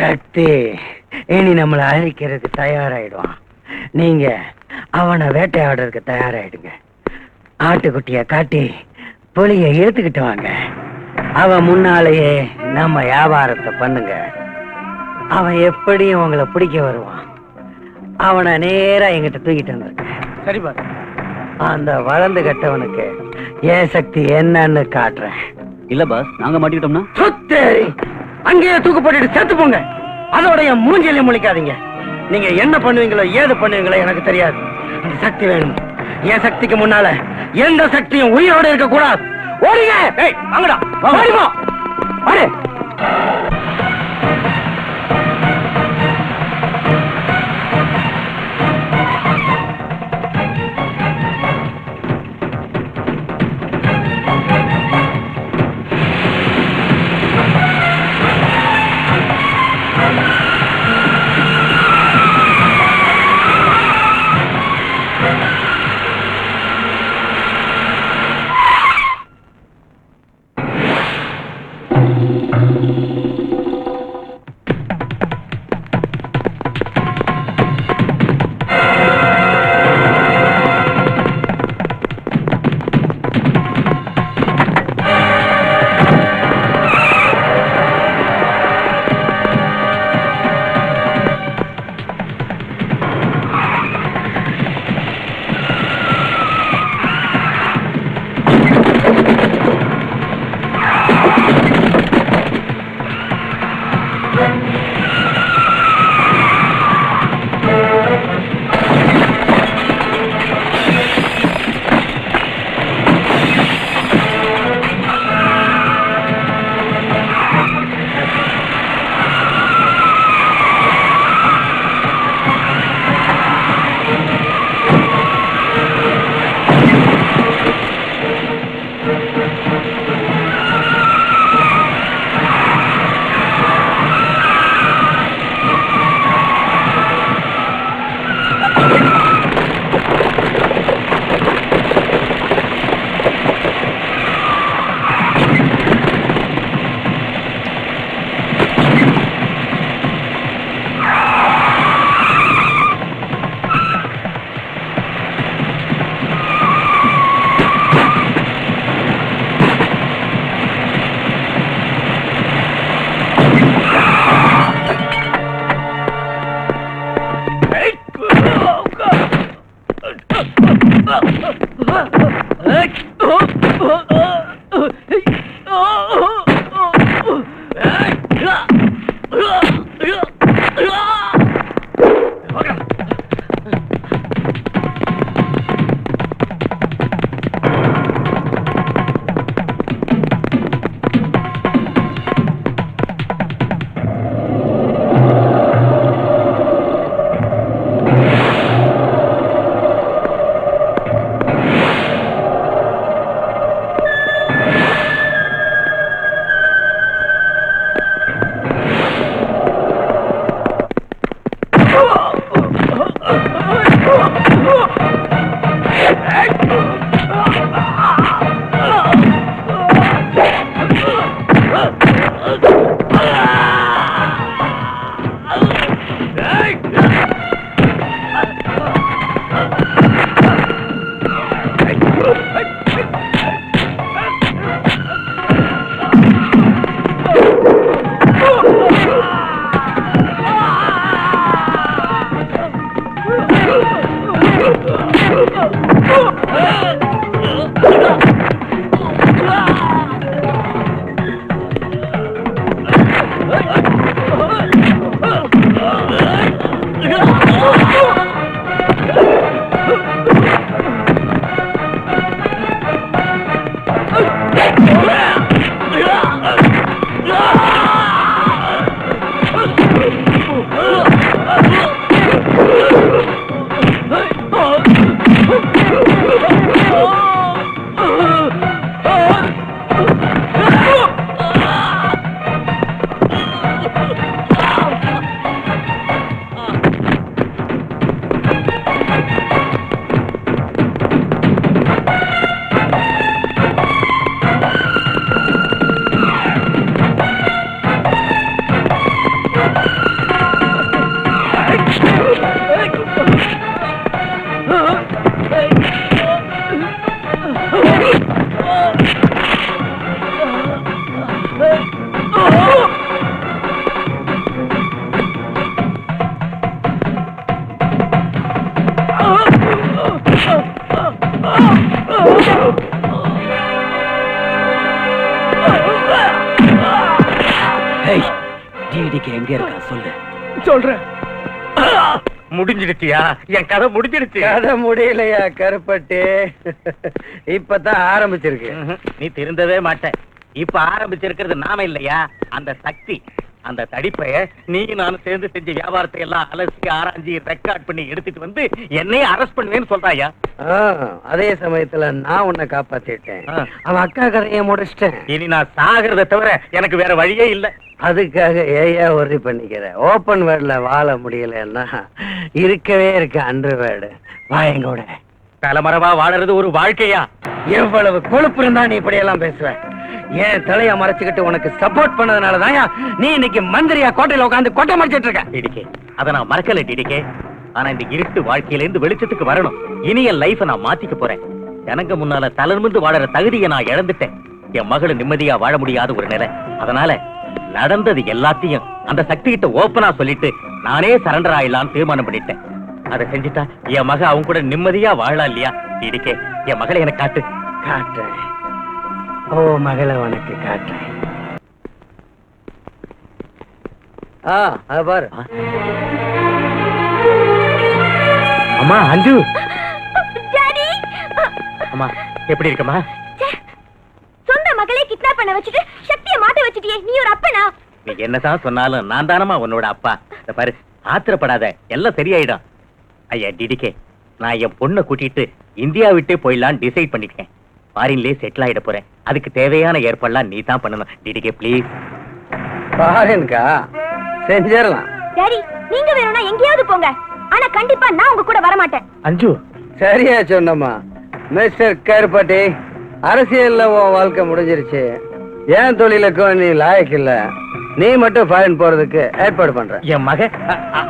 சக்தி இனி நம்மளை அழிக்கிறதுக்கு தயாராயிடுவான். நீங்க அவனை வேட்டையாடுறதுக்கு தயாராயிடுங்க. ஆட்டுக்குட்டிய காட்டி புலிய இழுத்துக்கிட்டு வாங்க. அவன் முன்னாலேயே நம்ம வியாபாரத்தை பண்ணுங்க. அவன் எப்படியும் உங்களை பிடிக்க வருவான். அவனை நேரா எங்கிட்ட தூக்கிட்டு வந்திருக்க. சரிப்பா. அந்த வளர்ந்து கட்டவனுக்கு ஏன் சக்தி என்னன்னு காட்டுறேன். இல்ல பாஸ், நாங்க மாட்டிக்கிட்டோம்னா சுத்தேரி அங்கேயே தூக்கு போட்டுட்டு செத்து போங்க. அதோட என் மூஞ்சிலையும் முழிக்காதீங்க. நீங்க என்ன பண்ணுவீங்களோ ஏது பண்ணுவீங்களோ எனக்கு தெரியாது. அந்த சக்தி வேணும். என் சக்திக்கு முன்னால எந்த சக்தியும் உயிரோட இருக்க கூடாது. ஓடுங்க. ஏய் வாங்கடா, ஓடிப்போ. ஓடு. டிடிக்கு எங்க இருக்கா சொல்லு. சொல்றேன். முடிஞ்சிடுச்சியா? என் கதை முடிஞ்சிடுச்சு. கதை முடியலையா கருப்பட்டி? இப்பதான் ஆரம்பிச்சிருக்கு. நீ திருந்தவே மாட்ட. இப்ப ஆரம்பிச்சிருக்கிறது நாம இல்லையா, அந்த சக்தி. அந்த தடிப்பைய நீ நானும் சேர்ந்து செஞ்ச வியாபாரத்தை எல்லாம் அலசி ஆராய்ச்சி ரெக்கார்ட் பண்ணி எடுத்துட்டு வந்து என்னையே அரெஸ்ட் பண்ணுவேன்னு சொல்றாயா? அதே சமயத்துல நான் உன்னை காப்பாத்திட்டேன். அவன் அக்கா கதையை முடிச்சிட்டேன். இனி நான் சாகிறத தவிர எனக்கு வேற வழியே இல்ல. அதுக்காக ஏயா ஒர்ரி பண்ணிக்கிற? ஓப்பன் வேர்ட்ல வாழ முடியலன்னா இருக்கவே இருக்க அண்டர் வேர்டு வாயங்கூட. தலைமறைவா வாழறது ஒரு வாழ்க்கையா? எவ்வளவு கொழுப்பு இருந்தா நீ இப்படி எல்லாம் பேசுவ? ஏன் தலைய மறைச்சுக்கிட்டு உனக்கு சப்போர்ட் பண்ணதுனாலதான் நீ இன்னைக்கு மந்திரியா கோட்டையில உட்காந்து கொட்டை மறைச்சிட்டு இருக்க. டிடிகே, அத நான் மறக்கல டிடிகே. ஆனா இந்த இருட்டு வாழ்க்கையில இருந்து வெளிச்சத்துக்கு வரணும். இனி என் லைஃப நான் மாத்திக்க போறேன். எனக்கு முன்னால தளர்ந்து வாழற தகுதியை நான் இழந்துட்டேன். என் மகளை நிம்மதியா வாழ முடியாத ஒரு நிலை. அதனால நடந்தது எல்லாத்தையும் அந்த சக்தி கிட்ட ஓப்பனா சொல்லிட்டு நானே சரண்டர் ஆயிடலான்னு தீர்மானம் பண்ணிட்டேன். அதை செஞ்சுட்டா என் மக அவங்க கூட நிம்மதியா வாழலாம் இல்லையா? டிடிகே, என் மகளை எனக்கு காட்டு. காட்டுறேன். ஓ மகளை உனக்கு காட்டுறேன். பாரு. அம்மா அஞ்சு. அம்மா எப்படி இருக்கமா? சொந்த மகளே கிட்னாப் பண்ண வச்சுட்டு சக்தியை மாட்ட வச்சுட்டியே, நீ ஒரு அப்பனா? நீ என்னதான் சொன்னாலும் நான் தானமா உன்னோட அப்பா. இத பாரு, ஆத்திரப்படாத, எல்லாம் சரியாயிடும். ஐயா டிடிகே, நான் என் பொண்ணை கூட்டிட்டு இந்தியா விட்டே போயிடலான்னு டிசைட் பண்ணிட்டேன். ஃபாரின்லயே செட்டில் ஆயிட போறேன். அதுக்கு தேவையான ஏற்பாடுலாம் நீ தான் பண்ணணும். டிடிகே ப்ளீஸ். ஃபாரின்கா? செஞ்சிடலாம். டாடி, நீங்க வேணும்னா எங்கேயாவது போங்க, ஆனா கண்டிப்பா நான் உங்க கூட வர மாட்டேன். அஞ்சு சரியா சொன்னம்மா. மிஸ்டர் கருப்பட்டி, அரசியல்ல உன் வாழ்க்கை முடிஞ்சிருச்சு. ஏன் தொழிலுக்கும் நீ லாயக்கு இல்ல. நீ மட்டும் ஃபாரின் போறதுக்கு ஏற்பாடு பண்ற. என் மக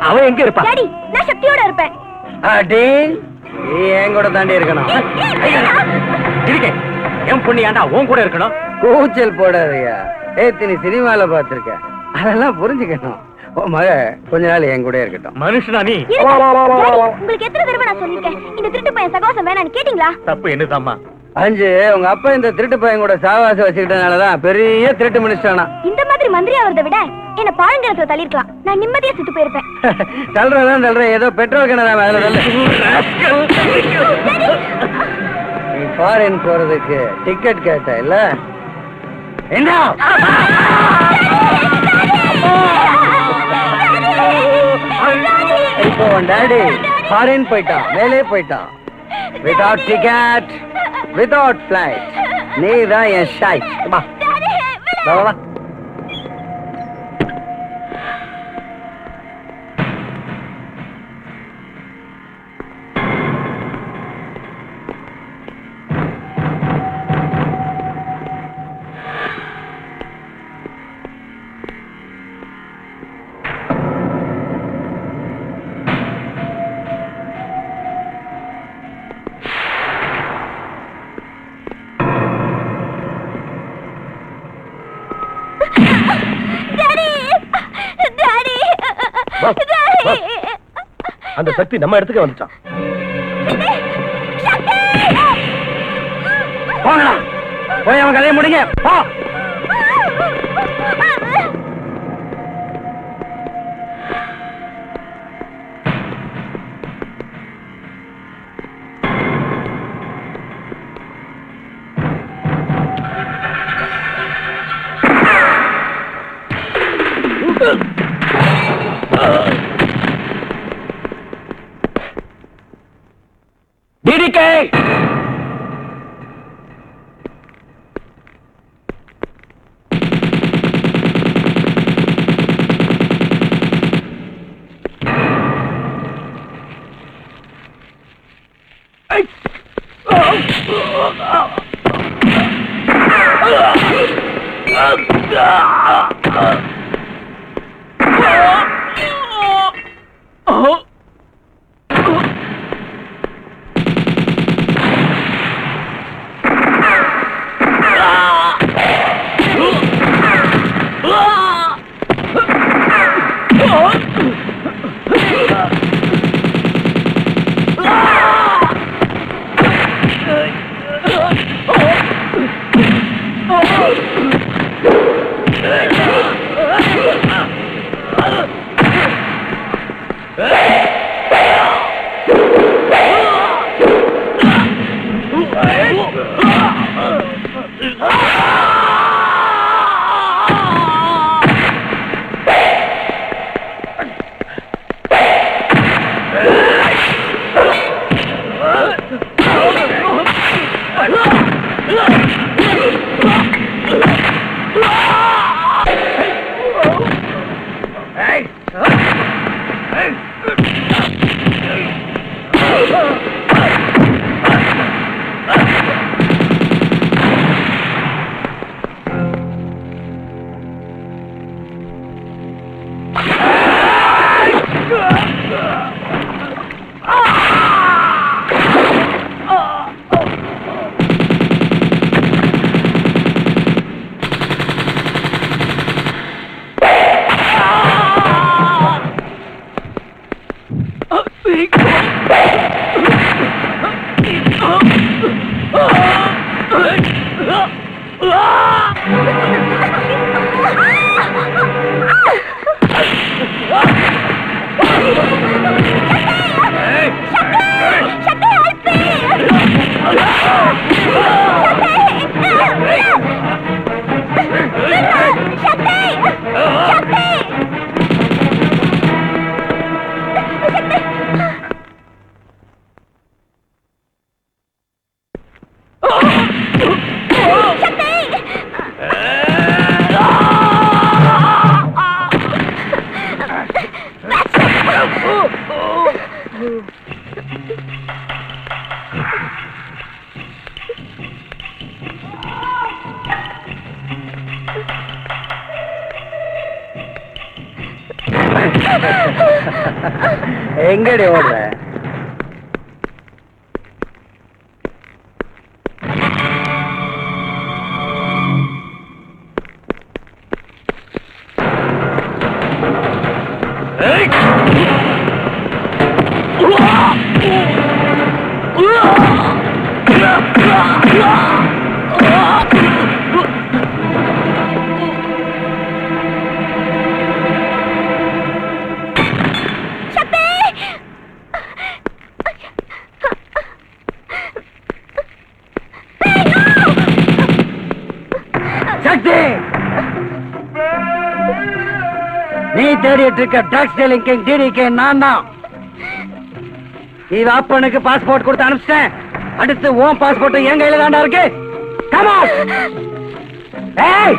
அவன் எங்க இருப்பா? டாடி, நான் சக்தியோட இருப்பேன். அடி, நீ என் கூட தாண்டி இருக்கணும். என் பொண்ணு ஏன்டா உன் கூட இருக்கணும்? கூச்சல் போடாதயா. நீ சினிமால பாத்திருக்க, அதெல்லாம் புரிஞ்சுக்கணும். உன் மக கொஞ்ச நாள் என் கூட இருக்கட்டும். மனுஷனா நீ? உங்களுக்கு எத்தனை தடவை நான் சொல்லிருக்கேன் இந்த திருட்டு பையன் சகவாசம் வேணான்னு கேட்டீங்களா? தப்பு என்னதாம்மா? அஞ்சு, உங்க அப்பா இந்த திருட்டு பையன் கூட சாவாசம் வச்சுக்கிட்டனாலதான் பெரிய திருட்டு மினிஸ்டரானா. இந்த மாதிரி மந்திரி ஆவறதை விட என்ன பாழங்கிணத்துல தள்ளிருக்கலாம். நான் நிம்மதியா செத்து போயிருப்பேன். தள்ளுறதான் தள்ளுறேன், ஏதோ பெட்ரோல் கிணறாம அதுல தள்ளு. நீ ஃபாரின் போறதுக்கு டிக்கெட் கேட்ட இல்ல? என்ன இப்போ உன் டாடி ஃபாரின் போயிட்டான், மேலே போயிட்டான். Without ticket, without flight. நீ தான் என் ஷாய். வா வா வா. அந்த சக்தி நம்ம இடத்துக்கு வந்துட்டான். போங்கடா, போய் அவன் கதையை முடிங்க. போ. டிடிகே, எங்கடி ஓடுற? நீ தேடிட்டு இருக்க ட்ரக்ஸ் டீலிங் கிங் டிடிகே நான் தான். இவ அப்பனுக்கு பாஸ்போர்ட் கொடுத்து அனுப்பிச்சிட்டேன். அடுத்து உன் பாஸ்போர்ட் என் கையில தாண்டா இருக்கு. Come on. ஏய்